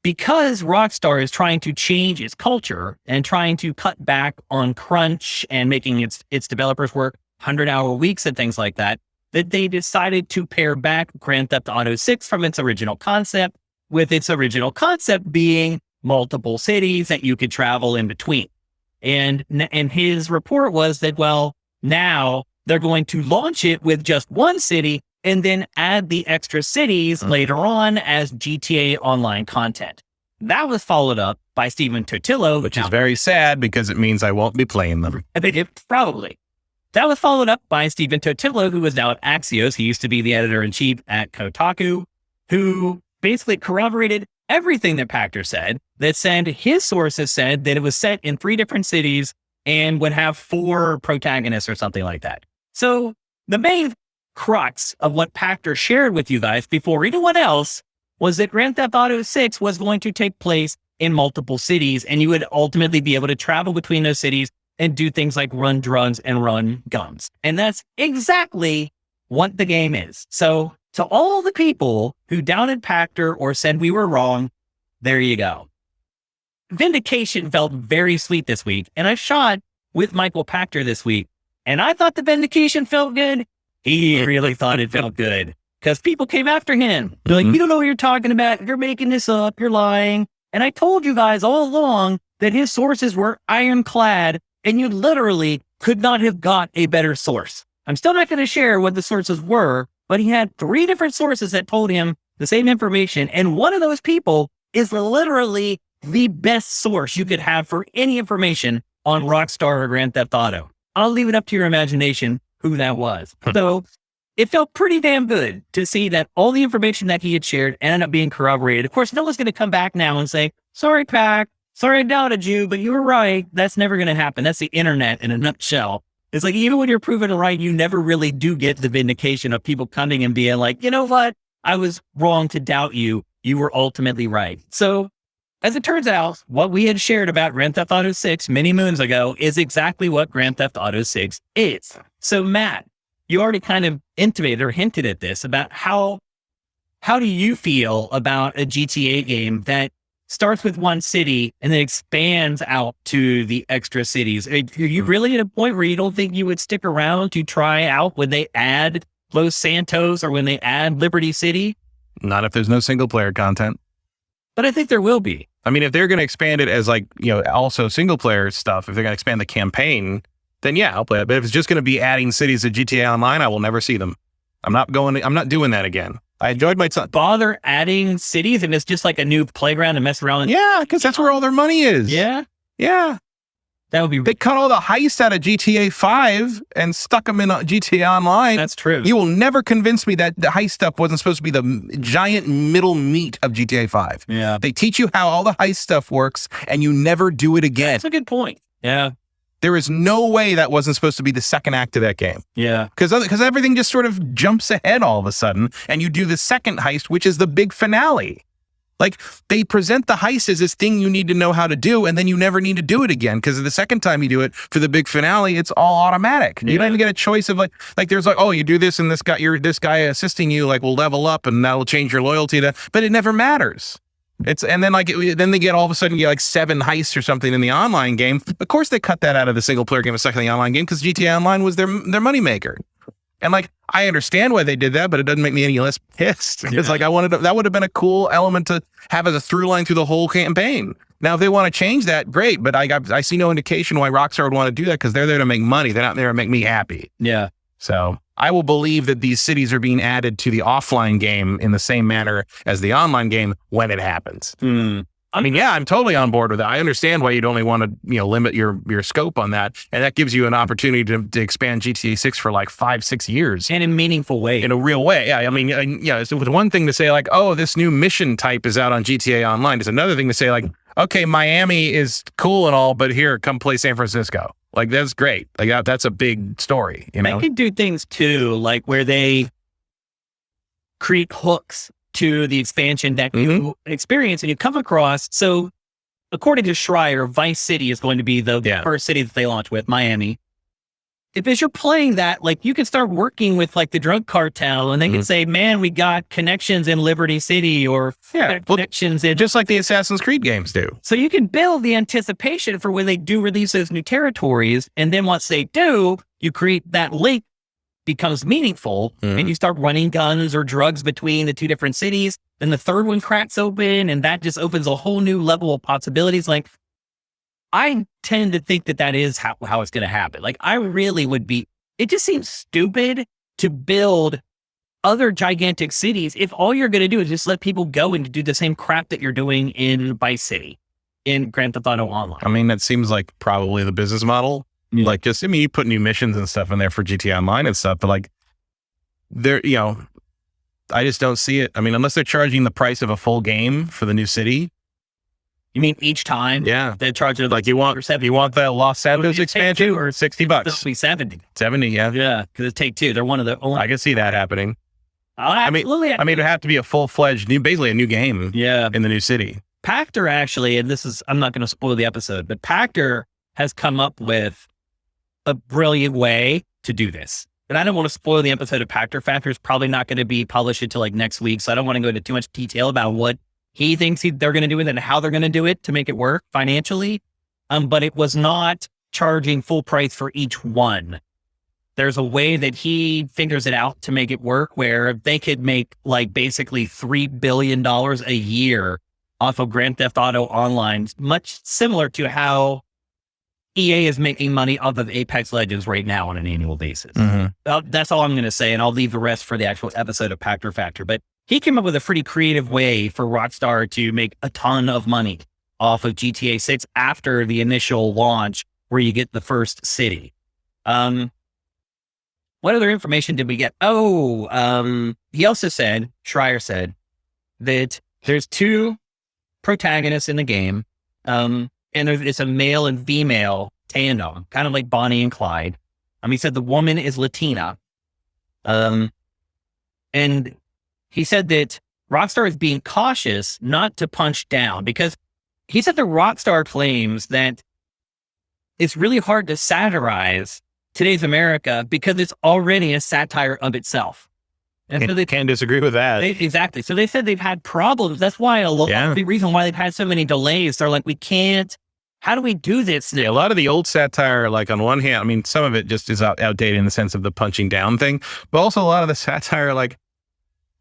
because Rockstar is trying to change its culture and trying to cut back on crunch and making its developers work 100-hour weeks and things like that, that they decided to pare back Grand Theft Auto 6 from its original concept, with its original concept being multiple cities that you could travel in between. And his report was that, well, now they're going to launch it with just one city and then add the extra cities later on as GTA Online content. That was followed up by Stephen Totillo. Which is very sad because it means I won't be playing them. I think it probably. That was followed up by Stephen Totillo, who is now at Axios. He used to be the editor-in-chief at Kotaku, who basically corroborated everything that Pachter said, that said his sources said that it was set in 3 different cities and would have 4 protagonists or something like that. So the main crux of what Pachter shared with you guys before anyone else was that Grand Theft Auto 6 was going to take place in multiple cities, and you would ultimately be able to travel between those cities and do things like run drugs and run guns. And that's exactly what the game is. So to all the people who doubted Pachter or said we were wrong, there you go. Vindication felt very sweet this week, and I shot with Michael Pachter this week, and I thought the vindication felt good. He really thought it felt good because people came after him. They're like, you don't know what you're talking about. You're making this up. You're lying. And I told you guys all along that his sources were ironclad, and you literally could not have got a better source. I'm still not going to share what the sources were, but he had 3 different sources that told him the same information. And one of those people is literally the best source you could have for any information on Rockstar or Grand Theft Auto. I'll leave it up to your imagination who that was. So it felt pretty damn good to see that all the information that he had shared ended up being corroborated. Of course, no one's going to come back now and say, sorry, Pac, sorry I doubted you, but you were right. That's never going to happen. That's the internet in a nutshell. It's like, even when you're proven right, you never really do get the vindication of people coming and being like, you know what? I was wrong to doubt you. You were ultimately right. So as it turns out, what we had shared about Grand Theft Auto 6 many moons ago is exactly what Grand Theft Auto 6 is. So Matt, you already kind of intimated or hinted at this about how do you feel about a GTA game that starts with one city and then expands out to the extra cities? Are you really at a point where you don't think you would stick around to try out when they add Los Santos or when they add Liberty City? Not if there's no single player content. But I think there will be. I mean, if they're going to expand it as also single player stuff, if they're going to expand the campaign, then yeah, I'll play it. But if it's just going to be adding cities to GTA Online, I will never see them. I'm not doing that again. I enjoyed my time. Bother adding cities and it's just like a new playground to mess around with? Yeah, because that's where all their money is. Yeah? Yeah. That would be... They cut all the heist out of GTA 5 and stuck them in GTA Online. That's true. You will never convince me that the heist stuff wasn't supposed to be the giant middle meat of GTA 5. Yeah. They teach you how all the heist stuff works and you never do it again. That's a good point. Yeah. There is no way that wasn't supposed to be the second act of that game. Yeah. Because everything just sort of jumps ahead all of a sudden, and you do the second heist, which is the big finale. Like, they present the heist as this thing you need to know how to do, and then you never need to do it again, because the second time you do it for the big finale, it's all automatic. You don't even get a choice of like there's like, oh, you do this, and this guy assisting you will level up, and that'll change your loyalty to, but it never matters. Then they get all of a sudden you get 7 heists or something in the online game. Of course they cut that out of the single player game a second in the online game because GTA Online was their moneymaker. And I understand why they did that, but it doesn't make me any less pissed. Yeah. It's that would have been a cool element to have as a through line through the whole campaign. Now, if they want to change that, great. But I see no indication why Rockstar would want to do that because they're there to make money. They're not there to make me happy. Yeah. So I will believe that these cities are being added to the offline game in the same manner as the online game when it happens. I mean, yeah, I'm totally on board with that. I understand why you'd only want to, limit your scope on that. And that gives you an opportunity to expand GTA 6 for 5-6 years. And in a meaningful way. In a real way. Yeah. I mean, it's one thing to say oh, this new mission type is out on GTA Online. It's another thing to say okay, Miami is cool and all, but here, come play San Francisco. That's great. That's a big story. They can do things too, where they create hooks to the expansion that you experience and you come across. So according to Schreier, Vice City is going to be the first city that they launch with, Miami. As you're playing that, you can start working with the drug cartel and they can say, man, we got connections in Liberty City or connections in... Just like the Assassin's Creed games do. So you can build the anticipation for when they do release those new territories. And then once they do, you create that link becomes meaningful and you start running guns or drugs between the two different cities, then the third one cracks open and that just opens a whole new level of possibilities. Like, I tend to think that is how it's going to happen. Like, I really would be, it just seems stupid to build other gigantic cities if all you're going to do is just let people go and do the same crap that you're doing in Vice City, in Grand Theft Auto Online. I mean, that seems like probably the business model. Yeah. Like, just, I mean, you put new missions and stuff in there for GTA Online and stuff, but like, there, you know, I just don't see it. I mean, unless they're charging the price of a full game for the new city. You mean each time? Yeah. They're charging like you want the Los Santos expansion or $60? It'll be 70. 70, yeah. Yeah, because it's Take-Two. They're one of the only. I can see that happening. I mean, it'd have to be a full-fledged basically a new game. Yeah. In the new city. Pactor actually, and I'm not going to spoil the episode, but Pactor has come up with a brilliant way to do this. And I don't want to spoil the episode of Pactor. Factor is probably not going to be published until like next week. So I don't want to go into too much detail about what he thinks they're going to do with it and how they're going to do it to make it work financially. But it was not charging full price for each one. There's a way that he figures it out to make it work where they could make like basically $3 billion a year off of Grand Theft Auto Online, much similar to how EA is making money off of Apex Legends right now on an annual basis. That's all I'm going to say, and I'll leave the rest for the actual episode of Pactor Factor. But he came up with a pretty creative way for Rockstar to make a ton of money off of GTA 6 after the initial launch where you get the first city. What other information did we get? He also said, Schreier said, that there's two protagonists in the game, and it's a male and female tandem, kind of like Bonnie and Clyde. He said the woman is Latina. And he said that Rockstar is being cautious not to punch down because he said the Rockstar claims that it's really hard to satirize today's America because it's already a satire of itself. And so they can't disagree with that. Exactly. So they said they've had problems. That's why the reason why they've had so many delays. They're like, how do we do this? Yeah, a lot of the old satire, like on one hand, I mean, some of it just is outdated in the sense of the punching down thing, but also a lot of the satire, like,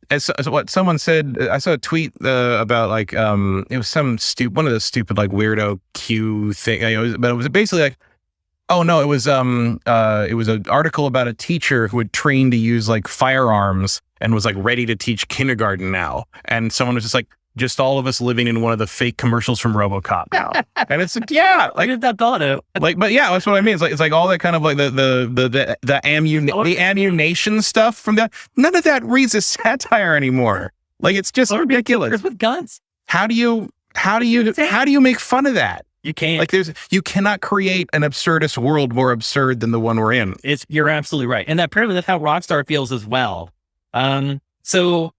as what someone said, I saw a tweet about like, it was one of the stupid like weirdo Q thing, but it was basically like, oh no, it was an article about a teacher who had trained to use like firearms and was like ready to teach kindergarten now. And someone was just like, just all of us living in one of the fake commercials from RoboCop now. And it's like, yeah, like that thought of. Like, but yeah, that's what I mean. It's like all that kind of like the ammunition stuff from that. None of that reads as satire anymore. Like, it's just ridiculous. With guns. How do you make fun of that? You can't. Like, you cannot create an absurdist world more absurd than the one we're in. You're absolutely right. And apparently that's how Rockstar feels as well. So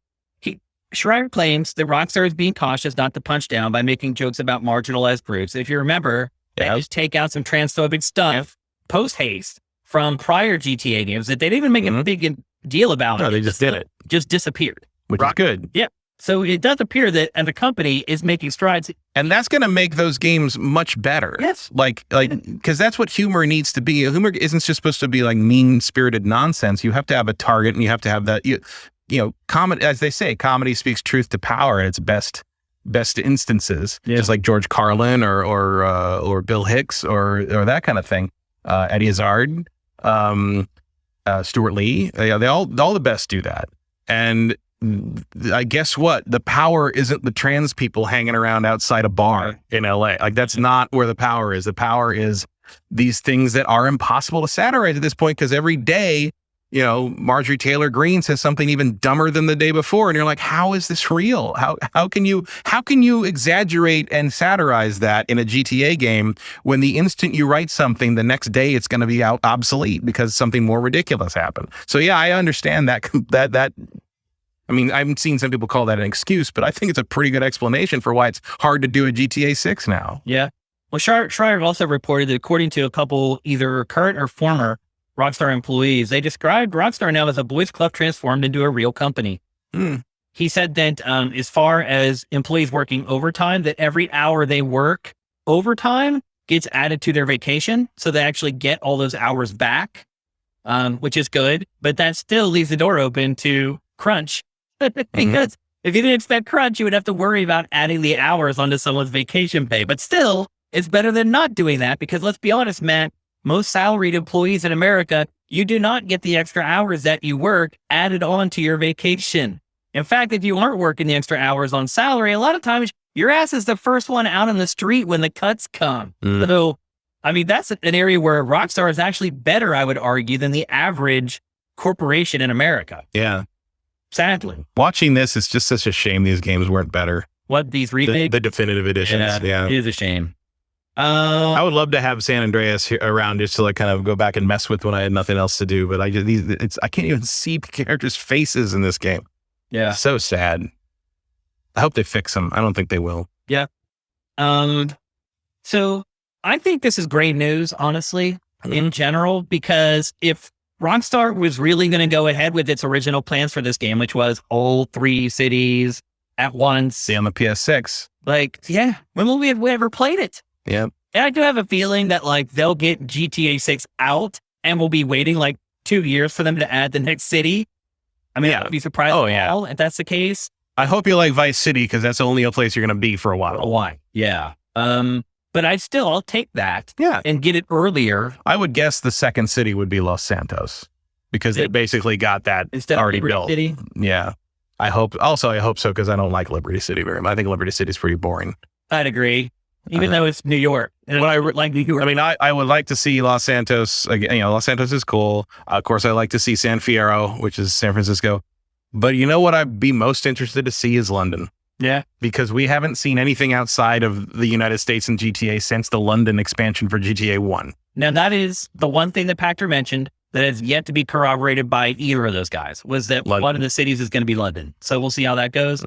Schreier claims that Rockstar is being cautious not to punch down by making jokes about marginalized groups. If you remember, they just take out some transphobic stuff post-haste from prior GTA games that they didn't even make a big deal about. No, they just did it. Just disappeared. Which is good. Yeah. So it does appear that the company is making strides. And that's going to make those games much better. Yes. Like, because that's what humor needs to be. Humor isn't just supposed to be like mean-spirited nonsense. You have to have a target and you have to have that, comedy, as they say, comedy speaks truth to power at its best instances. Yeah. Just like George Carlin or Bill Hicks or that kind of thing. Eddie Izzard, Stuart Lee, they all the best do that. And I guess what? The power isn't the trans people hanging around outside a bar in LA. Like, that's not where the power is. The power is these things that are impossible to satirize at this point, because every day, Marjorie Taylor Greene says something even dumber than the day before. And you're like, how is this real? How can you exaggerate and satirize that in a GTA game when the instant you write something, the next day it's going to be obsolete because something more ridiculous happened? So yeah, I understand that. I mean, I've seen some people call that an excuse, but I think it's a pretty good explanation for why it's hard to do a GTA 6 now. Yeah. Well, Schreier also reported that according to a couple either current or former Rockstar employees, they described Rockstar now as a boys club transformed into a real company. He said that as far as employees working overtime, that every hour they work overtime gets added to their vacation. So they actually get all those hours back. which is good, but that still leaves the door open to crunch. Because if you didn't expect crunch, you would have to worry about adding the hours onto someone's vacation pay. But still, it's better than not doing that, because let's be honest, Matt, most salaried employees in America, you do not get the extra hours that you work added on to your vacation. In fact, if you aren't working the extra hours on salary, a lot of times your ass is the first one out on the street when the cuts come. So, I mean, that's an area where Rockstar is actually better, I would argue, than the average corporation in America. Yeah. Sadly. Watching this, it's just such a shame these games weren't better. What, these remakes? The definitive editions. Yeah. It is a shame. I would love to have San Andreas around just to like kind of go back and mess with when I had nothing else to do. But I can't even see characters' faces in this game. Yeah. So sad. I hope they fix them. I don't think they will. Yeah. So I think this is great news, honestly, in general, because if Rockstar was really going to go ahead with its original plans for this game, which was all 3 cities at once. See on the PS6. Like, yeah, when will we have ever played it? Yeah. And I do have a feeling that like they'll get GTA 6 out and we'll be waiting like 2 years for them to add the next city. I mean, I'd be surprised at all if that's the case. I hope you like Vice City, because that's the only place you're going to be for a while. Why? Yeah. But I'll take that. Yeah. And get it earlier. I would guess the second city would be Los Santos, because they basically got that already built. City? Yeah. I hope so, because I don't like Liberty City very much. I think Liberty City is pretty boring. I'd agree. Even though it's New York. And I like New York. I mean, I would like to see Los Santos. Again, Los Santos is cool. Of course, I like to see San Fierro, which is San Francisco. But you know what I'd be most interested to see is London. Yeah. Because we haven't seen anything outside of the United States and GTA since the London expansion for GTA 1. Now, that is the one thing that Pachter mentioned that has yet to be corroborated by either of those guys, was that one of the cities is going to be London. So we'll see how that goes.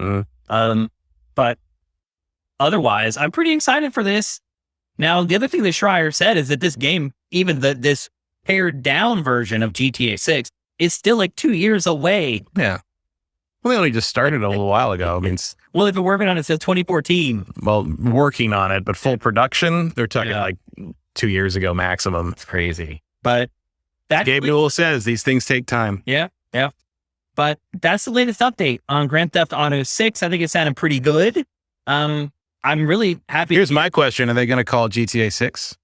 But otherwise, I'm pretty excited for this. Now, the other thing that Schreier said is that this game, even this pared down version of GTA 6, is still like 2 years away. Yeah. Well, they only just started a little while ago. I mean, well, they've been working on it since 2014. Well, working on it, but full production, they're talking like 2 years ago maximum. It's crazy. But that Gabe Newell says these things take time. Yeah. Yeah. But that's the latest update on Grand Theft Auto 6. I think it sounded pretty good. I'm really happy. Here's my question. Are they going to call it GTA 6?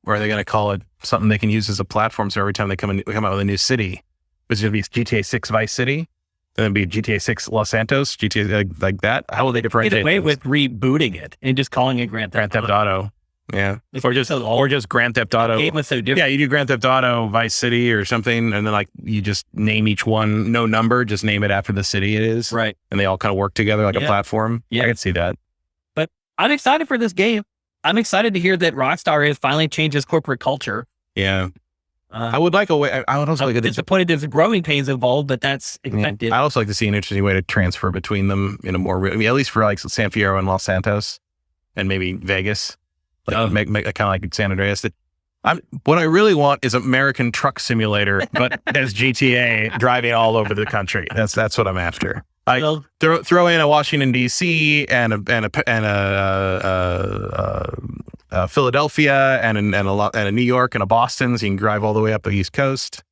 Or are they going to call it something they can use as a platform? So every time they come out with a new city, it's going to be GTA 6 Vice City. Then it'd be GTA 6 Los Santos, GTA like that. How will they differentiate? Get away with rebooting it and just calling it Grand Theft Auto. Yeah. Or just Grand Theft Auto. The game was so different. Yeah, you do Grand Theft Auto Vice City or something, and then like you just name each one, no number, just name it after the city it is. Right. And they all kind of work together like a platform. Yeah. I can see that. But I'm excited for this game. I'm excited to hear that Rockstar has finally changed its corporate culture. Yeah. I would like a way. I would also like disappointed there's growing pains involved, but that's expected. I also like to see an interesting way to transfer between them in a more, at least for like San Fierro and Los Santos, and maybe Vegas, like make kind of like San Andreas. What I really want is American Truck Simulator, but as GTA driving all over the country. That's what I'm after. Throw in a Washington D.C. and a Philadelphia and a New York and a Boston, so you can drive all the way up the East Coast.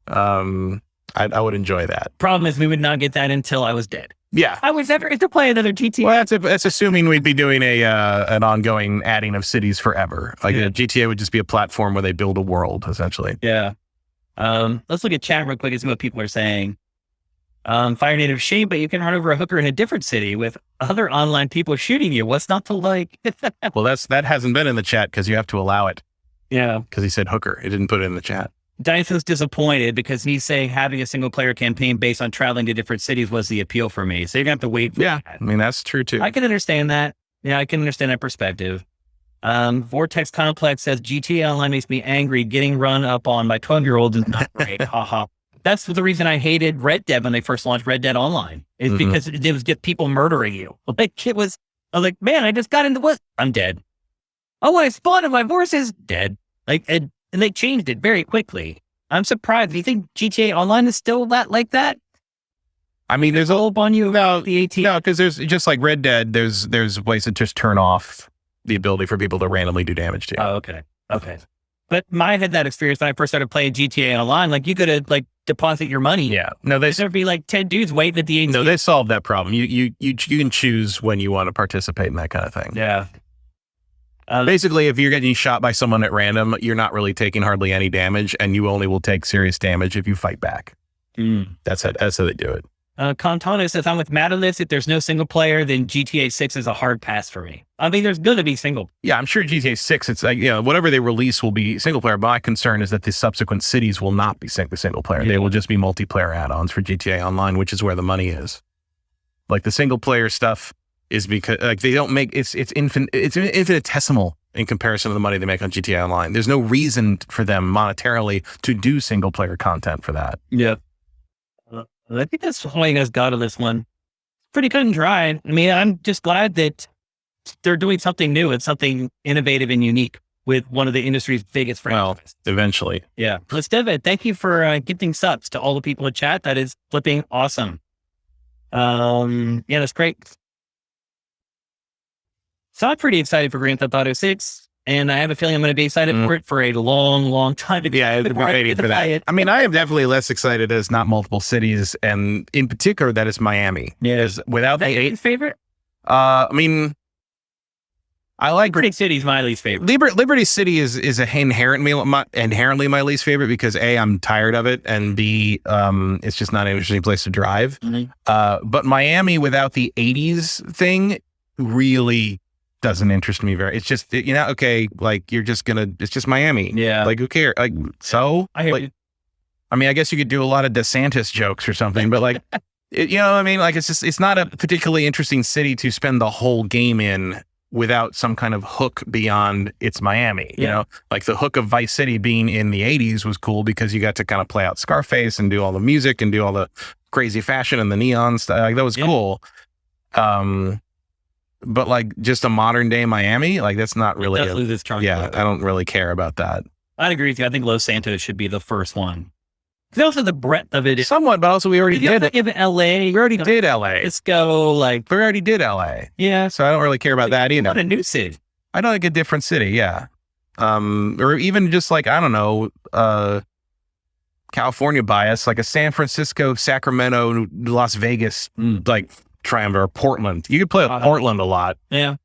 I would enjoy that. Problem is, we would not get that until I was dead. Yeah, I was never to play another GTA. Well, that's assuming we'd be doing an ongoing adding of cities forever. Like GTA would just be a platform where they build a world, essentially. Yeah. Let's look at chat real quick and see what people are saying. Fire Native shame, but you can run over a hooker in a different city with other online people shooting you. What's not to like? Well, that hasn't been in the chat because you have to allow it. Yeah. Because he said hooker. He didn't put it in the chat. Dyson's disappointed because he's saying having a single player campaign based on traveling to different cities was the appeal for me. So you're going to have to wait for that. I mean, that's true too. I can understand that. Yeah, I can understand that perspective. Vortex Complex says GTA Online makes me angry. Getting run up on by 12-year-olds is not great. Haha. That's the reason I hated Red Dead when they first launched Red Dead Online. It's because it was just people murdering you. Like I was like, man, I just got into what? I'm dead. Oh, I spawned and my horse is dead. Like, and they changed it very quickly. I'm surprised. Do you think GTA Online is still like that? I mean, there's a hope on you about the 18. No, because there's just like Red Dead. There's ways to just turn off the ability for people to randomly do damage to you. Oh, okay. But I had that experience when I first started playing GTA Online. Like you could have like deposit your money. Yeah. No, there'd be like 10 dudes waiting at the ATM. No, they solved that problem. You can choose when you want to participate in that kind of thing. Yeah. Basically, if you're getting shot by someone at random, you're not really taking hardly any damage, and you only will take serious damage if you fight back. That's how they do it. Contano says, I'm with Matt on this. If there's no single player, then GTA 6 is a hard pass for me. I mean, there's going to be single. Yeah, I'm sure GTA 6, it's like, whatever they release will be single player. My concern is that the subsequent cities will not be single player. They will just be multiplayer add-ons for GTA Online, which is where the money is. Like the single player stuff is because like they don't make it's infinitesimal in comparison to the money they make on GTA Online. There's no reason for them monetarily to do single player content for that. Yeah. I think that's all you guys got on this one. Pretty cut and dry. I mean, I'm just glad that they're doing something new and something innovative and unique with one of the industry's biggest franchises. Well, eventually. Yeah. Let's David, thank you for gifting subs to all the people in chat. That is flipping awesome. Yeah, that's great. So I'm pretty excited for Grand Theft Auto 6. And I have a feeling I'm going to be excited for it for a long, long time. Yeah, I've been waiting for that. I mean, I am definitely less excited as not multiple cities, and in particular, that is Miami. Yes. Without that your favorite? I mean, I like Liberty City is my least favorite. Liberty City is inherently my least favorite because A, I'm tired of it, and B, it's just not an interesting place to drive. But Miami without the 80s thing really doesn't interest me very. It's just, okay, like it's just Miami. Yeah. Like who cares? Like, so I hear like, you. I mean, I guess you could do a lot of DeSantis jokes or something, but like, you know what I mean? Like, it's not a particularly interesting city to spend the whole game in without some kind of hook beyond it's Miami. You know, like the hook of Vice City being in the 80s was cool because you got to kind of play out Scarface and do all the music and do all the crazy fashion and the neon stuff. Like that was cool. But like just a modern day Miami, like that's not really. I don't really care about that. I'd agree with you. I think Los Santos should be the first one. Because also the breadth of it is somewhat, but also we already did it. Give it LA. We already did LA. Let's go like we already did LA. Yeah. So I don't really care about that either. Not a new city. I don't like a different city. Yeah. Or even just like, I don't know, California bias, like a San Francisco, Sacramento, Las Vegas, like triumvirate, or Portland. You could play Portland a lot. Yeah.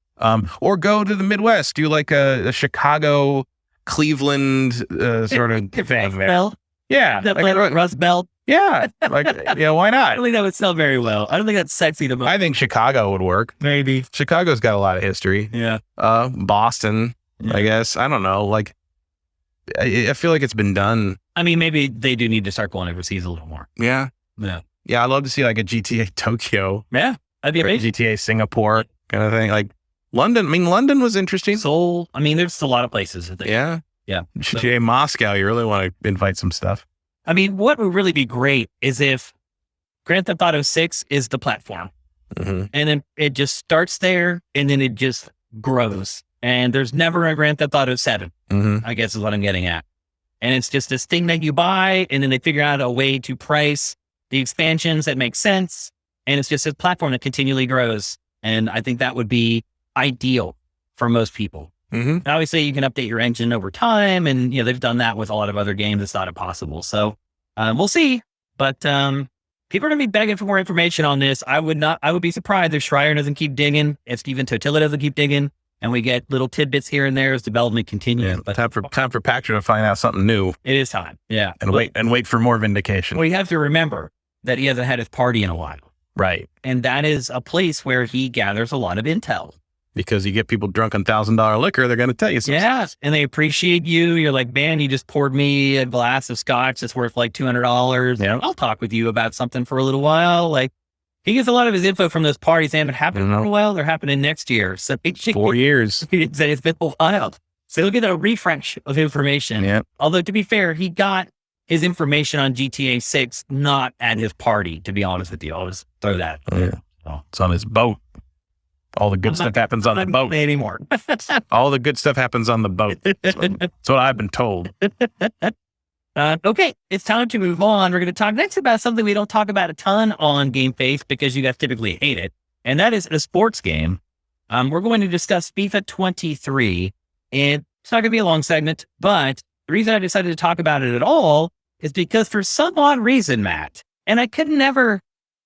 Or go to the Midwest, do like a Chicago, Cleveland sort of thing there. Belt. Yeah. Like Rust Belt. Yeah. Like, why not? I don't think that would sell very well. I don't think that's sexy to most. I think Chicago would work. Maybe. Chicago's got a lot of history. Yeah. Boston, I guess. I don't know. Like, I feel like it's been done. I mean, maybe they do need to start going overseas a little more. Yeah. Yeah. Yeah, I'd love to see like a GTA Tokyo. Yeah, that'd be amazing. GTA Singapore kind of thing. Like London. I mean, London was interesting. Seoul. I mean, there's a lot of places. Yeah. GTA Moscow. You really want to invite some stuff. I mean, what would really be great is if Grand Theft Auto 6 is the platform. And then it just starts there and then it just grows. And there's never a Grand Theft Auto 7, I guess is what I'm getting at. And it's just this thing that you buy and then they figure out a way to price the expansions that make sense. And it's just a platform that continually grows. And I think that would be ideal for most people. Obviously, you can update your engine over time. And, they've done that with a lot of other games. It's not impossible. So we'll see. But people are going to be begging for more information on this. I would be surprised if Schreier doesn't keep digging, if Steven Totila doesn't keep digging, and we get little tidbits here and there as development continues. Yeah, but time for Patron to find out something new. It is time. Yeah. And wait for more vindication. Well, you have to remember that he hasn't had his party in a while. Right. And that is a place where he gathers a lot of intel. Because you get people drunk on $1,000 liquor, they're going to tell you something. Yes. And they appreciate you. You're like, man, you just poured me a glass of scotch that's worth like $200. Yeah. I'll talk with you about something for a little while. Like, he gets a lot of his info from those parties. They haven't happened for a while. They're happening next year. So 4 years. It's been a while. So he'll get a refresh of information. Yeah. Although, to be fair, he got his information on GTA 6 not at his party, to be honest with you. I'll just throw that. Yeah. So. It's on his boat. All the good stuff happens on the boat. Anymore. All the good stuff happens on the boat. That's what I've been told. Okay, it's time to move on. We're going to talk next about something we don't talk about a ton on GameFace because you guys typically hate it, and that is a sports game. We're going to discuss FIFA 23, and it's not going to be a long segment, but the reason I decided to talk about it at all is because for some odd reason, Matt, and I could never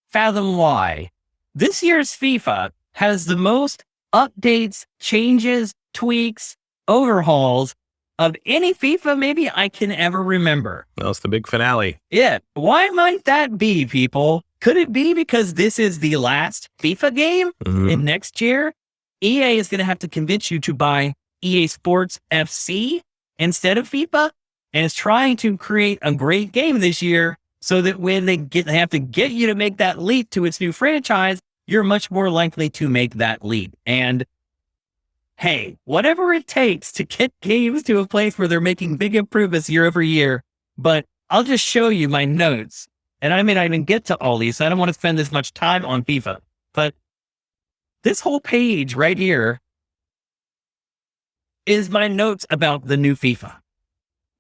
fathom why, this year's FIFA has the most updates, changes, tweaks, overhauls of any FIFA maybe I can ever remember. Well, it's the big finale. Yeah. Why might that be, people? Could it be because this is the last FIFA game and next year EA is going to have to convince you to buy EA Sports FC instead of FIFA, and is trying to create a great game this year so that when they have to get you to make that leap to its new franchise, you're much more likely to make that leap. And hey, whatever it takes to get games to a place where they're making big improvements year over year. But I'll just show you my notes. And I may not even get to all these, so I don't want to spend this much time on FIFA. But this whole page right here is my notes about the new FIFA.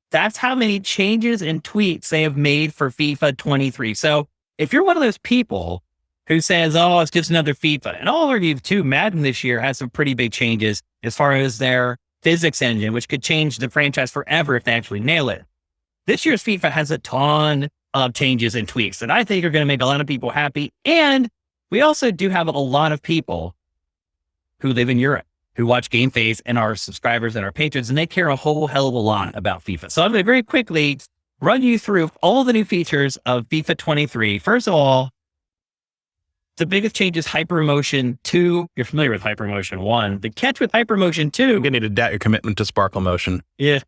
That's how many changes and tweaks they have made for FIFA 23. So if you're one of those people who says, oh, it's just another FIFA, and I'll argue too, Madden this year has some pretty big changes as far as their physics engine, which could change the franchise forever if they actually nail it. This year's FIFA has a ton of changes and tweaks that I think are going to make a lot of people happy. And we also do have a lot of people who live in Europe, who watch GameFace and are subscribers and our patrons, and they care a whole hell of a lot about FIFA. So I'm going to very quickly run you through all the new features of FIFA 23. First of all, the biggest change is Hypermotion 2. You're familiar with Hypermotion 1. The catch with Hypermotion 2... You're going to need to doubt your commitment to Sparkle Motion. Yeah.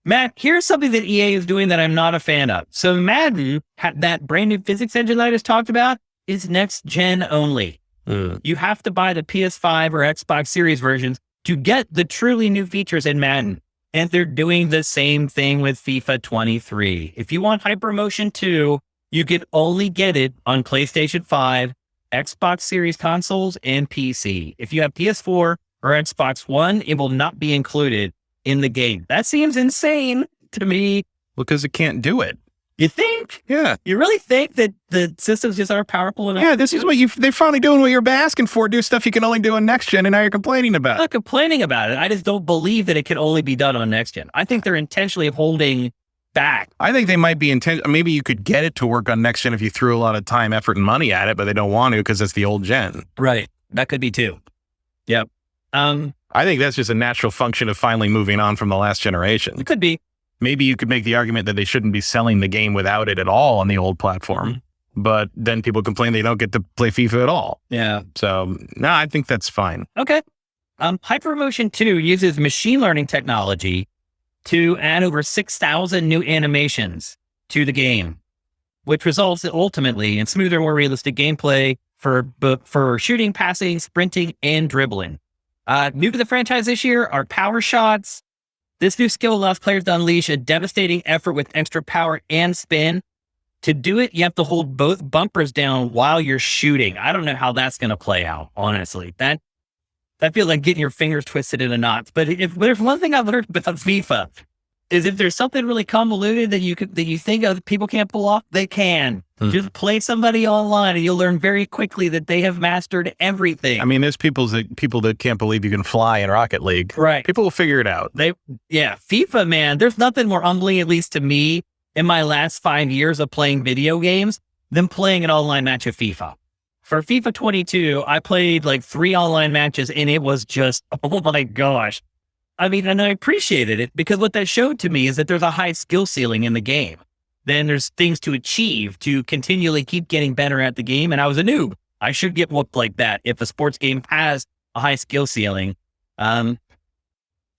Matt, here's something that EA is doing that I'm not a fan of. So Madden, that brand new physics engine that I just talked about, is next gen only. You have to buy the PS5 or Xbox Series versions to get the truly new features in Madden. And they're doing the same thing with FIFA 23. If you want Hypermotion 2, you can only get it on PlayStation 5, Xbox Series consoles, and PC. If you have PS4 or Xbox One, it will not be included in the game. That seems insane to me. Because it can't do it. You think? Yeah. You really think that the systems just aren't powerful enough? Yeah, this is what they're finally doing what you're asking for. Do stuff you can only do on next gen, and now you're complaining about it. I'm not complaining about it. I just don't believe that it can only be done on next gen. I think they're intentionally holding back. I think they might be maybe you could get it to work on next gen if you threw a lot of time, effort, and money at it, but they don't want to because it's the old gen. Right. That could be too. Yep. I think that's just a natural function of finally moving on from the last generation. It could be. Maybe you could make the argument that they shouldn't be selling the game without it at all on the old platform, but then people complain they don't get to play FIFA at all. Yeah. So no, I think that's fine. Okay. Hypermotion 2 uses machine learning technology to add over 6,000 new animations to the game, which results ultimately in smoother, more realistic gameplay for shooting, passing, sprinting, and dribbling. New to the franchise this year are power shots. This new skill allows players to unleash a devastating effort with extra power and spin. To do it, you have to hold both bumpers down while you're shooting. I don't know how that's going to play out, honestly. That feels like getting your fingers twisted in a knot. But if there's one thing I've learned about FIFA, is if there's something really convoluted that you think other people can't pull off, they can. Just play somebody online and you'll learn very quickly that they have mastered everything. I mean, there's people that can't believe you can fly in Rocket League. Right. People will figure it out. FIFA, man, there's nothing more humbling, at least to me, in my last 5 years of playing video games than playing an online match of FIFA. For FIFA 22, I played like 3 online matches and it was just, oh my gosh. I mean, and I appreciated it because what that showed to me is that there's a high skill ceiling in the game. Then there's things to achieve to continually keep getting better at the game. And I was a noob. I should get whooped like that if a sports game has a high skill ceiling. So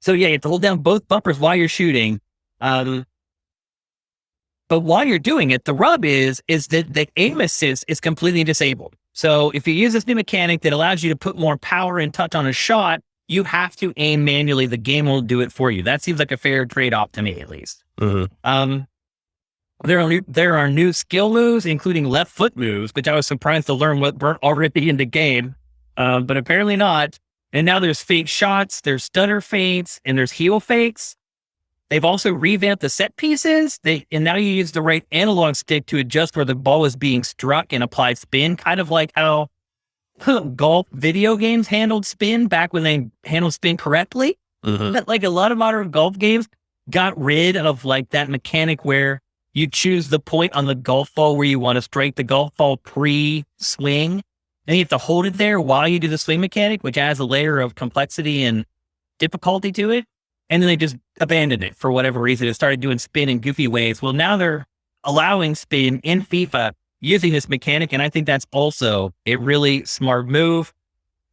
yeah, you have to hold down both bumpers while you're shooting. But while you're doing it, the rub is that the aim assist is completely disabled. So if you use this new mechanic that allows you to put more power and touch on a shot, you have to aim manually. The game will do it for you. That seems like a fair trade-off to me, at least. There are new skill moves, including left foot moves, which I was surprised to learn what weren't already in the game, but apparently not. And now there's fake shots, there's stutter fades, and there's heel fakes. They've also revamped the set pieces. And now you use the right analog stick to adjust where the ball is being struck and apply spin, kind of like how golf video games handled spin back when they handled spin correctly. But like a lot of modern golf games, got rid of like that mechanic where you choose the point on the golf ball where you want to strike the golf ball pre-swing, and you have to hold it there while you do the swing mechanic, which adds a layer of complexity and difficulty to it. And then they just abandoned it for whatever reason. It started doing spin in goofy ways. Well, now they're allowing spin in FIFA using this mechanic, and I think that's also a really smart move.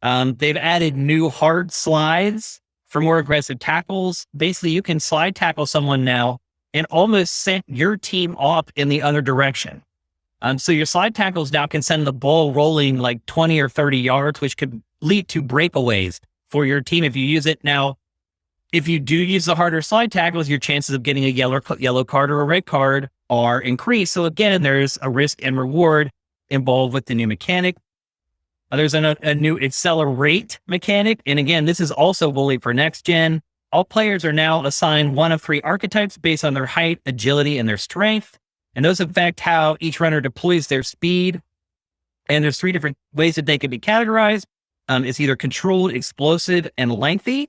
They've added new hard slides for more aggressive tackles. Basically, you can slide tackle someone now and almost send your team off in the other direction. So your slide tackles now can send the ball rolling like 20 or 30 yards, which could lead to breakaways for your team if you use it. Now, if you do use the harder slide tackles, your chances of getting a yellow card or a red card are increased. So again, there's a risk and reward involved with the new mechanic. There's a new accelerate mechanic. And again, this is also only for next gen. All players are now assigned one of 3 archetypes based on their height, agility, and their strength. And those affect how each runner deploys their speed. And there's 3 different ways that they can be categorized. It's either controlled, explosive, and lengthy.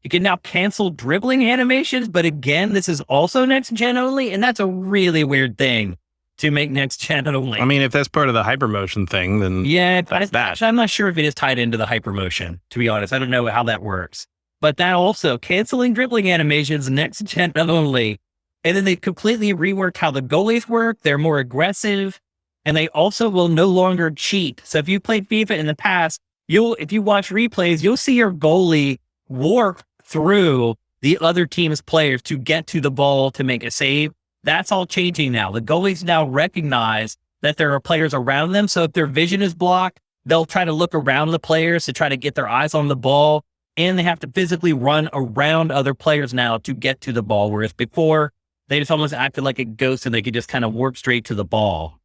You can now cancel dribbling animations, but again, this is also next gen only. And that's a really weird thing to make next gen only. I mean, if that's part of the hypermotion thing, then yeah, that's that. I'm not sure if it is tied into the hypermotion, to be honest. I don't know how that works. But that also, canceling dribbling animations, next gen only. And then they completely reworked how the goalies work. They're more aggressive. And they also will no longer cheat. So if you played FIFA in the past, if you watch replays, you'll see your goalie warp through the other team's players to get to the ball to make a save. That's all changing now. The goalies now recognize that there are players around them. So if their vision is blocked, they'll try to look around the players to try to get their eyes on the ball. And they have to physically run around other players now to get to the ball. Whereas before, they just almost acted like a ghost and they could just kind of warp straight to the ball.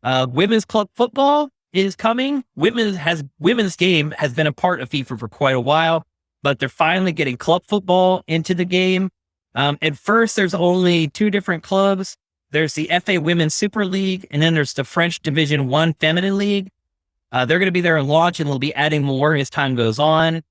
Women's club football is coming. Women's game has been a part of FIFA for quite a while, but they're finally getting club football into the game. At first, there's only 2 different clubs. There's the FA Women's Super League, and then there's the French Division 1 Feminine League. They're going to be there at launch, and they'll be adding more as time goes on.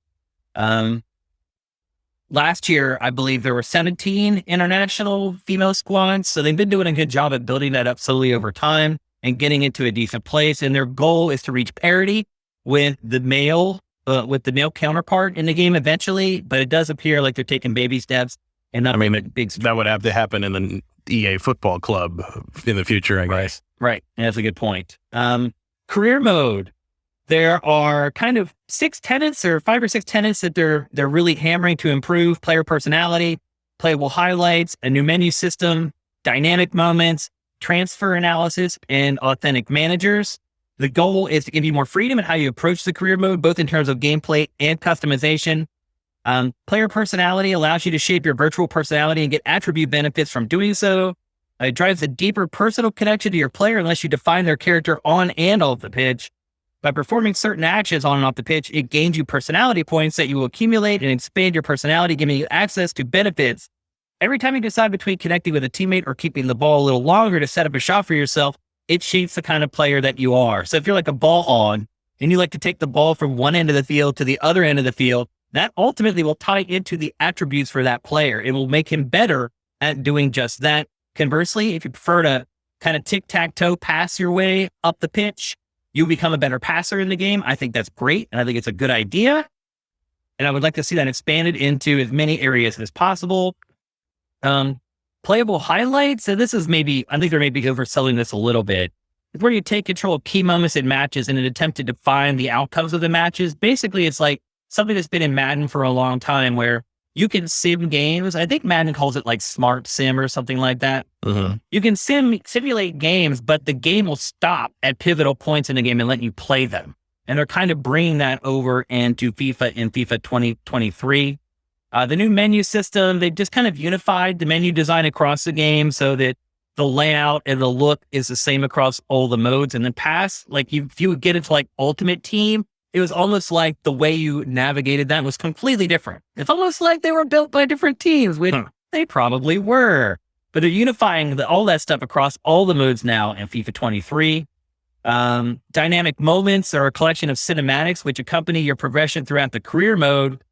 Last year, I believe there were 17 international female squads. So they've been doing a good job at building that up slowly over time and getting it to a decent place. And their goal is to reach parity with the male counterpart in the game eventually. But it does appear like they're taking baby steps. And not that would have to happen in the EA football club in the future, I guess. Right. That's a good point. Career mode. There are kind of 5 or 6 tenets that they're really hammering to improve: player personality, playable highlights, a new menu system, dynamic moments, transfer analysis, and authentic managers. The goal is to give you more freedom in how you approach the career mode, both in terms of gameplay and customization. Player personality allows you to shape your virtual personality and get attribute benefits from doing so. It drives a deeper personal connection to your player unless you define their character on and off the pitch. By performing certain actions on and off the pitch, it gains you personality points that you will accumulate and expand your personality, giving you access to benefits. Every time you decide between connecting with a teammate or keeping the ball a little longer to set up a shot for yourself, it shapes the kind of player that you are. So if you're like a ball on and you like to take the ball from one end of the field to the other end of the field, that ultimately will tie into the attributes for that player. It will make him better at doing just that. Conversely, if you prefer to kind of tic-tac-toe pass your way up the pitch, you become a better passer in the game. I think that's great. And I think it's a good idea. And I would like to see that expanded into as many areas as possible. Playable highlights. So this is I think they're maybe overselling this a little bit. It's where you take control of key moments in matches in an attempt to define the outcomes of the matches. Basically, it's like something that's been in Madden for a long time where you can sim games. I think Madden calls it like smart sim or something like that. Mm-hmm. You can simulate games, but the game will stop at pivotal points in the game and let you play them. And they're kind of bringing that over into FIFA in FIFA 2023. The new menu system, they've just kind of unified the menu design across the game so that the layout and the look is the same across all the modes. In the past, like if you would get into like Ultimate Team, it was almost like the way you navigated that was completely different. It's almost like they were built by different teams, which they probably were. But they're unifying all that stuff across all the modes now in FIFA 23. Dynamic moments are a collection of cinematics which accompany your progression throughout the career mode.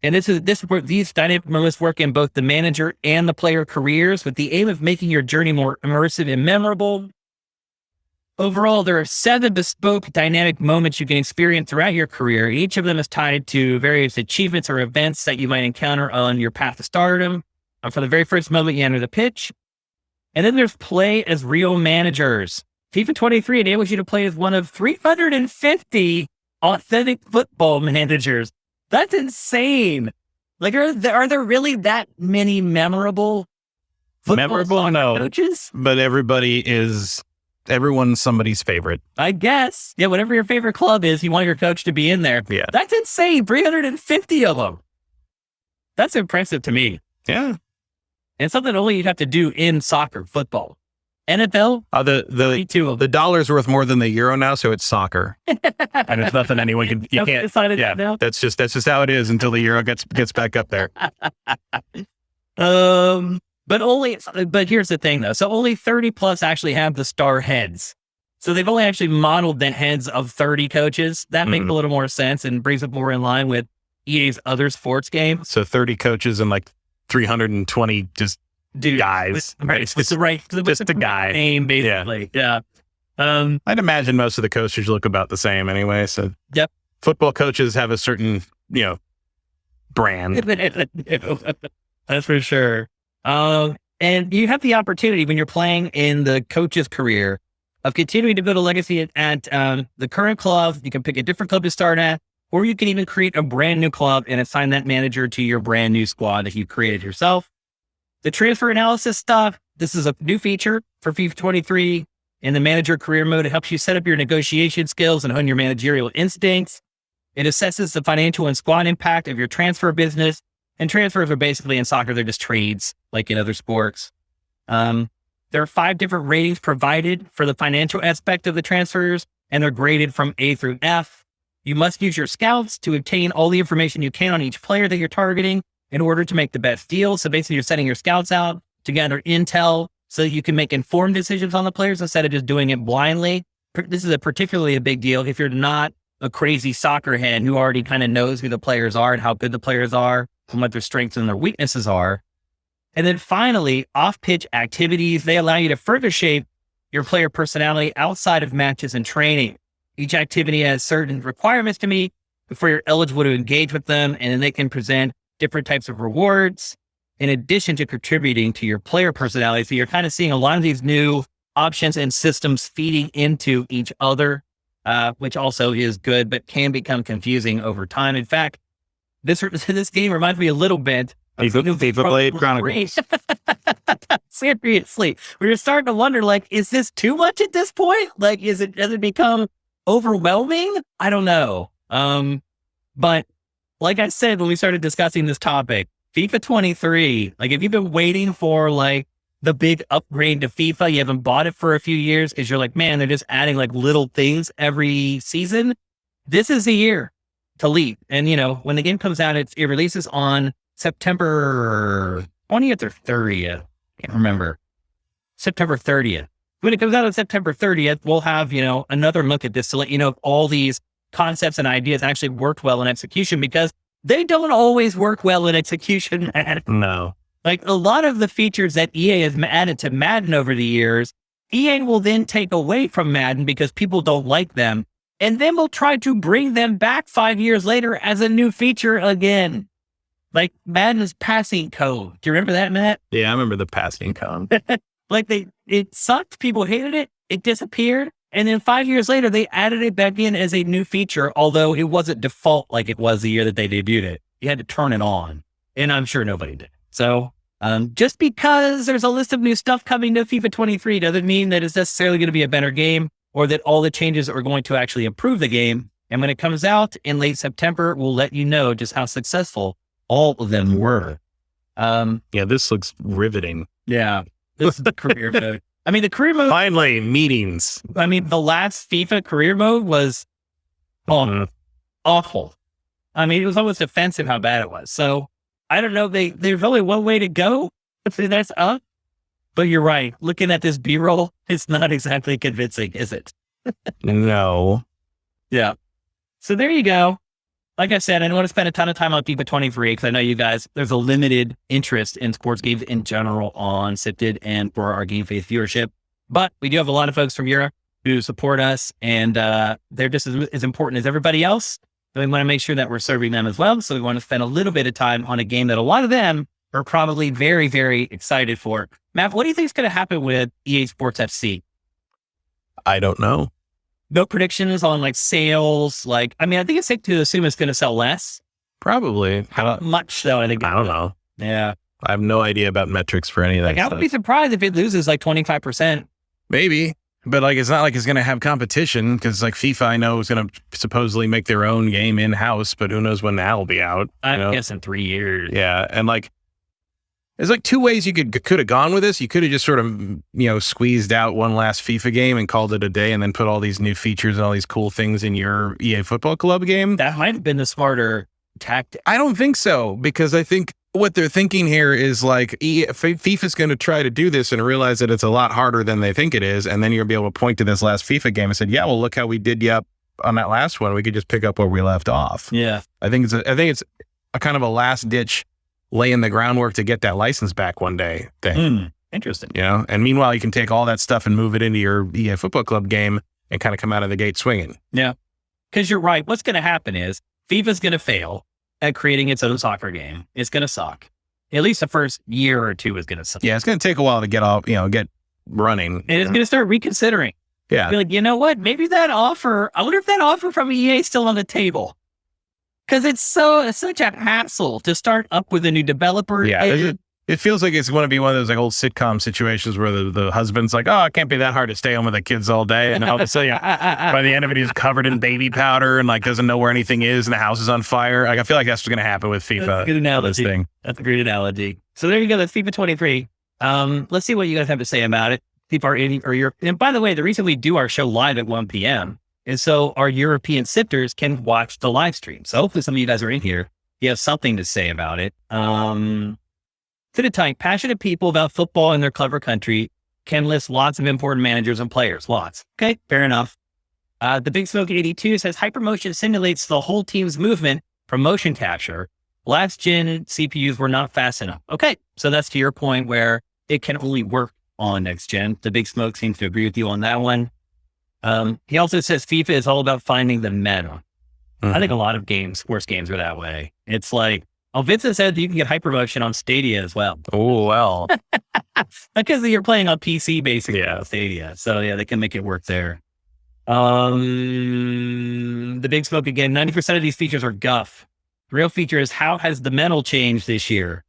And this is where these dynamic moments work in both the manager and the player careers with the aim of making your journey more immersive and memorable. Overall, there are 7 bespoke dynamic moments you can experience throughout your career. Each of them is tied to various achievements or events that you might encounter on your path to stardom. For the very first moment you enter the pitch. And then there's play as real managers. FIFA 23 enables you to play as one of 350 authentic football managers. That's insane. Like, are there really that many memorable coaches? But everyone's somebody's favorite. I guess. Yeah, whatever your favorite club is, you want your coach to be in there. Yeah. That's insane. 350 of them. That's impressive to me. Yeah. And something only you'd have to do in soccer, football. NFL, the dollar's worth more than the euro now, so it's soccer. And it's nothing anyone can. You can't. Yeah, now? That's just how it is until the euro gets back up there. But here's the thing though. So only 30 plus actually have the star heads. So they've only actually modeled the heads of 30 coaches. That makes a little more sense and brings it more in line with EA's other sports games. So 30 coaches and like 320 just guys. It's just a guy name, basically. Yeah. I'd imagine most of the coaches look about the same anyway. So yep. Football coaches have a certain, brand. That's for sure. And you have the opportunity when you're playing in the coach's career of continuing to build a legacy at the current club. You can pick a different club to start at, or you can even create a brand new club and assign that manager to your brand new squad that you created yourself. The transfer analysis stuff, this is a new feature for FIFA 23 in the manager career mode. It helps you set up your negotiation skills and hone your managerial instincts. It assesses the financial and squad impact of your transfer business. And transfers are basically in soccer, they're just trades like in other sports. There are 5 different ratings provided for the financial aspect of the transfers, and they're graded from A through F. You must use your scouts to obtain all the information you can on each player that you're targeting in order to make the best deal. So basically you're sending your scouts out to gather intel so that you can make informed decisions on the players instead of just doing it blindly. This is particularly a big deal if you're not a crazy soccer head who already kind of knows who the players are and how good the players are and what their strengths and their weaknesses are. And then finally, off-pitch activities. They allow you to further shape your player personality outside of matches and training. Each activity has certain requirements to meet before you're eligible to engage with them, and then they can present different types of rewards in addition to contributing to your player personality. So you're kind of seeing a lot of these new options and systems feeding into each other, which also is good, but can become confusing over time. In fact, this game reminds me a little bit of Xenoblade Chronicles. Seriously, we're starting to wonder, like, is this too much at this point? Like, does it become overwhelming? I don't know. But like I said, when we started discussing this topic, FIFA 23, like if you've been waiting for like the big upgrade to FIFA, you haven't bought it for a few years because you're like, man, they're just adding like little things every season. This is the year to leap. And when the game comes out, it releases on September 20th or 30th. Can't remember. September 30th. When it comes out on September 30th, we'll have, another look at this to let you know if all these concepts and ideas actually worked well in execution, because they don't always work well in execution, man. No. Like a lot of the features that EA has added to Madden over the years, EA will then take away from Madden because people don't like them. And then we'll try to bring them back 5 years later as a new feature again. Like Madden's passing code. Do you remember that, Matt? Yeah, I remember the passing code. Like it sucked. People hated it. It disappeared. And then 5 years later, they added it back in as a new feature, although it wasn't default like it was the year that they debuted it. You had to turn it on, and I'm sure nobody did. So just because there's a list of new stuff coming to FIFA 23 doesn't mean that it's necessarily going to be a better game or that all the changes are going to actually improve the game. And when it comes out in late September, we'll let you know just how successful all of them were. Yeah, this looks riveting. Yeah, this is the career mode. I mean, the career mode... Finally, meetings. I mean, the last FIFA career mode was awful. I mean, it was almost offensive how bad it was. So, I don't know. There's only one way to go. That's up. But you're right. Looking at this B-roll, it's not exactly convincing, is it? No. Yeah. So, there you go. like I said, I don't want to spend a ton of time on FIFA 23 because I know you guys, there's a limited interest in sports games in general on Sifted and for our GameFace viewership. But we do have a lot of folks from Europe who support us, and they're just as important as everybody else. So we want to make sure that we're serving them as well. So we want to spend a little bit of time on a game that a lot of them are probably very, very excited for. Matt, what do you think is going to happen with EA Sports FC? I don't know. No predictions on like sales. I think it's safe to assume it's going to sell less. Probably. How much though? I don't know. Yeah. I have no idea about metrics for any of that I would be surprised if it loses like 25%. Maybe. But it's not like it's going to have competition because FIFA, I know, is going to supposedly make their own game in-house, but who knows when that'll be out. I guess in 3 years. Yeah. And there's two ways you could have gone with this. You could have just sort of, squeezed out one last FIFA game and called it a day and then put all ththese new features and all these cool things in your EA Football Club game. That might have been the smarter tactic. I don't think so, because I think what they're thinking here is FIFA's going to try to do this and realize that it's a lot harder than they think it is. And then you'll be able to point to this last FIFA game and say, yeah, well, look how we did on that last one. We could just pick up where we left off. Yeah. I think it's a kind of a last ditch laying the groundwork to get that license back one day thing. Interesting. And meanwhile, you can take all that stuff and move it into your EA Football Club game and kind of come out of the gate swinging. Yeah. Because you're right. What's going to happen is FIFA's going to fail at creating its own soccer game. It's going to suck. At least the first year or two is going to suck. Yeah, it's going to take a while to get running. And it's going to start reconsidering. Yeah. Be like, you know what? Maybe that offer, I wonder if that offer from EA is still on the table. Because it's such a hassle to start up with a new developer. Yeah, it feels like it's going to be one of those old sitcom situations where the husband's like, oh, it can't be that hard to stay home with the kids all day. And all of a sudden, by the end of it, he's covered in baby powder and doesn't know where anything is and the house is on fire. I feel like that's what's going to happen with FIFA. That's a good analogy. This thing. That's a great analogy. So there you go. That's FIFA 23. Let's see what you guys have to say about it. And by the way, the reason we do our show live at 1 p.m. is so our European sifters can watch the live stream. So hopefully some of you guys are in here. You have something to say about it. To the type, passionate people about football in their clever country can list lots of important managers and players. Lots. Okay, fair enough. The Big Smoke 82 says hypermotion simulates the whole team's movement from motion capture. Last gen CPUs were not fast enough. Okay, so that's to your point where it can only work on next gen. The Big Smoke seems to agree with you on that one. He also says FIFA is all about finding the meta. I think a lot of sports games are that way. It's like, Vincent said you can get hypermotion on Stadia as well. Oh, well. Because you're playing on PC basically on Stadia. So yeah, they can make it work there. The Big Smoke again, 90% of these features are guff. The real feature is how has the metal changed this year?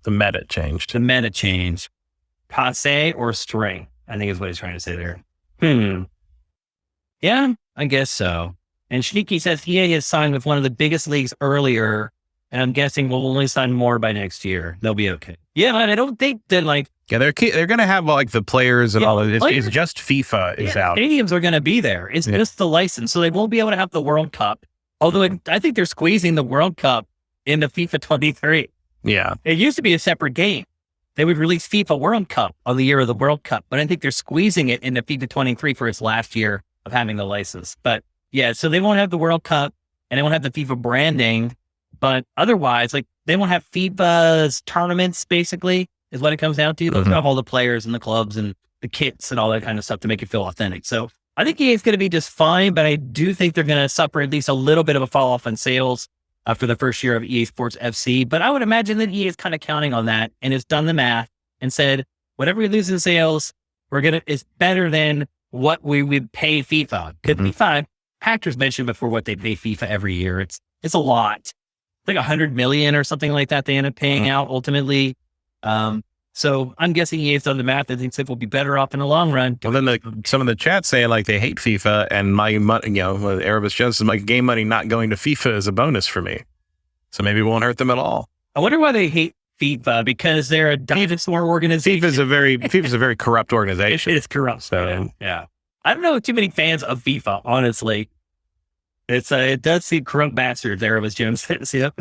The meta changed. The meta changed. Passe or string, I think is what he's trying to say there. Yeah, I guess so. And Sneaky says EA has signed with one of the biggest leagues earlier, and I'm guessing we'll only sign more by next year. They'll be okay. Yeah, and I don't think that they're going to have the players and all of it. It's just FIFA is out. Stadiums are going to be there. It's just the license, so they won't be able to have the World Cup. Although I think they're squeezing the World Cup into FIFA 23. Yeah, it used to be a separate game. They would release FIFA World Cup on the year of the World Cup, but I think they're squeezing it into FIFA 23 for its last year of having the license. But yeah, so they won't have the World Cup and they won't have the FIFA branding, but otherwise, they won't have FIFA's tournaments, basically, is what it comes down to. They'll have all the players and the clubs and the kits and all that kind of stuff to make it feel authentic. So I think EA is going to be just fine, but I do think they're going to suffer at least a little bit of a fall off in sales after the first year of EA Sports FC. But I would imagine that EA is kind of counting on that and has done the math and said, whatever we lose in sales, it's better than what we would pay FIFA. Because FIFA, Patrick's mentioned before what they pay FIFA every year. It's a lot. It's like 100 million or something like that they end up paying out ultimately. So I'm guessing EA's done the math and thinks it will be better off in the long run. Well, then some of the chat saying they hate FIFA, and my money, Erebus Jones is game money not going to FIFA is a bonus for me. So maybe it won't hurt them at all. I wonder why they hate FIFA, because they're a dinosaur organization. FIFA's a very corrupt organization. It is corrupt. So yeah. I don't know too many fans of FIFA, honestly. It does seem corrupt bastards, Erebus Jones says. Yeah,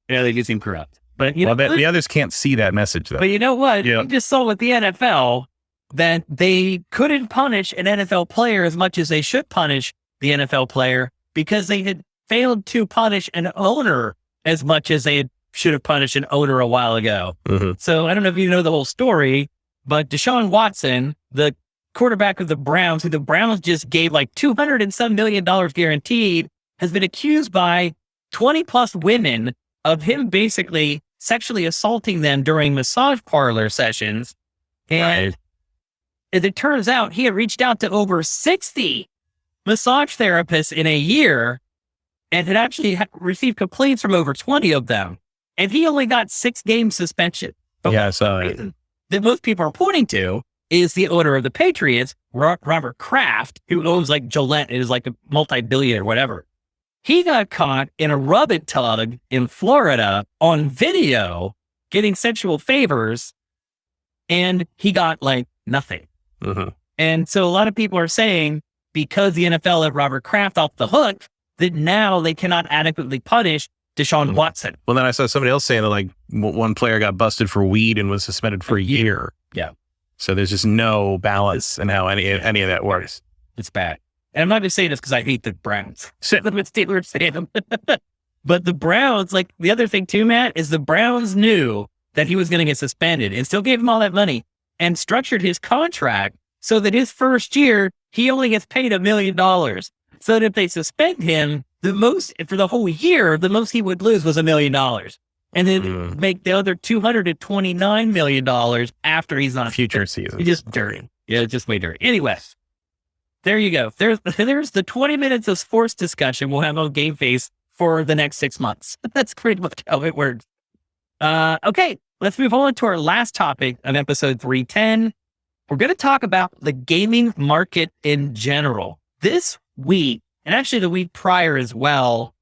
they do seem corrupt. But the others can't see that message though. But you know what? You just saw with the NFL that they couldn't punish an NFL player as much as they should punish the NFL player, because they had failed to punish an owner as much as they should have punished an owner a while ago. So I don't know if you know the whole story, but Deshaun Watson, the quarterback of the Browns, who the Browns just gave like $200 and some million guaranteed, has been accused by 20 plus women of him basically sexually assaulting them during massage parlor sessions. And as it turns out, he had reached out to over 60 massage therapists in a year and had actually received complaints from over 20 of them. And he only got 6-game suspension. But Yeah, so that most people are pointing to is the owner of the Patriots, Robert Kraft, who owns like Gillette, is like a multi-billionaire or whatever. He got caught in a rub and tug in Florida on video getting sexual favors, and he got like nothing. And so a lot of people are saying because the NFL let Robert Kraft off the hook, that now they cannot adequately punish Deshaun Watson. Well, then I saw somebody else saying that like one player got busted for weed and was suspended for a year. Yeah. So there's just no balance in how any of that works. It's bad. And I'm not just saying this because I hate the Browns. But the Browns, like the other thing too, Matt, is the Browns knew that he was going to get suspended and still gave him all that money and structured his contract so that his first year, he only gets paid $1 million. So that if they suspend him, the most for the whole year, the most he would lose was $1 million. And then make the other $229 million after he's on future season. It's just dirty. Yeah, just way dirty. Anyway, there you go. There's the 20 minutes of sports discussion we'll have on GameFace for the next 6 months. That's pretty much how it works. Okay, let's move on to our last topic of episode 310. We're going to talk about the gaming market in general. This week, and actually the week prior as well,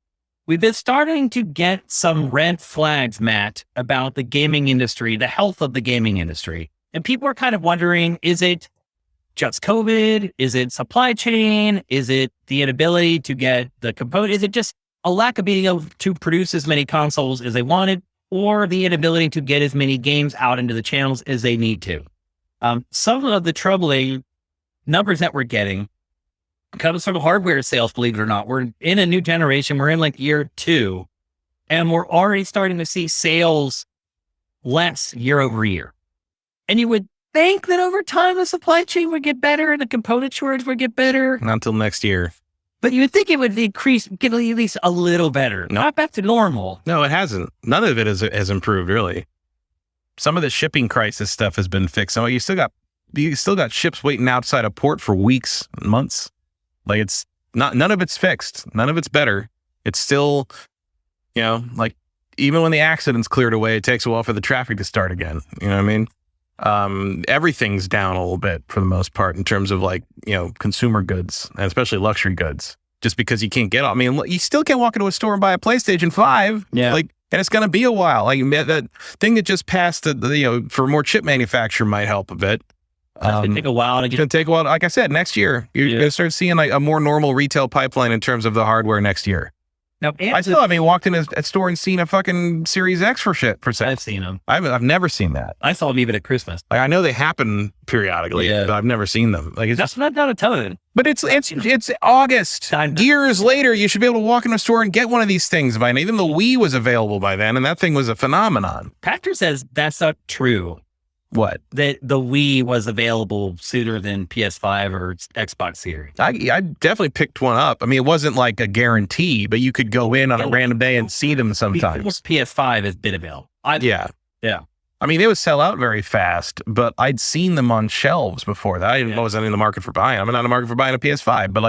we've been starting to get some red flags, Matt, about the gaming industry, the health of the gaming industry. And people are kind of wondering, is it just COVID? Is it supply chain? Is it the inability to get the component? Is it just a lack of being able to produce as many consoles as they wanted, or the inability to get as many games out into the channels as they need to? Some of the troubling numbers that we're getting comes from hardware sales, believe it or not. We're in a new generation. We're in like year 2, and we're already starting to see sales less year over year. And you would think that over time, the supply chain would get better and the component shortage would get better. Not until next year. But you would think it would increase, get at least a little better. No. Not back to normal. No, it hasn't. None of it has improved, really. Some of the shipping crisis stuff has been fixed. So you still got ships waiting outside a port for weeks and months. Like it's not, none of it's fixed. None of it's better. It's still, like even when the accident's cleared away, it takes a while for the traffic to start again. You know what I mean? Everything's down a little bit for the most part in terms of like, consumer goods and especially luxury goods, just because you can't get, you still can't walk into a store and buy a PlayStation 5. Yeah. And it's going to be a while. Like that thing that just passed, for more chip manufacture might help a bit. It's going to take a while. It's going to take a while. Like I said, next year, you're going to start seeing like a more normal retail pipeline in terms of the hardware next year. Now, I still haven't walked in a store and seen a fucking Series X for sale. I've seen them. I've never seen that. I saw them even at Christmas. Like I know they happen periodically, but I've never seen them. Like that's not a ton. But it's August. Years later, you should be able to walk in a store and get one of these things by now. Even the Wii was available by then, and that thing was a phenomenon. Pachter says that's not true. What? That the Wii was available sooner than PS5 or Xbox Series. I definitely picked one up. It wasn't like a guarantee, but you could go in on a random day and see them sometimes. PS5 has been available. Yeah. They would sell out very fast, but I'd seen them on shelves before that. I wasn't in the market for buying them. I'm not in the market for buying a PS5, but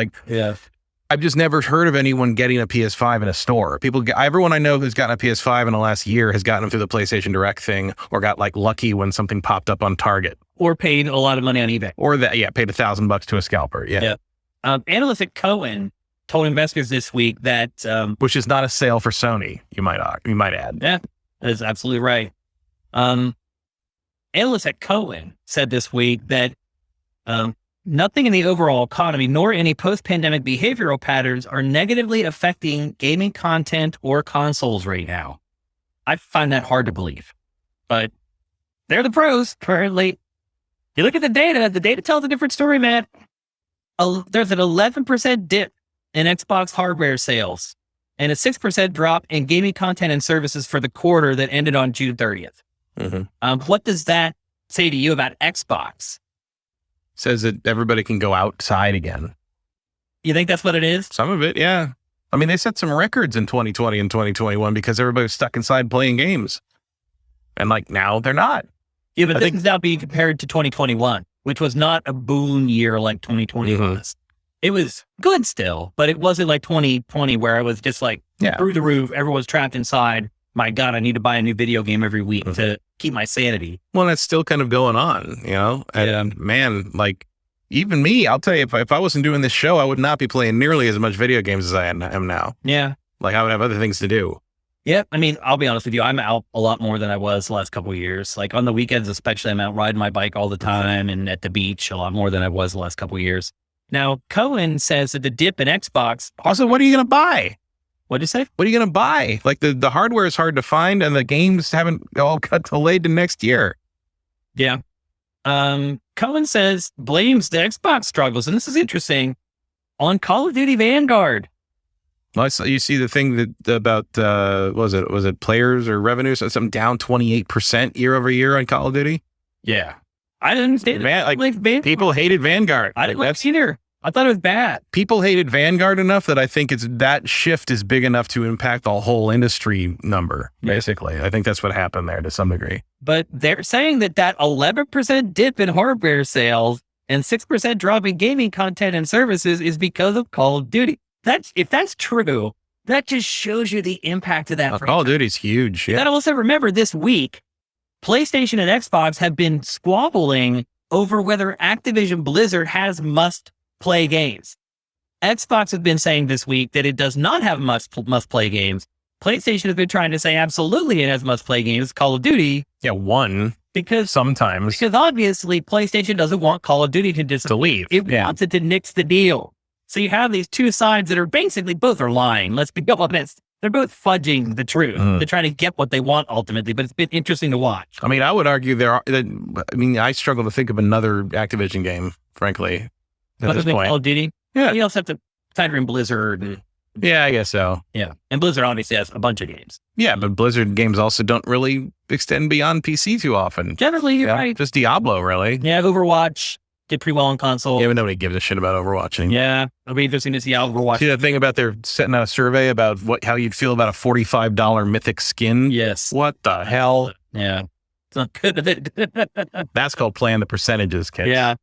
I've just never heard of anyone getting a PS5 in a store. Everyone I know who's gotten a PS5 in the last year has gotten them through the PlayStation Direct thing, or got like lucky when something popped up on Target, or paid a lot of money on eBay, or paid $1,000 to a scalper. Analysts at Cohen told investors this week that which is not a sale for Sony. You might add. Yeah, that's absolutely right. Analysts at Cohen said this week that nothing in the overall economy, nor any post-pandemic behavioral patterns are negatively affecting gaming content or consoles right now. I find that hard to believe, but they're the pros currently. You look at the data tells a different story, Matt. There's an 11% dip in Xbox hardware sales and a 6% drop in gaming content and services for the quarter that ended on June 30th. What does that say to you about Xbox? Says that everybody can go outside again. You think that's what it is? Some of it, yeah. I mean, they set some records in 2020 and 2021 because everybody was stuck inside playing games. And like now they're not. Yeah, but this is now being compared to 2021, which was not a boon year like 2020 was. It was good still, but it wasn't like 2020 where I was just like through the roof. Everyone's trapped inside. My God, I need to buy a new video game every week to keep my sanity. Well, that's still kind of going on, you know? And man, like even me, I'll tell you, if I wasn't doing this show, I would not be playing nearly as much video games as I am now. Yeah. Like I would have other things to do. Yeah. I mean, I'll be honest with you. I'm out a lot more than I was the last couple of years. Like on the weekends, especially, I'm out riding my bike all the time and at the beach a lot more than I was the last couple of years. Now, Cohen says that the dip in Xbox. Also, what are you going to buy? What'd you say? What are you going to buy? Like the hardware is hard to find and the games haven't all got delayed to next year. Yeah. Cohen says blames the Xbox struggles, and this is interesting, on Call of Duty Vanguard. Well, you see the thing that about was it players or revenues? Something down 28% year over year on Call of Duty. Yeah, I didn't understand. People hated Vanguard. I didn't like it either. I thought it was bad. People hated Vanguard enough that I think that shift is big enough to impact the whole industry number. Basically, I think that's what happened there to some degree. But they're saying that 11% dip in hardware sales and 6% drop in gaming content and services is because of Call of Duty. If that's true, that just shows you the impact of that. Call of Duty's huge. Yeah. And also remember this week, PlayStation and Xbox have been squabbling over whether Activision Blizzard has must-play games. Xbox has been saying this week that it does not have must-play games. PlayStation has been trying to say absolutely it has must-play games. Call of Duty. Yeah, one. Because obviously PlayStation doesn't want Call of Duty to leave. It wants it to nix the deal. So you have these two sides that are basically both are lying. Let's be honest. They're both fudging the truth. They're trying to get what they want ultimately, but it's been interesting to watch. I mean, I would argue I struggle to think of another Activision game, frankly, at this point. Call of Duty? Yeah. You also have to factor in Blizzard. Yeah, I guess so. Yeah. And Blizzard obviously has a bunch of games. Yeah, but Blizzard games also don't really extend beyond PC too often. Generally, you're right. Just Diablo, really. Yeah, Overwatch did pretty well on console. Yeah, but nobody gives a shit about Overwatch anymore. Yeah, it'll be interesting to see how Overwatch. See that thing about they're setting out a survey about how you'd feel about a $45 mythic skin? Yes. What the hell? Yeah. It's not good. That's called playing the percentages, kids. Yeah.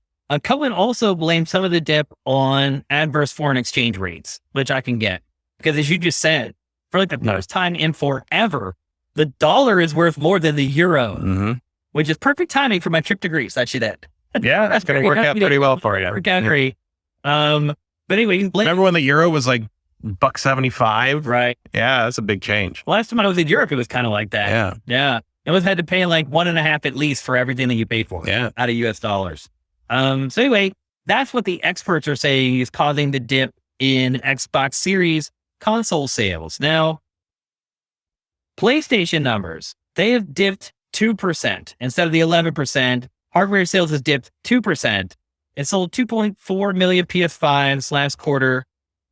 Cohen also blamed some of the dip on adverse foreign exchange rates, which I can get. Because as you just said, for like the first time in forever, the dollar is worth more than the euro, which is perfect timing for my trip to Greece. I should add. Yeah, that's going to work out pretty well for you. Work out great. But anyway, remember when the euro was like $1.75? Right. Yeah, that's a big change. Last time I was in Europe, it was kind of like that. Yeah. Yeah. It was had to pay like 1.5 at least for everything that you paid for. Yeah. Out of US dollars. So anyway, that's what the experts are saying is causing the dip in Xbox Series console sales. Now, PlayStation numbers, they have dipped 2% instead of the 11%. Hardware sales has dipped 2%. It sold 2.4 million PS5s last quarter,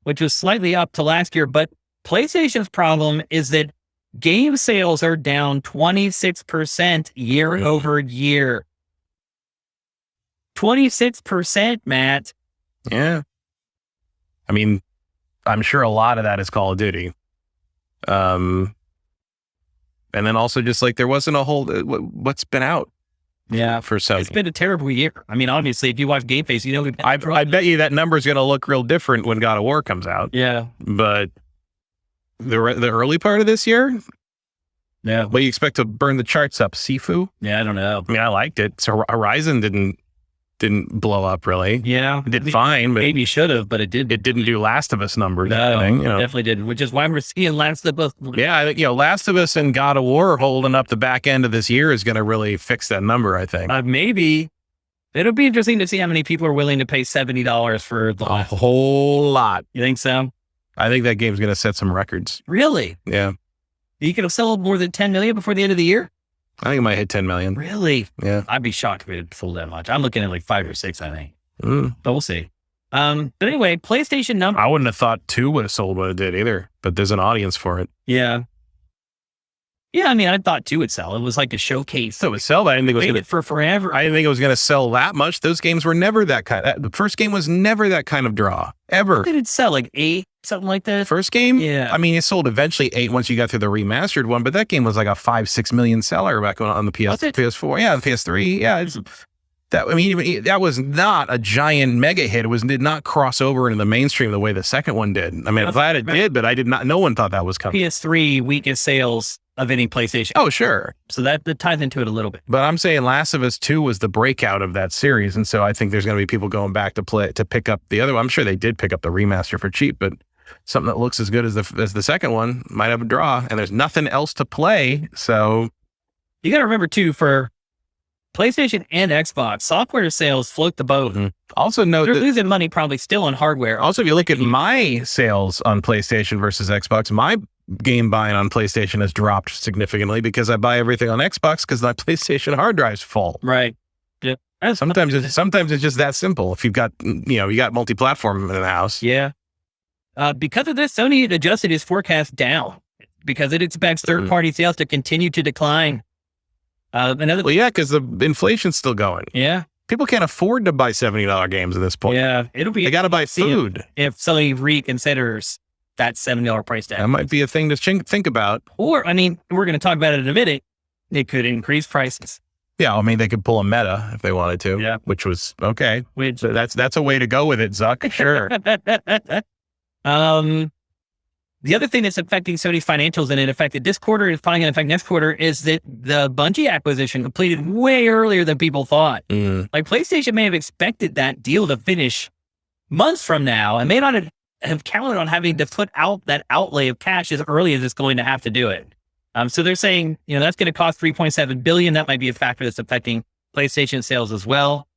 which was slightly up to last year. But PlayStation's problem is that game sales are down 26% year over year. 26%, Matt. Yeah. I mean, I'm sure a lot of that is Call of Duty. And then also just like there wasn't a whole, what's been out. Yeah. For Sony. It's been a terrible year. I mean, obviously, if you watch GameFace, you know. I bet you that number is going to look real different when God of War comes out. Yeah. But the early part of this year, yeah. What do you expect to burn the charts up? Sifu? Yeah, I don't know. I mean, I liked it. So Horizon didn't blow up really. Yeah. It did fine, but maybe should have, but it did. It didn't do Last of Us numbers. No, definitely didn't, which is why we're seeing Last of Us. Yeah, I think, Last of Us and God of War holding up the back end of this year is going to really fix that number, I think. Maybe. It'll be interesting to see how many people are willing to pay $70 for the a whole lot. You think so? I think that game's going to set some records. Really? Yeah. You could have sold more than 10 million before the end of the year? I think it might hit 10 million. Really? Yeah. I'd be shocked if it sold that much. I'm looking at like 5 or 6, I think. But we'll see. But anyway, PlayStation number. I wouldn't have thought 2 would have sold what it did either. but there's an audience for it. Yeah. Yeah, I mean, I thought 2 would sell. It was like a showcase. So it would sell, but I didn't think it was going to for forever. I didn't think it was going to sell that much. Those games were never that kind. The first game was never that kind of draw, ever. Did it sell like 8, something like that? First game? Yeah. I mean, it sold eventually 8 once you got through the remastered one, but that game was like a 5-6 million seller back on the PS4. Yeah, the PS3. Yeah. That was not a giant mega hit. It did not cross over into the mainstream the way the second one did. I mean, I'm glad it did, but no one thought that was coming. PS3 weakest sales of any PlayStation. Oh, sure. So that ties into it a little bit. But I'm saying Last of Us 2 was the breakout of that series. And so I think there's going to be people going back to pick up the other one. I'm sure they did pick up the remaster for cheap, but something that looks as good as the second one might have a draw, and there's nothing else to play. So you got to remember too, for PlayStation and Xbox, software sales float the boat. Mm-hmm. Also note they're losing money probably still on hardware. Also, if you look at my sales on PlayStation versus Xbox, my game buying on PlayStation has dropped significantly because I buy everything on Xbox because my PlayStation hard drive's full. Right. Yeah. Sometimes it's just that simple. If you got multi-platform in the house. Yeah. Because of this, Sony adjusted its forecast down because it expects third-party sales to continue to decline. Because the inflation's still going. Yeah. People can't afford to buy $70 games at this point. Yeah. They got to buy food. If Sony reconsiders that $70 price tag. That might be a thing to think about. Or, I mean, we're going to talk about it in a minute. It could increase prices. Yeah, I mean, they could pull a Meta if they wanted to. Yeah. Which was okay. So that's a way to go with it, Zuck. Sure. The other thing that's affecting Sony's financials, and it affected this quarter, is probably going to affect next quarter, is that the Bungie acquisition completed way earlier than people thought. Like PlayStation may have expected that deal to finish months from now, and may not have counted on having to put out that outlay of cash as early as it's going to have to do it. So they're saying, that's going to cost $3.7 billion. That might be a factor that's affecting PlayStation sales as well.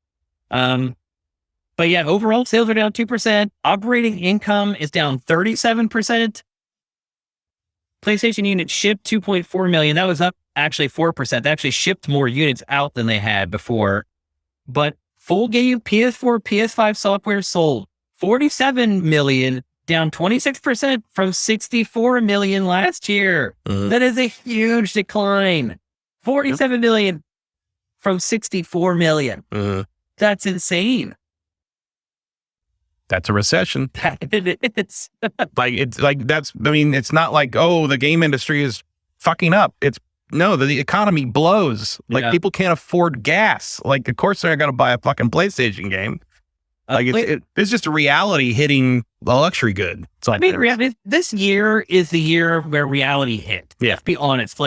But yeah, overall sales are down 2%. Operating income is down 37%. PlayStation units shipped 2.4 million. That was up actually 4%. They actually shipped more units out than they had before. But full game PS4, PS5 software sold 47 million, down 26% from 64 million last year. That is a huge decline. 47 million from 64 million. That's insane. That's a recession. It's it's not like, oh, the game industry is fucking up. The economy blows. People can't afford gas. Of course they're not going to buy a fucking PlayStation game. It's just a reality hitting the luxury good. This year is the year where reality hit. Yeah. Let's be honest.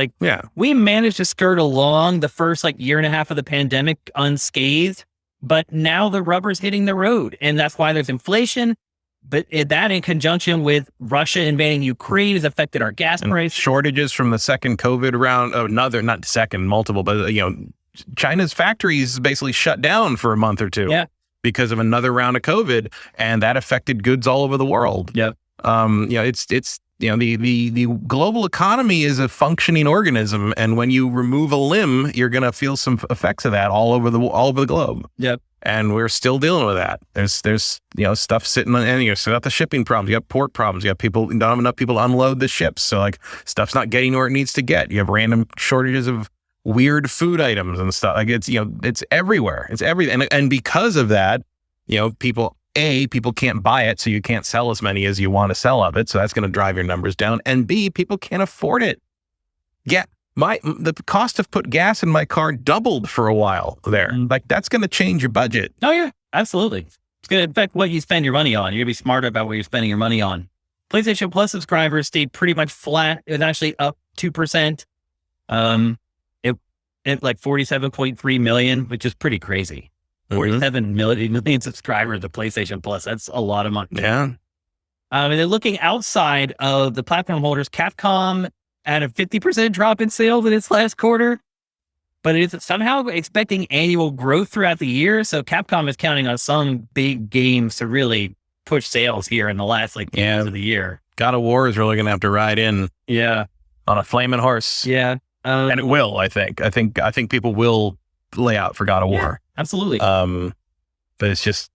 We managed to skirt along the first year and a half of the pandemic unscathed, but now the rubber's hitting the road, and that's why there's inflation. But that, in conjunction with Russia invading Ukraine, has affected our gas price. Shortages from the second COVID round. Not second, multiple, but China's factories basically shut down for a month or two. Yeah. Because of another round of COVID, and that affected goods all over the world. Yep. The global economy is a functioning organism, and when you remove a limb, you're going to feel some effects of that all over the globe. Yep. And we're still dealing with that. There's stuff sitting on, and you got the shipping problems, you got port problems, you got don't have enough people to unload the ships, so stuff's not getting where it needs to get. You have random shortages of weird food items and stuff. It's everywhere. It's everything. And because of that, people can't buy it, so you can't sell as many as you want to sell of it. So that's going to drive your numbers down. And B, people can't afford it. Yeah. The cost of put gas in my car doubled for a while there. That's going to change your budget. Oh yeah, absolutely. It's going to affect what you spend your money on. You're going to be smarter about what you're spending your money on. PlayStation Plus subscribers stayed pretty much flat. It was actually up 2%. It 47.3 million, which is pretty crazy. 47 million subscribers to PlayStation Plus. That's a lot of money. Yeah. And then looking outside of the platform holders, Capcom had a 50% drop in sales in its last quarter, but it is somehow expecting annual growth throughout the year. So Capcom is counting on some big games to really push sales here in the last months of the year. God of War is really going to have to ride in. Yeah. On a flaming horse. Yeah. And it will, I think. I think people will lay out for God of War. Absolutely. But it's just,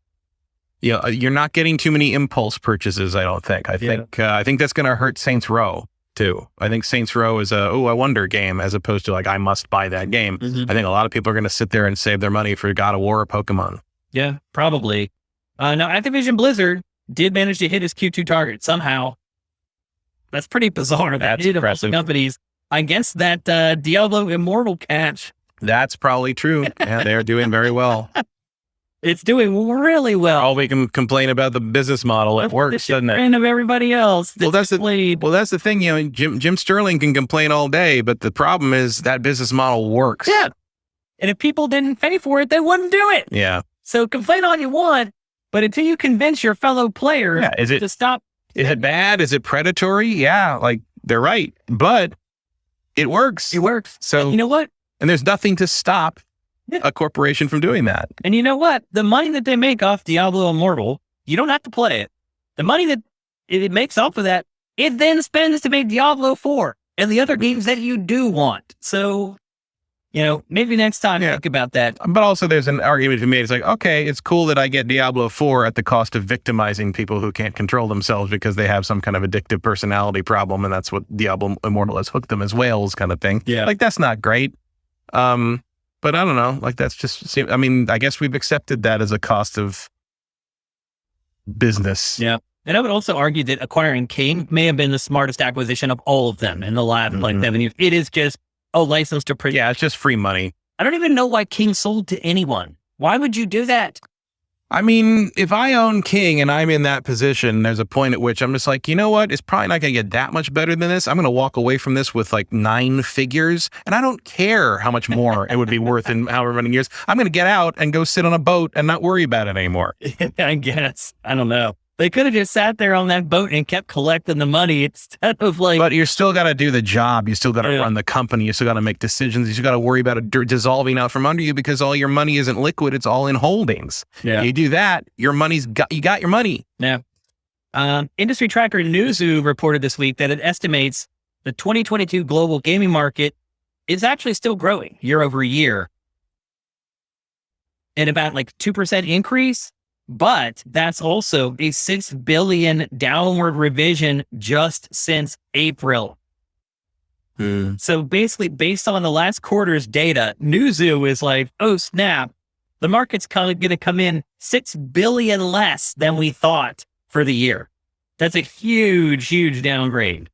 you're not getting too many impulse purchases. I don't think. I think that's going to hurt Saints Row too. I think Saints Row is I wonder game as opposed to like I must buy that game. I think a lot of people are going to sit there and save their money for God of War or Pokemon. Yeah, probably. Now Activision Blizzard did manage to hit his Q2 target somehow. That's pretty bizarre. That's impressive. Companies, I guess that Diablo Immortal catch. That's probably true. Yeah, they're doing very well. It's doing really well. All we can complain about the business model. It works, doesn't it? And of everybody else. That's the thing. Jim Sterling can complain all day, but the problem is that business model works. Yeah. And if people didn't pay for it, they wouldn't do it. Yeah. So complain all you want, but until you convince your fellow players to stop. Is it bad? Is it predatory? Yeah, like they're right, but it works. It works. So and you know what? And there's nothing to stop a corporation from doing that. And you know what? The money that they make off Diablo Immortal, you don't have to play it. The money that it makes off of that, it then spends to make Diablo 4 and the other games that you do want. So, maybe next time think about that. But also there's an argument to be made. It's like, okay, it's cool that I get Diablo 4 at the cost of victimizing people who can't control themselves because they have some kind of addictive personality problem. And that's what Diablo Immortal has hooked them as whales kind of thing. Yeah. Like, that's not great. But I don't know, like that's just, I guess we've accepted that as a cost of business. Yeah. And I would also argue that acquiring King may have been the smartest acquisition of all of them in the last 7 years. It is just a license to print. Yeah, it's just free money. I don't even know why King sold to anyone. Why would you do that? I mean, if I own King and I'm in that position, there's a point at which I'm just like, you know what? It's probably not going to get that much better than this. I'm going to walk away from this with like 9 figures. And I don't care how much more it would be worth in however many years. I'm going to get out and go sit on a boat and not worry about it anymore. I guess. I don't know. They could have just sat there on that boat and kept collecting the money instead of like... But you still got to do the job. You still got to run the company. You still got to make decisions. You still got to worry about it dissolving out from under you because all your money isn't liquid. It's all in holdings. Yeah. You do that, you got your money. Yeah. Industry tracker Newzoo reported this week that it estimates the 2022 global gaming market is actually still growing year over year at about like 2% increase. But that's also a 6 billion downward revision just since April. So basically, based on the last quarter's data, Newzoo is like, oh snap, the market's going to come in 6 billion less than we thought for the year. That's a huge, huge downgrade.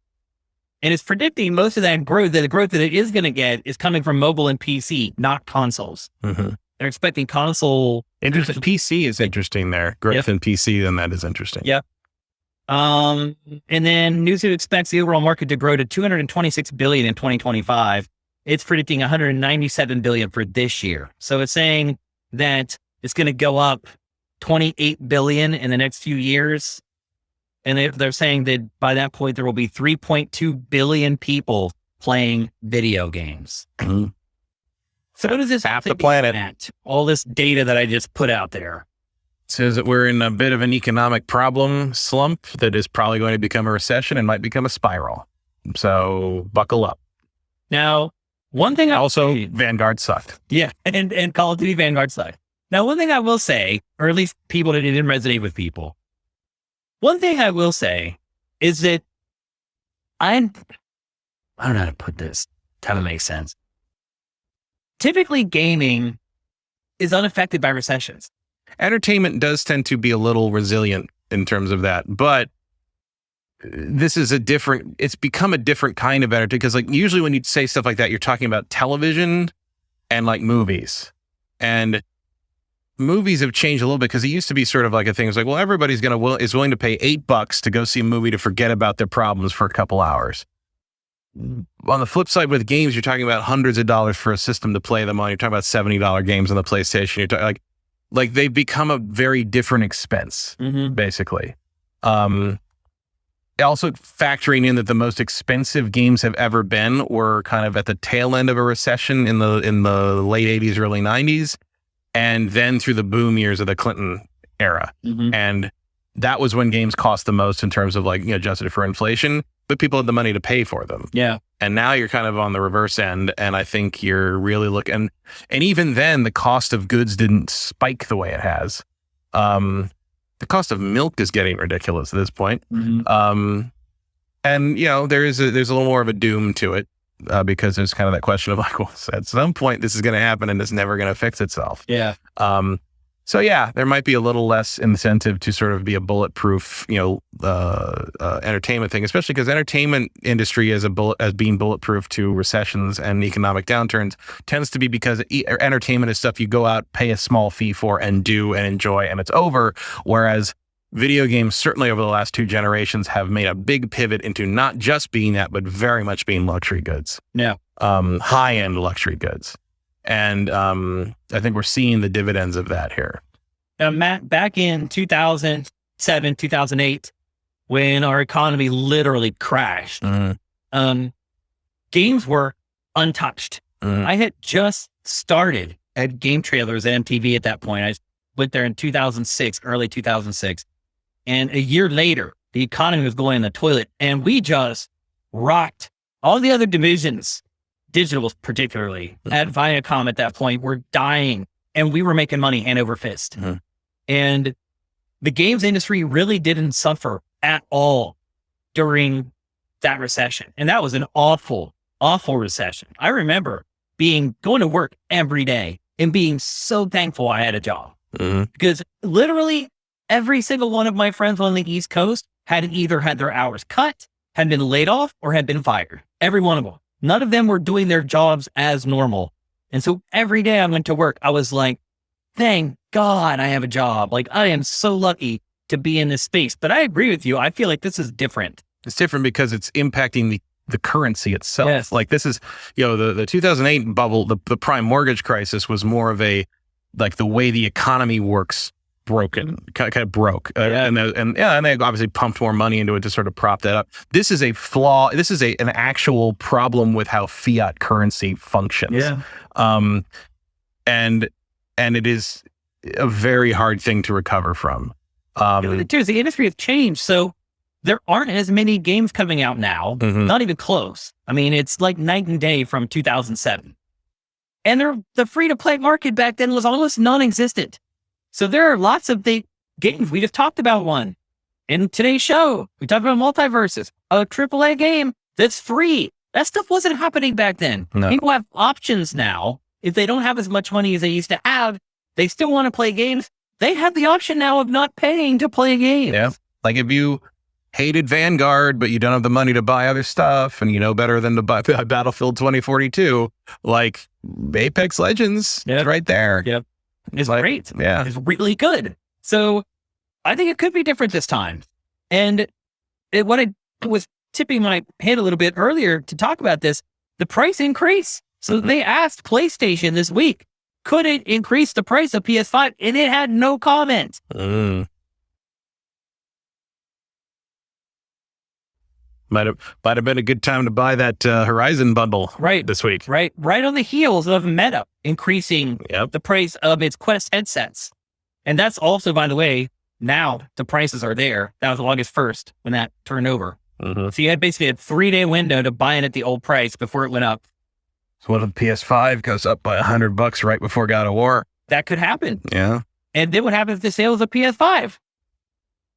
And it's predicting most of that growth, the growth that it is going to get is coming from mobile and PC, not consoles. They're expecting console. Interesting. PC is interesting there. Growth in PC, then that is interesting. Yep. And then Newzoo expects the overall market to grow to 226 billion in 2025. It's predicting 197 billion for this year. So it's saying that it's going to go up 28 billion in the next few years. And they're saying that by that point, there will be 3.2 billion people playing video games. So what does this half the planet? All this data that I just put out there says that we're in a bit of an economic problem slump that is probably going to become a recession and might become a spiral. So buckle up. Now, one thing Vanguard sucked. Yeah, and Call of Duty Vanguard sucked. Now, one thing I will say, or at least people that didn't resonate with people. One thing I will say is that I don't know how to put this to have it make sense. Typically, gaming is unaffected by recessions. Entertainment does tend to be a little resilient in terms of that, but this is it's become a different kind of entertainment because like usually when you say stuff like that, you're talking about television and like movies. And movies have changed a little bit because it used to be sort of like a thing. It's like, well, everybody's is willing to pay $8 to go see a movie to forget about their problems for a couple hours. On the flip side, with games, you're talking about hundreds of dollars for a system to play them on. You're talking about $70 games on the PlayStation. You're talking like they've become a very different expense, basically. Also factoring in that the most expensive games have ever been were kind of at the tail end of a recession in the late 80s, early 90s, and then through the boom years of the Clinton era. And that was when games cost the most in terms of like, adjusted for inflation. But people had the money to pay for them. Yeah. And now you're kind of on the reverse end. And I think you're really looking, and even then the cost of goods didn't spike the way it has. the cost of milk is getting ridiculous at this point. And there's a little more of a doom to it because there's kind of that question of like, well, at some point this is going to happen and it's never going to fix itself. Yeah. So yeah, there might be a little less incentive to sort of be a bulletproof, entertainment thing, especially because entertainment industry as being bulletproof to recessions and economic downturns tends to be because entertainment is stuff you go out, pay a small fee for, and do and enjoy, and it's over. Whereas video games, certainly over the last 2 generations, have made a big pivot into not just being that, but very much being luxury goods. Yeah, high-end luxury goods. And I think we're seeing the dividends of that here. Now, Matt, back in 2007, 2008, when our economy literally crashed, games were untouched. I had just started at Game Trailers at MTV at that point. I went there in 2006, early 2006. And a year later, the economy was going in the toilet, and we just rocked all the other divisions. Digital particularly at Viacom at that point were dying, and we were making money hand over fist. And the games industry really didn't suffer at all during that recession. And that was an awful, awful recession. I remember going to work every day and being so thankful I had a job because literally every single one of my friends on the East Coast had either had their hours cut, had been laid off, or had been fired. Every one of them. None of them were doing their jobs as normal. And so every day I went to work, I was like, thank God I have a job. Like, I am so lucky to be in this space. But I agree with you. I feel like this is different. It's different because it's impacting the currency itself. Yes. Like this is, the 2008 bubble, the prime mortgage crisis was more of a, like the way the economy works broken, kind of broke. And they obviously pumped more money into it to sort of prop that up. This is a flaw. This is an actual problem with how fiat currency functions. Yeah. And it is a very hard thing to recover from. The industry has changed. So there aren't as many games coming out now, not even close. I mean, it's like night and day from 2007. And the free-to-play market back then was almost non-existent. So there are lots of games. We just talked about one in today's show. We talked about MultiVersus, a AAA game that's free. That stuff wasn't happening back then. No. People have options now. If they don't have as much money as they used to have, they still want to play games. They have the option now of not paying to play games. Yeah. Like if you hated Vanguard, but you don't have the money to buy other stuff and you know better than to buy Battlefield 2042, like Apex Legends is right there. Yep. It's great. Yeah. It's really good. So I think it could be different this time. And what I was tipping my head a little bit earlier to talk about this, the price increase. So they asked PlayStation this week, could it increase the price of PS5? And it had no comment. Might have been a good time to buy that Horizon bundle this week. Right on the heels of Meta increasing the price of its Quest headsets. And that's also, by the way, now the prices are there. That was August 1st when that turned over. So you had basically a 3-day window to buy it at the old price before it went up. So what if the PS5 goes up by $100 right before God of War? That could happen. Yeah. And then what happens to sales of PS5?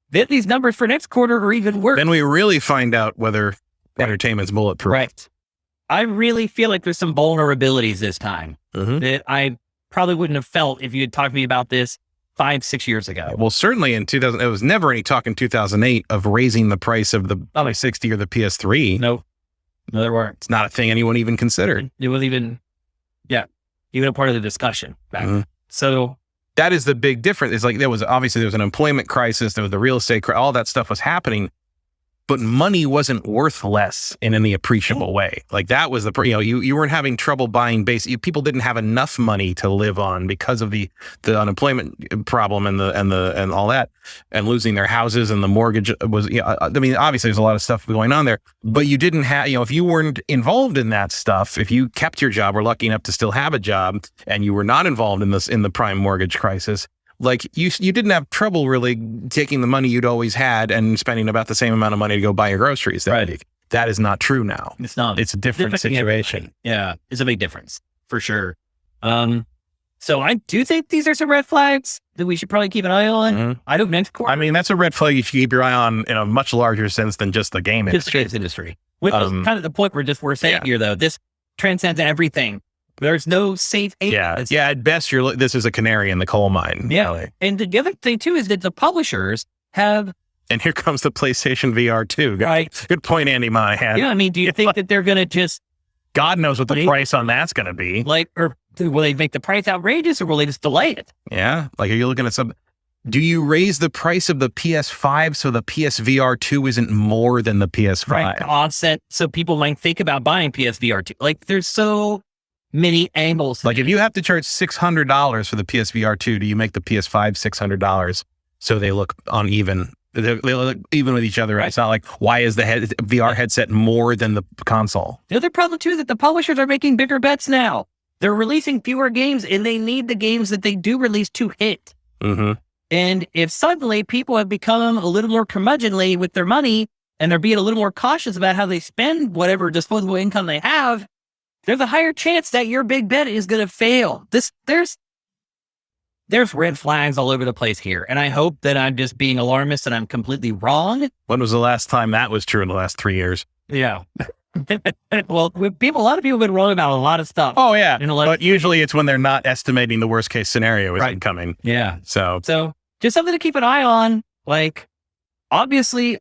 Then these numbers for next quarter are even worse. Then we really find out whether entertainment's bulletproof. Right. I really feel like there's some vulnerabilities this time that I probably wouldn't have felt if you had talked to me about this 5-6 years ago. Well, certainly in 2000, it was never any talk in 2008 of raising the price of the 60 or the PS3. No, there weren't. It's not a thing anyone even considered. It was even a part of the discussion back then. So that is the big difference. It's like there was an employment crisis, there was the real estate crisis, all that stuff was happening, but money wasn't worth less in any appreciable way. Like that was you weren't having trouble buying people didn't have enough money to live on because of the unemployment problem and all that, and losing their houses, and the mortgage was, obviously there's a lot of stuff going on there, but you didn't have, if you weren't involved in that stuff, if you kept your job, or lucky enough to still have a job, and you were not involved in the prime mortgage crisis, like you didn't have trouble really taking the money you'd always had and spending about the same amount of money to go buy your groceries that week. That is not true now. It's not. It's a different situation. Yeah, it's a big difference for sure. So I do think these are some red flags that we should probably keep an eye on. Mm-hmm. I don't next quarter. I mean, that's a red flag if you keep your eye on in a much larger sense than just the game industry. Just the industry. Which is kind of the point we're saying here, though. This transcends everything. There's no safe haven. Yeah. At best, this is a canary in the coal mine. Yeah. Really. And the other thing, too, is that the publishers have... And here comes the PlayStation VR 2. Right. Good point, Andy Monahan. Yeah, I mean, do you think that they're going to just... God knows what the price on that's going to be. Or will they make the price outrageous, or will they just delay it? Yeah. Are you looking at some... Do you raise the price of the PS5 so the PSVR 2 isn't more than the PS5? Right. Offset, so people might think about buying PSVR 2. There's so many angles. If you have to charge $600 for the PSVR 2, do you make the PS5 $600 so they look uneven? They look even with each other. Right? It's not like, why is the VR headset more than the console? The other problem, too, is that the publishers are making bigger bets now. They're releasing fewer games, and they need the games that they do release to hit. Mm-hmm. And if suddenly people have become a little more curmudgeonly with their money, and they're being a little more cautious about how they spend whatever disposable income they have, there's a higher chance that your big bet is going to fail. There's red flags all over the place here. And I hope that I'm just being alarmist and I'm completely wrong. When was the last time that was true in the last 3 years? Yeah. Well, a lot of people have been wrong about a lot of stuff. Oh, yeah. But usually it's when they're not estimating the worst case scenario is coming. Yeah. So just something to keep an eye on. Obviously,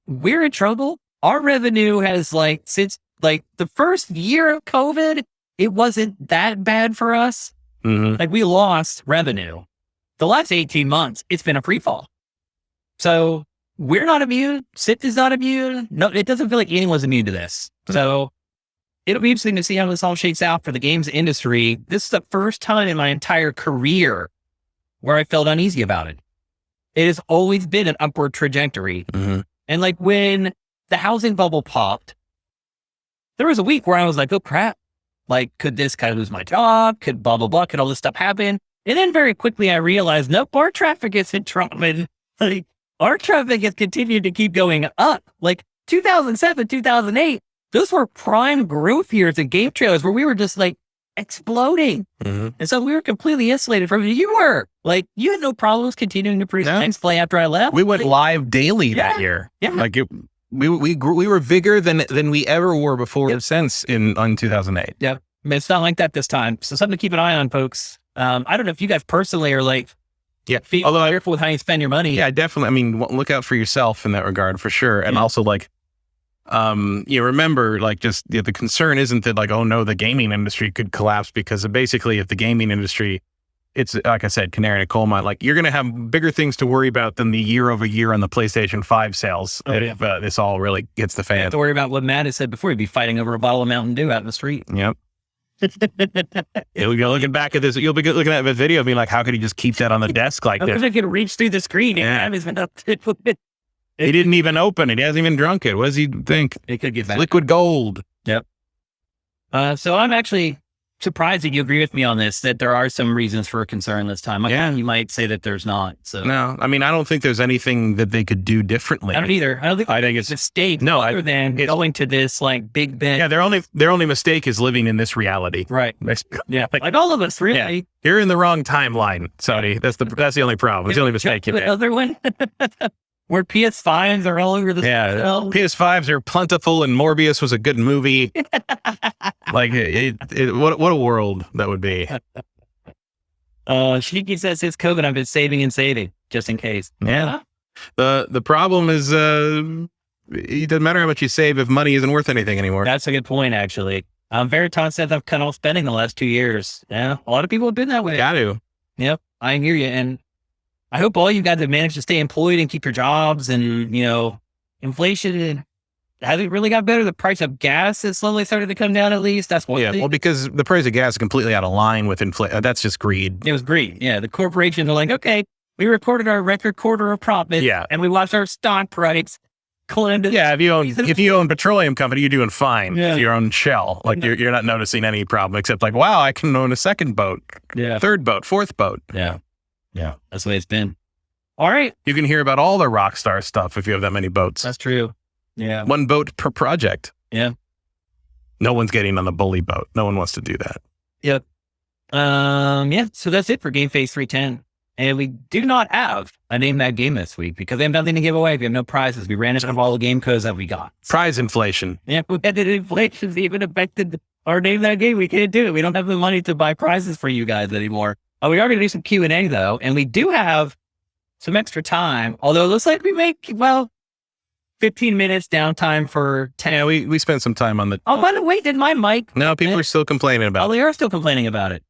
we're in trouble. Our revenue has since the first year of COVID, it wasn't that bad for us. Mm-hmm. We lost revenue. The last 18 months, it's been a free fall. So we're not immune. SIP is not immune. No, it doesn't feel like anyone's immune to this. So it'll be interesting to see how this all shakes out for the games industry. This is the first time in my entire career where I felt uneasy about it. It has always been an upward trajectory. Mm-hmm. And when the housing bubble popped, there was a week where I was like, oh crap. Could this guy lose my job? Could blah, blah, blah. Could all this stuff happen? And then very quickly I realized, nope, our traffic isn't dropping. Our traffic has continued to keep going up. 2007, 2008, those were prime growth years in game trailers where we were just exploding. Mm-hmm. And so we were completely isolated from it. You were you had no problems continuing to produce next play after I left. We went live daily that year. Yeah. We grew, we were bigger than we ever were before since in 2008. Yeah. I mean, it's not like that this time. So something to keep an eye on, folks. I don't know if you guys personally are although careful with how you spend your money. Yeah, definitely. I mean, look out for yourself in that regard for sure. And also remember, the concern isn't that oh no, the gaming industry could collapse, because basically if the gaming industry, it's like I said, canary in a coal mine, you're going to have bigger things to worry about than the year over year on the PlayStation 5 sales. If this all really hits the fan. You have to worry about what Matt has said before. You'd be fighting over a bottle of Mountain Dew out in the street. Yep. You'll be looking back at this. You'll be looking at the video being like, how could he just keep that on the desk like this? I could reach through the screen. Yeah. He didn't even open it. He hasn't even drunk it. What does he think? It could get back. Liquid gold. Yep. So I'm actually surprised that you agree with me on this, that there are some reasons for concern this time. You might say that there's not. So no, I mean, I don't think there's anything that they could do differently. I don't either. I think it's a mistake. No, other than going to this like big bet. Yeah, their only mistake is living in this reality. Right. Yeah, like all of us, really. Yeah. You're in the wrong timeline, Sony. That's the only problem. It's the only mistake you made. Another one. Where PS5s are all over the world. PS5s are plentiful, and Morbius was a good movie. Like, what a world that would be. Sneaky says his COVID, I've been saving and saving just in case. Yeah. The problem is, it doesn't matter how much you save if money isn't worth anything anymore. That's a good point, actually. Veriton says I've cut off spending the last 2 years. Yeah, a lot of people have been that way. Got to. Yep, I hear you, and I hope all you guys have managed to stay employed and keep your jobs. And inflation hasn't really got better. The price of gas has slowly started to come down. At least that's one thing. Well, because the price of gas is completely out of line with inflation. That's just greed. It was greed. Yeah, the corporations are like, okay, we recorded our record quarter of profit. Yeah, and we watched our stock price climb. Yeah, if you own a petroleum company, you're doing fine. Yeah. If you own Shell, like you're not noticing any problem except like, wow, I can own a second boat. Yeah, third boat, fourth boat. Yeah. Yeah, that's the way it's been. All right. You can hear about all the rock star stuff if you have that many boats. That's true. Yeah. One boat per project. Yeah. No one's getting on the bully boat. No one wants to do that. Yep. Yeah, so that's it for GameFace 310. And we do not have a Name That Game this week because we have nothing to give away. We have no prizes. We ran out of all the game codes that we got. Prize inflation. Yeah, inflation's even affected our Name That Game. We can't do it. We don't have the money to buy prizes for you guys anymore. We are going to do some Q&A though, and we do have some extra time. Although it looks like we make 15 minutes downtime for 10. Yeah, we spent some time on the. Oh, by the way, did my mic? No, people are still complaining about it. They are still complaining about it.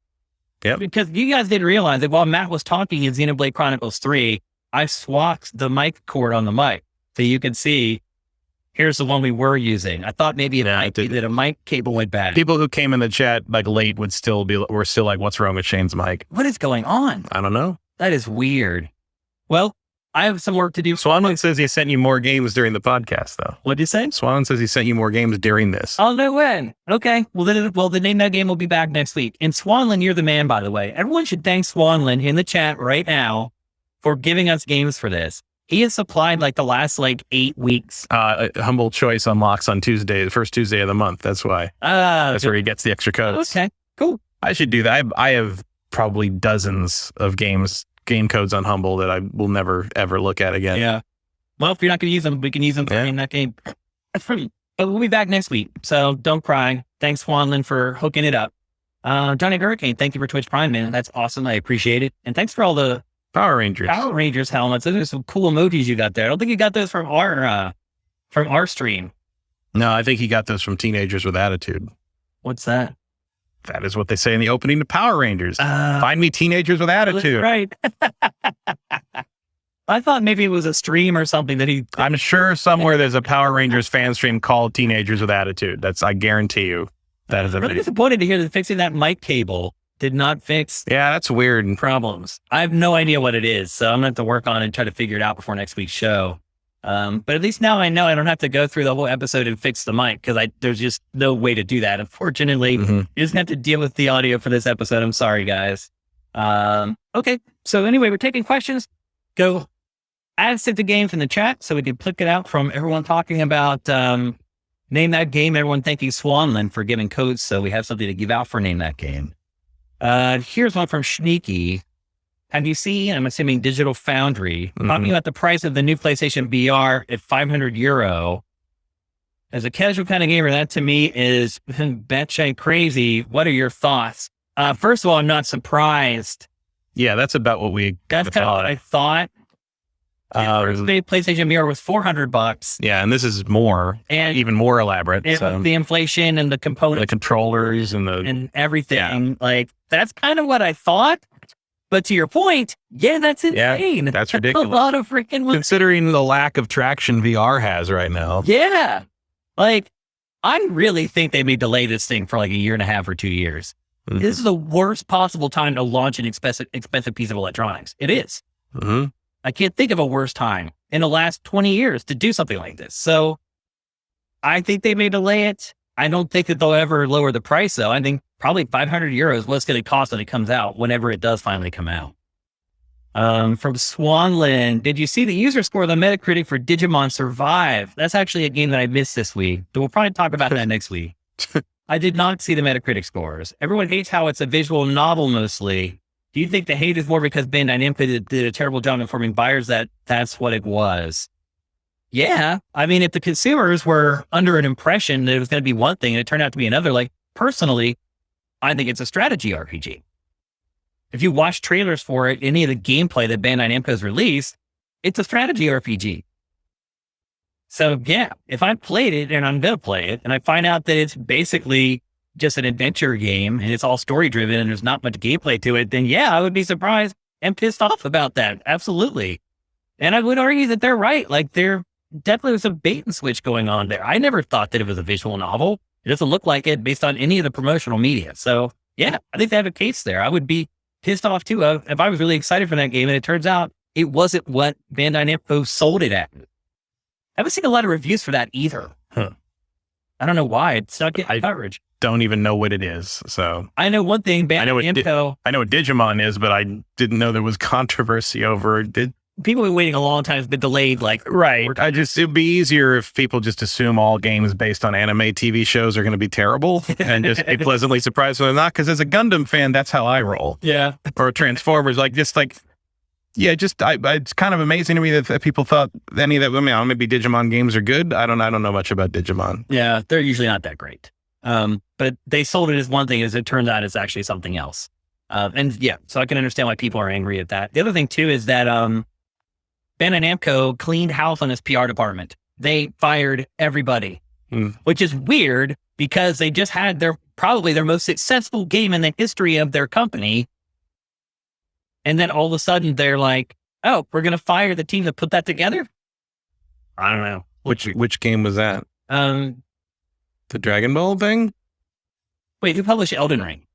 Yep. Because you guys didn't realize that while Matt was talking in Xenoblade Chronicles 3, I swapped the mic cord on the mic. So you can see, here's the one we were using. I thought maybe that a mic cable went bad. People who came in the chat late were still like, what's wrong with Shane's mic? What is going on? I don't know. That is weird. Well, I have some work to do. Swanland says he sent you more games during the podcast, though. What'd you say? Swanland says he sent you more games during this. Oh, no way. Okay. Well, the Name That Game will be back next week. And Swanland, you're the man, by the way. Everyone should thank Swanland in the chat right now for giving us games for this. He has supplied the last 8 weeks. Humble Choice unlocks on Tuesday, the first Tuesday of the month. That's why. That's where he gets the extra codes. Okay, cool. I should do that. I have probably dozens of game codes on Humble that I will never, ever look at again. Yeah. Well, if you're not going to use them, we can use them in that game. But we'll be back next week. So don't cry. Thanks, Swanland, for hooking it up. Johnny Hurricane, thank you for Twitch Prime, man. That's awesome. I appreciate it. And thanks for all the Power Rangers helmets. Those are some cool emojis you got there. I don't think you got those from our stream. No, I think he got those from Teenagers with Attitude. What's that? That is what they say in the opening to Power Rangers. Find me Teenagers with Attitude. Right. I thought maybe it was a stream or something that he... I'm sure somewhere there's a Power Rangers fan stream called Teenagers with Attitude. I guarantee you. That is a really disappointed to hear that fixing that mic cable did not fix... Yeah, that's weird. ...problems. I have no idea what it is, so I'm going to have to work on it and try to figure it out before next week's show. But at least now I know I don't have to go through the whole episode and fix the mic because there's just no way to do that. Unfortunately, you just have to deal with the audio for this episode. I'm sorry, guys. Okay. So anyway, we're taking questions. Go add us to games in the chat so we can click it out from everyone talking about Name That Game. Everyone thanking Swanland for giving codes so we have something to give out for Name That Game. Here's one from Sneaky. Have you seen, I'm assuming Digital Foundry, talking about the price of the new PlayStation VR at €500? As a casual kind of gamer, that to me is batshit crazy. What are your thoughts? First of all, I'm not surprised. Yeah, that's about what we That's kind of what I thought. The PlayStation VR was $400. Yeah, and this is more, and even more elaborate. So. The inflation and the components. The controllers and everything. Yeah. That's kind of what I thought. But to your point, that's insane. Yeah, that's ridiculous. A lot of freaking money. Considering the lack of traction VR has right now. Yeah. I really think they may delay this thing for a year and a half or 2 years. This is the worst possible time to launch an expensive piece of electronics. It is. I can't think of a worse time in the last 20 years to do something like this. So I think they may delay it. I don't think that they'll ever lower the price, though. I think probably €500 what's going to cost when it comes out, whenever it does finally come out. From Swanland, did you see the user score of the Metacritic for Digimon Survive? That's actually a game that I missed this week. We'll probably talk about that next week. I did not see the Metacritic scores. Everyone hates how it's a visual novel mostly. Do you think the hate is more because Bandai Namco did a terrible job informing buyers that that's what it was? Yeah. I mean, if the consumers were under an impression that it was going to be one thing and it turned out to be another, personally, I think it's a strategy RPG. If you watch trailers for it, any of the gameplay that Bandai Namco has released, it's a strategy RPG. So yeah, if I played it and I'm going to play it and I find out that it's basically just an adventure game and it's all story driven and there's not much gameplay to it, then yeah, I would be surprised and pissed off about that. Absolutely. And I would argue that they're right. There definitely was a bait and switch going on there. I never thought that it was a visual novel. It doesn't look like it based on any of the promotional media. So yeah, I think they have a case there. I would be pissed off too if I was really excited for that game and it turns out it wasn't what Bandai Namco sold it at. I haven't seen a lot of reviews for that either. I don't know why. It's not getting coverage. Don't even know what it is. So I know one thing, Bandai Namco. I know what Digimon is, but I didn't know there was controversy over it. people have been waiting a long time. It's been delayed. Like, right. It'd be easier if people just assume all games based on anime TV shows are going to be terrible and just be pleasantly surprised when they're not. Because as a Gundam fan, that's how I roll. Yeah. Or Transformers, it's kind of amazing to me that people thought any of that. I mean, maybe Digimon games are good. I don't know much about Digimon. Yeah, they're usually not that great. But they sold it as one thing, as it turns out, it's actually something else. So I can understand why people are angry at that. The other thing too is that Bandai Namco cleaned house on its PR department. They fired everybody, which is weird because they just had probably their most successful game in the history of their company. And then all of a sudden they're like, oh, we're going to fire the team that put that together? I don't know. Which game was that? The Dragon Ball thing? Wait, who published Elden Ring?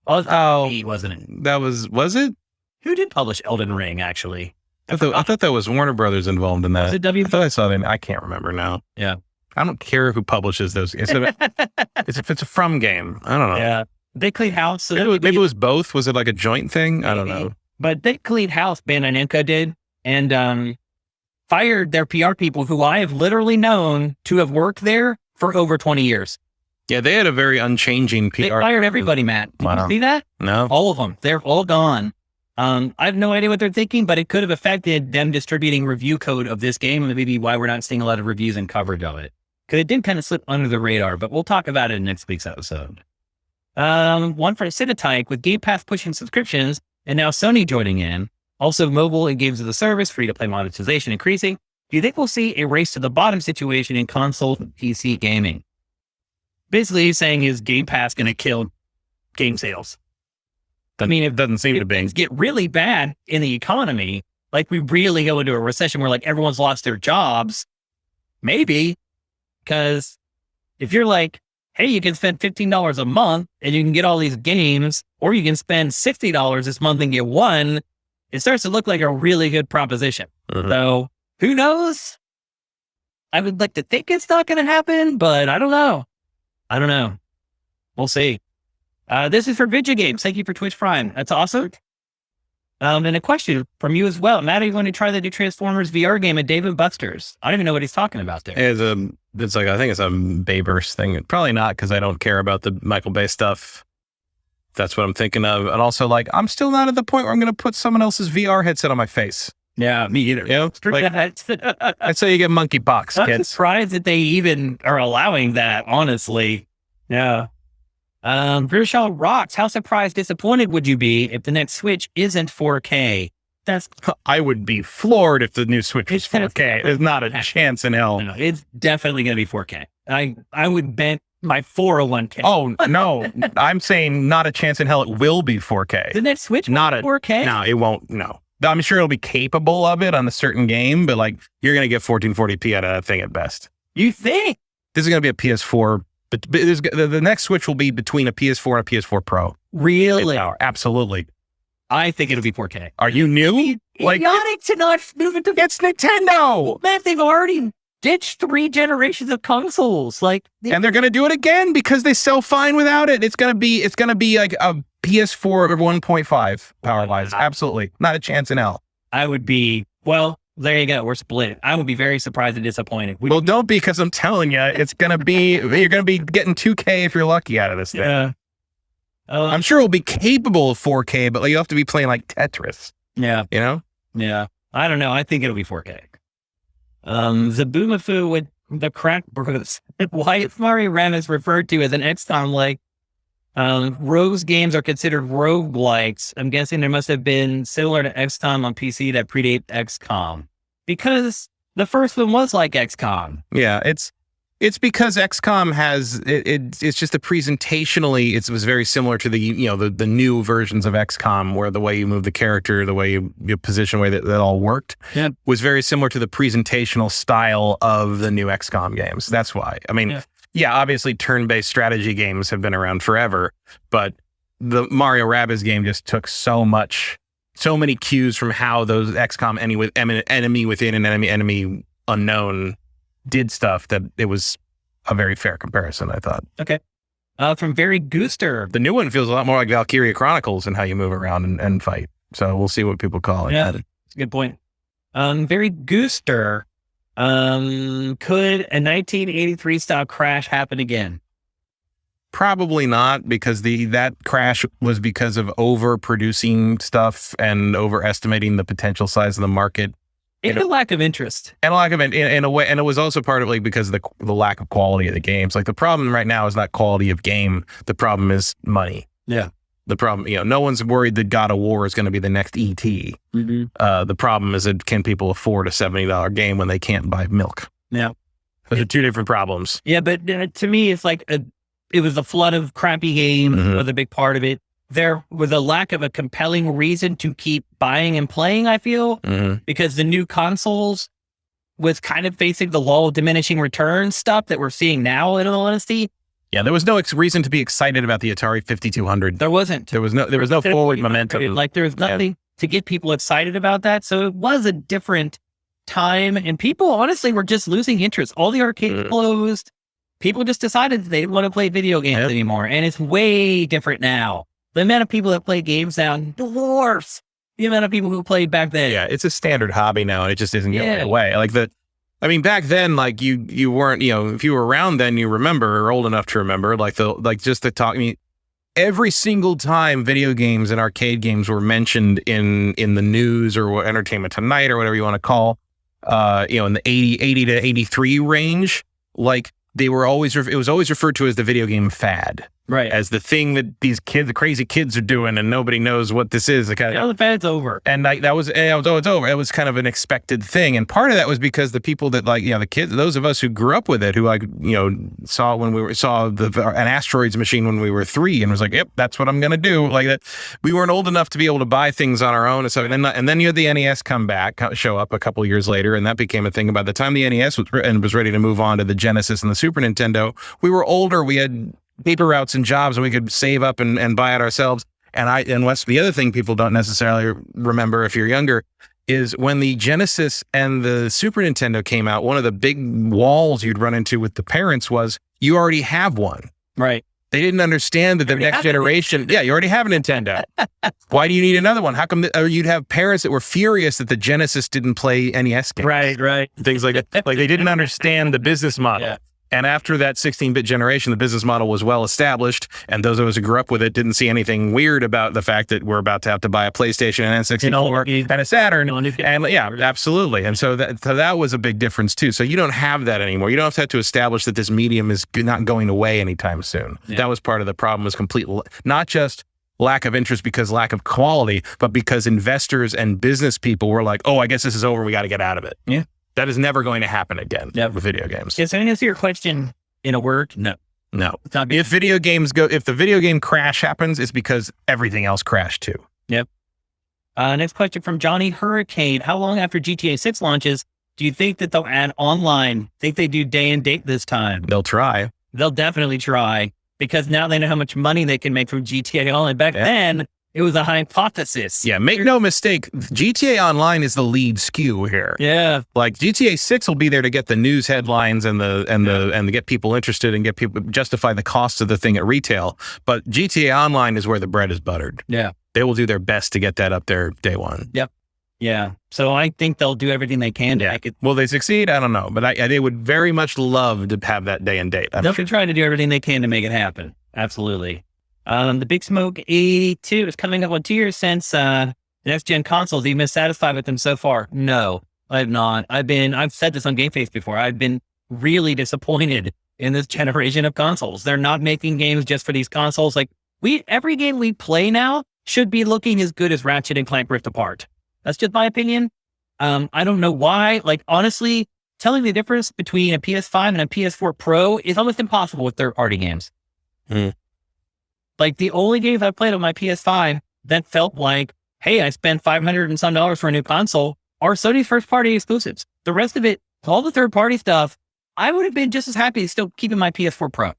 He wasn't it? That was it? Who did publish Elden Ring, actually? I thought that was Warner Brothers involved in that. Was it W? I thought I saw that. I can't remember now. Yeah. I don't care who publishes those. If it's a From game. I don't know. Yeah. They cleaned house. So maybe it was both. Was it like a joint thing? I don't know. But they cleaned house, Bandai Namco did, and fired their PR people who I have literally known to have worked there for over 20 years. Yeah, they had a very unchanging PR. They fired everybody, Matt. Did you see that? No. All of them. They're all gone. I have no idea what they're thinking, but it could have affected them distributing review code of this game, and maybe why we're not seeing a lot of reviews and coverage of it. Because it did kind of slip under the radar, but we'll talk about it in next week's episode. One for Cinetype with Game Pass pushing subscriptions, and now Sony joining in. Also, mobile and games as a service, free-to-play monetization increasing. Do you think we'll see a race to the bottom situation in console and PC gaming? Basically, he's saying, is Game Pass going to kill game sales? I mean, it doesn't seem to be. Things get really bad in the economy, like we really go into a recession where like everyone's lost their jobs, maybe, because if you're like, hey, you can spend $15 a month and you can get all these games, or you can spend $60 this month and get one, it starts to look like a really good proposition. Mm-hmm. So who knows? I would like to think it's not going to happen, but I don't know. We'll see. This is for video games. Thank you for Twitch Prime. That's awesome. And a question from you as well. Matt, are you going to try the new Transformers VR game at Dave & Buster's? I don't even know what he's talking about there. It's like, I think it's a Bayverse thing. Probably not, because I don't care about the Michael Bay stuff. That's what I'm thinking of. And also, like, I'm still not at the point where I'm going to put someone else's VR headset on my face. Yeah, me either. You know? Like, I'd say you get monkeypox, kids. I'm surprised that they even are allowing that, honestly. Yeah. British Rocks, how surprised, disappointed would you be if the next Switch isn't 4K? I would be floored if the new Switch was 4K. There's not a chance in hell. No, it's definitely going to be 4K. I would bet my 401k. Oh, no. I'm saying not a chance in hell it will be 4K. The next Switch not 4K? No, it won't. No. I'm sure it'll be capable of it on a certain game, but like you're going to get 1440p out of that thing at best. You think? This is going to be a PS4. But the next Switch will be between a PS4 and a PS4 Pro. Really? Absolutely. I think it'll be 4K. Are you new? Idiotic to not move it to... It's Nintendo! Man, they've already ditched 3 generations of consoles. And they're going to do it again because they sell fine without it. It's going to be like a PS4 1.5 power-wise. Absolutely. Not a chance in hell. I would be... Well... There you go. We're split. I would be very surprised and disappointed. Well, don't be, because I'm telling you, it's going to be, you're going to be getting 2K if you're lucky out of this thing. Yeah. I'm sure it'll be capable of 4K, but you have to be playing like Tetris. Yeah. You know? Yeah. I don't know. I think it'll be 4K. Zabumafu with the crack bros. Why is Mario Ramis referred to as an XCOM like? Rogues games are considered roguelikes. I'm guessing there must have been similar to XCOM on PC that predate XCOM. Because the first one was like XCOM. Yeah, it's because XCOM has it's just presentationally it was very similar to the new versions of XCOM, where the way you move the character, the way you position, the way that all worked, was very similar to the presentational style of the new XCOM games. That's why. I mean, yeah, obviously turn-based strategy games have been around forever, but the Mario Rabbids game just took so many cues from how those XCOM enemy within an enemy unknown did stuff that it was a very fair comparison, I thought. Okay. From Very Gooster. The new one feels a lot more like Valkyria Chronicles and how you move around and fight. So we'll see what people call it. Yeah, that's a good point. Very Gooster. Could a 1983 style crash happen again? Probably not, because that crash was because of overproducing stuff and overestimating the potential size of the market. And a lack of interest. And a lack of in a way, and it was also partly because of the lack of quality of the games. Like, the problem right now is not quality of game. The problem is money. Yeah. The problem, no one's worried that God of War is going to be the next E.T. Mm-hmm. The problem is that can people afford a $70 game when they can't buy milk? Yeah. Those are two different problems. Yeah, but to me, it's like it was a flood of crappy games was a big part of it. There was a lack of a compelling reason to keep buying and playing, I feel, because the new consoles was kind of facing the lull of diminishing return stuff that we're seeing now, in all honesty. Yeah, there was no reason to be excited about the Atari 5200. There wasn't. There was no forward momentum. Like, there was nothing to get people excited about that. So it was a different time, and people honestly were just losing interest. All the arcades closed. People just decided that they didn't want to play video games anymore, and it's way different now. The amount of people that play games now dwarfs the amount of people who played back then. Yeah, it's a standard hobby now, and it just isn't going away. Like, back then, like, you weren't, if you were around then, you remember, or old enough to remember, just the talk. I mean, every single time video games and arcade games were mentioned in the news or Entertainment Tonight or whatever you want to call, in the 80 to 83 range, like, it was always referred to as the video game fad. Right. As the thing that the crazy kids are doing, and nobody knows what this is. The fad's over. And it's over. It was kind of an expected thing. And part of that was because the people that, the kids, those of us who grew up with it, who saw an asteroids machine when we were 3 and was like, yep, that's what I'm going to do. Like that. We weren't old enough to be able to buy things on our own. And then you had the NES show up a couple years later, and that became a thing. By the time the NES was ready to move on to the Genesis and the Super Nintendo, we were older. We had paper routes and jobs, and we could save up and buy it ourselves. And what's the other thing people don't necessarily remember if you're younger is when the Genesis and the Super Nintendo came out, one of the big walls you'd run into with the parents was you already have one. Right. They didn't understand that the next generation, you already have a Nintendo. Why do you need another one? How come you'd have parents that were furious that the Genesis didn't play NES games? Right. Things like that. Like, they didn't understand the business model. Yeah. And after that 16-bit generation, the business model was well established, and those of us who grew up with it didn't see anything weird about the fact that we're about to have to buy a PlayStation and N64 and a Saturn. And absolutely. And so that was a big difference too. So you don't have that anymore. You don't have to establish that this medium is not going away anytime soon. Yeah. That was part of the problem, was complete, not just lack of interest because lack of quality, but because investors and business people were like, oh, I guess this is over. We got to get out of it. Yeah. That is never going to happen again with video games. Yes, I answer your question in a word. No. If the video game crash happens, it's because everything else crashed too. Yep. Next question from Johnny Hurricane. How long after GTA 6 launches do you think that they'll add online? Think they do day and date this time? They'll try. They'll definitely try, because now they know how much money they can make from GTA Online. Back then, it was a hypothesis. Yeah, make no mistake, GTA Online is the lead skew here. Yeah. Like, GTA 6 will be there to get the news headlines and to get people interested and get people justify the cost of the thing at retail. But GTA Online is where the bread is buttered. Yeah. They will do their best to get that up there day one. Yep. Yeah. So I think they'll do everything they can to make it. Will they succeed? I don't know. But they would very much love to have that day and date. They'll try to do everything they can to make it happen. Absolutely. The Big Smoke 82 is coming up on 2 years since the next gen consoles. Are you satisfied with them so far? No, I have not. I've said this on GameFace before. I've been really disappointed in this generation of consoles. They're not making games just for these consoles. Like, every game we play now should be looking as good as Ratchet and Clank Rift Apart. That's just my opinion. I don't know why. Like, honestly, telling the difference between a PS5 and a PS4 Pro is almost impossible with third-party games. Like, the only games I played on my PS5 that felt like, hey, I spent $500 and some for a new console are Sony's first-party exclusives. The rest of it, all the third-party stuff, I would have been just as happy still keeping my PS4 Pro.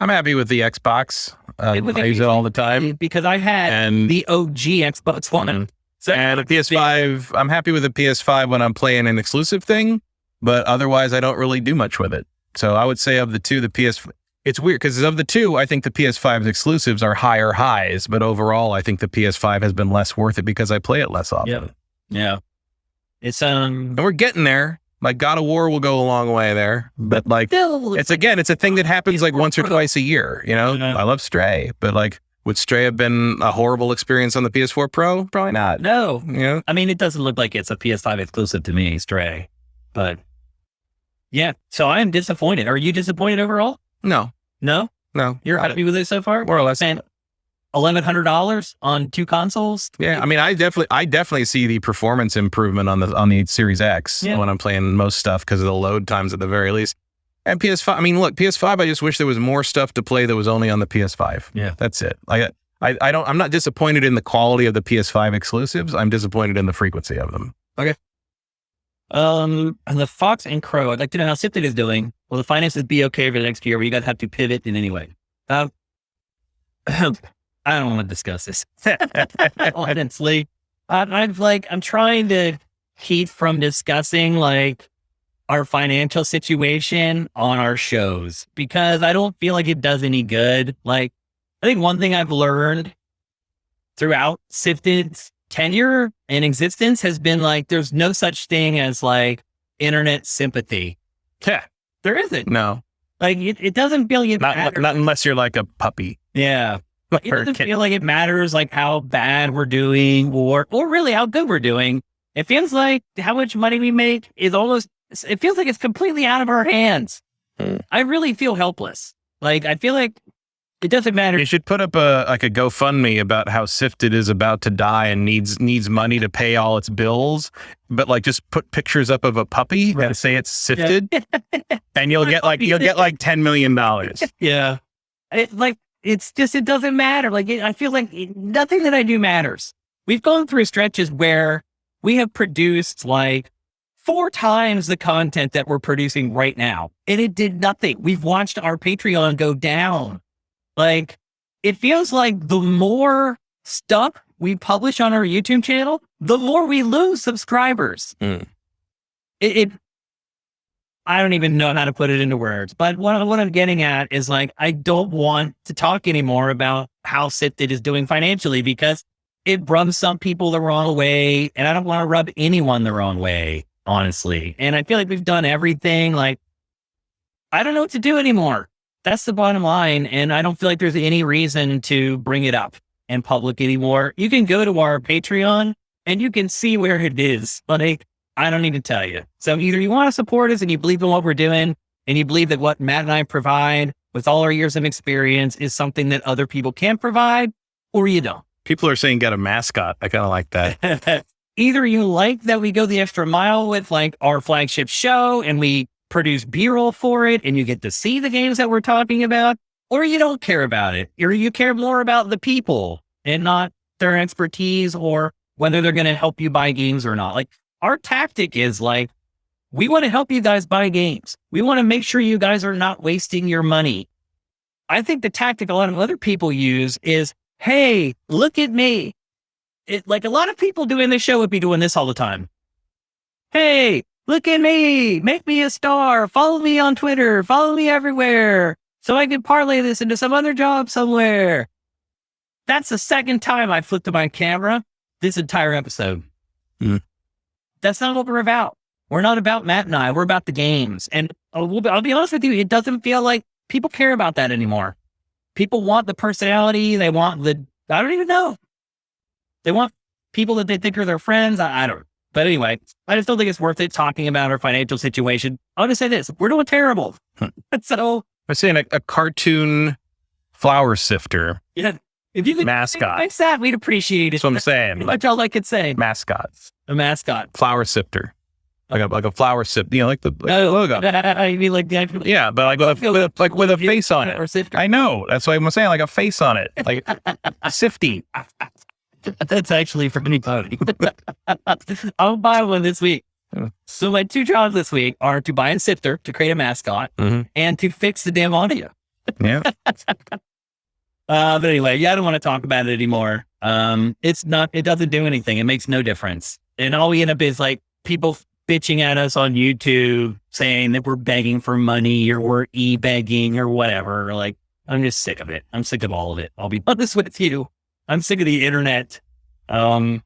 I'm happy with the Xbox. I use it all the time. Because I had the OG Xbox One. So, and a PS5, I'm happy with the PS5 when I'm playing an exclusive thing, but otherwise I don't really do much with it. So I would say of the two, the PS5, it's weird because of the two, I think the PS5's exclusives are higher highs, but overall I think the PS5 has been less worth it because I play it less often. Yeah. It's and we're getting there. Like God of War will go a long way there, but like it's a thing that happens like once or twice a year. You know, I love Stray, but like would Stray have been a horrible experience on the PS4 Pro? Probably not. No, you know, I mean it doesn't look like it's a PS5 exclusive to me, Stray, but yeah. So I am disappointed. Are you disappointed overall? No, You're happy with it so far? More or less. And $1,100 on 2 consoles. Yeah, I mean, I definitely see the performance improvement on the Series X when I'm playing most stuff because of the load times at the very least. And PS5, I mean, look, PS5, I just wish there was more stuff to play that was only on the PS5. Yeah, that's it. I'm not disappointed in the quality of the PS5 exclusives. I'm disappointed in the frequency of them. Okay. And the Fox and Crow, I'd like to know how Sifted is doing. Will the finances be okay for the next year? Or you guys have to pivot in any way? I don't want to discuss this. Honestly, I'm trying to keep from discussing like our financial situation on our shows because I don't feel like it does any good. Like, I think one thing I've learned throughout Sifted's tenure and existence has been like, there's no such thing as like internet sympathy. Yeah, there isn't. No, like it doesn't feel like it not unless you're like a puppy. Yeah. It doesn't feel like it matters like how bad we're doing or really how good we're doing. It feels like how much money we make is it feels like it's completely out of our hands. I really feel helpless. Like, I feel like it doesn't matter. You should put up a GoFundMe about how Sifted is about to die and needs money to pay all its bills. But like, just put pictures up of a puppy and say it's Sifted and you'll get like $10 million. Yeah. It doesn't matter. Like, I feel like nothing that I do matters. We've gone through stretches where we have produced like 4 times the content that we're producing right now. And it did nothing. We've watched our Patreon go down. Like, it feels like the more stuff we publish on our YouTube channel, the more we lose subscribers. I don't even know how to put it into words, but what I'm getting at is like, I don't want to talk anymore about how Sifted is doing financially because it rubs some people the wrong way. And I don't want to rub anyone the wrong way, honestly. And I feel like we've done everything. Like, I don't know what to do anymore. That's the bottom line. And I don't feel like there's any reason to bring it up in public anymore. You can go to our Patreon and you can see where it is. Like, I don't need to tell you. So either you want to support us and you believe in what we're doing and you believe that what Matt and I provide with all our years of experience is something that other people can't provide, or you don't. People are saying get a mascot. I kind of like that. Either you like that we go the extra mile with like our flagship show and we produce B-roll for it and you get to see the games that we're talking about, or you don't care about it, or you care more about the people and not their expertise or whether they're going to help you buy games or not. Like, our tactic is like, we want to help you guys buy games. We want to make sure you guys are not wasting your money. I think the tactic a lot of other people use is, hey, look at me. Like a lot of people doing this show would be doing this all the time. Hey, look at me. Make me a star. Follow me on Twitter. Follow me everywhere so I can parlay this into some other job somewhere. That's the second time I flipped to my camera this entire episode. That's not what we're about. We're not about Matt and I. We're about the games. And I'll be honest with you, it doesn't feel like people care about that anymore. People want the personality. They want I don't even know. They want people that they think are their friends. I don't. But anyway, I just don't think it's worth it talking about our financial situation. I'll just say this. We're doing terrible. So I'm saying a cartoon flower sifter. Yeah. If you could mascot. fix that, we'd appreciate it. That's what I'm saying. That's all I could say. Mascots. A mascot. Flower sifter. Like a flower sip, like the logo. I mean, like, yeah, but with a face on it. Or sifter. I know. That's what I'm saying. Like a face on it. Like sifty. That's actually pretty funny. I'll buy one this week. So my 2 jobs this week are to buy a sifter to create a mascot and to fix the damn audio. Yeah. But anyway, I don't want to talk about it anymore. It doesn't do anything. It makes no difference. And all we end up is like people bitching at us on YouTube saying that we're begging for money or we're e-begging or whatever. Like, I'm just sick of it. I'm sick of all of it. I'll be honest with you. I'm sick of the internet. Yeah.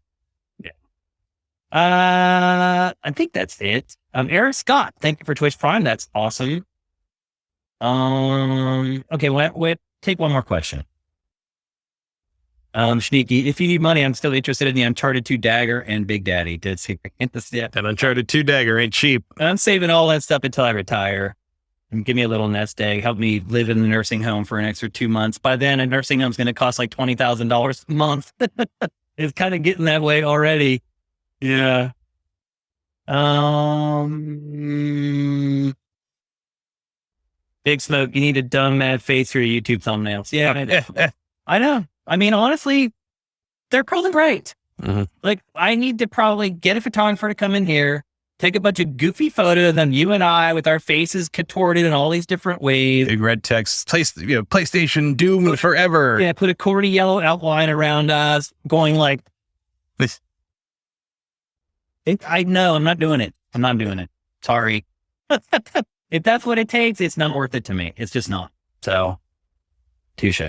I think that's it. Eric Scott, thank you for Twitch Prime. That's awesome. Okay, wait, take one more question. Sneaky, if you need money, I'm still interested in the Uncharted 2 dagger and Big Daddy. That Uncharted 2 dagger ain't cheap. I'm saving all that stuff until I retire. And give me a little nest egg. Help me live in the nursing home for an extra 2 months. By then, a nursing home is going to cost like $20,000 a month. It's kind of getting that way already. Yeah. Big Smoke, you need a dumb mad face for your YouTube thumbnails. Yeah, I know. I mean, honestly, they're probably right. Mm-hmm. Like, I need to probably get a photographer to come in here, take a bunch of goofy photos of them, you and I, with our faces contorted in all these different ways. Big red text, PlayStation doomed forever. Yeah, put a cordy yellow outline around us, going like this. I know, I'm not doing it. I'm not doing it. Sorry. If that's what it takes, it's not worth it to me. It's just not. So, touche.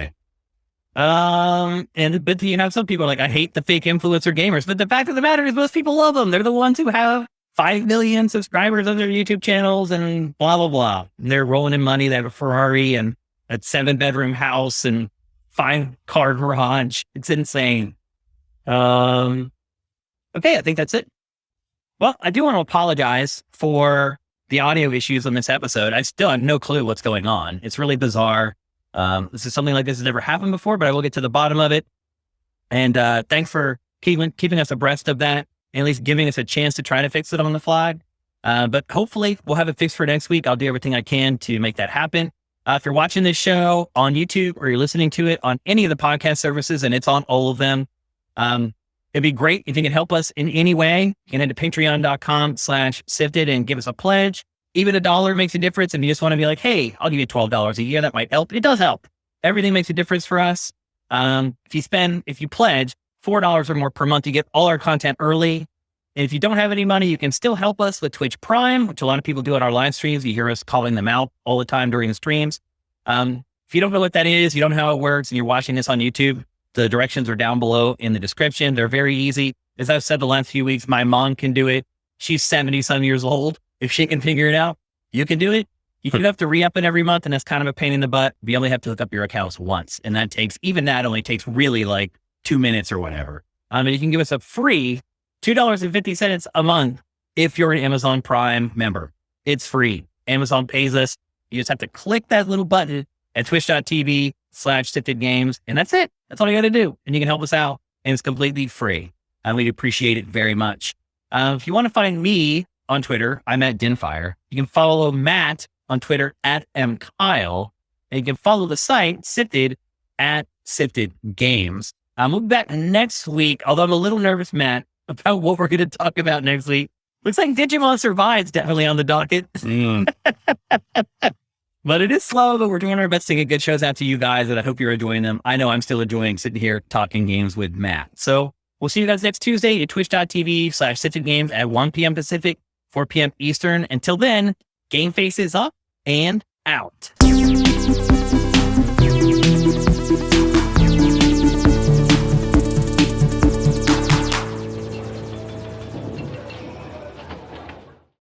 But you know, some people are like, I hate the fake influencer gamers. But the fact of the matter is most people love them. They're the ones who have 5 million subscribers on their YouTube channels and blah, blah, blah. And they're rolling in money. They have a Ferrari and a 7-bedroom house and 5-car garage. It's insane. Okay, I think that's it. Well, I do want to apologize for the audio issues on this episode. I still have no clue what's going on. It's really bizarre. This is something like this has never happened before, but I will get to the bottom of it. And thanks for keeping us abreast of that, and at least giving us a chance to try to fix it on the fly. But hopefully we'll have it fixed for next week. I'll do everything I can to make that happen. If you're watching this show on YouTube or you're listening to it on any of the podcast services, and it's on all of them, it'd be great if you can help us in any way. You can head to patreon.com/sifted and give us a pledge. Even $1 makes a difference. And you just want to be like, hey, I'll give you $12 a year. That might help. It does help. Everything makes a difference for us. If you pledge $4 or more per month, you get all our content early. And if you don't have any money, you can still help us with Twitch Prime, which a lot of people do on our live streams. You hear us calling them out all the time during the streams. If you don't know what that is, you don't know how it works, and you're watching this on YouTube, the directions are down below in the description. They're very easy. As I've said the last few weeks, my mom can do it. She's 70-some years old. If she can figure it out, you can do it. You do have to re-up it every month, and that's kind of a pain in the butt. You only have to hook up your accounts once, and that only takes really like 2 minutes or whatever. And you can give us a free $2.50 a month if you're an Amazon Prime member. It's free. Amazon pays us. You just have to click that little button at twitch.tv/siftedgames, and that's it. That's all you got to do, and you can help us out, and it's completely free. And we'd appreciate it very much. If you want to find me on Twitter, I'm at Dinfire. You can follow Matt on Twitter at MKyle. And you can follow the site, Sifted, at Sifted Games. We'll be back next week, although I'm a little nervous, Matt, about what we're going to talk about next week. Looks like Digimon Survive's definitely on the docket. But it is slow, but we're doing our best to get good shows out to you guys, and I hope you're enjoying them. I know I'm still enjoying sitting here talking games with Matt. So we'll see you guys next Tuesday at twitch.tv/siftedgames at 1 p.m. Pacific, 4 p.m. Eastern. Until then, GameFace is up and out.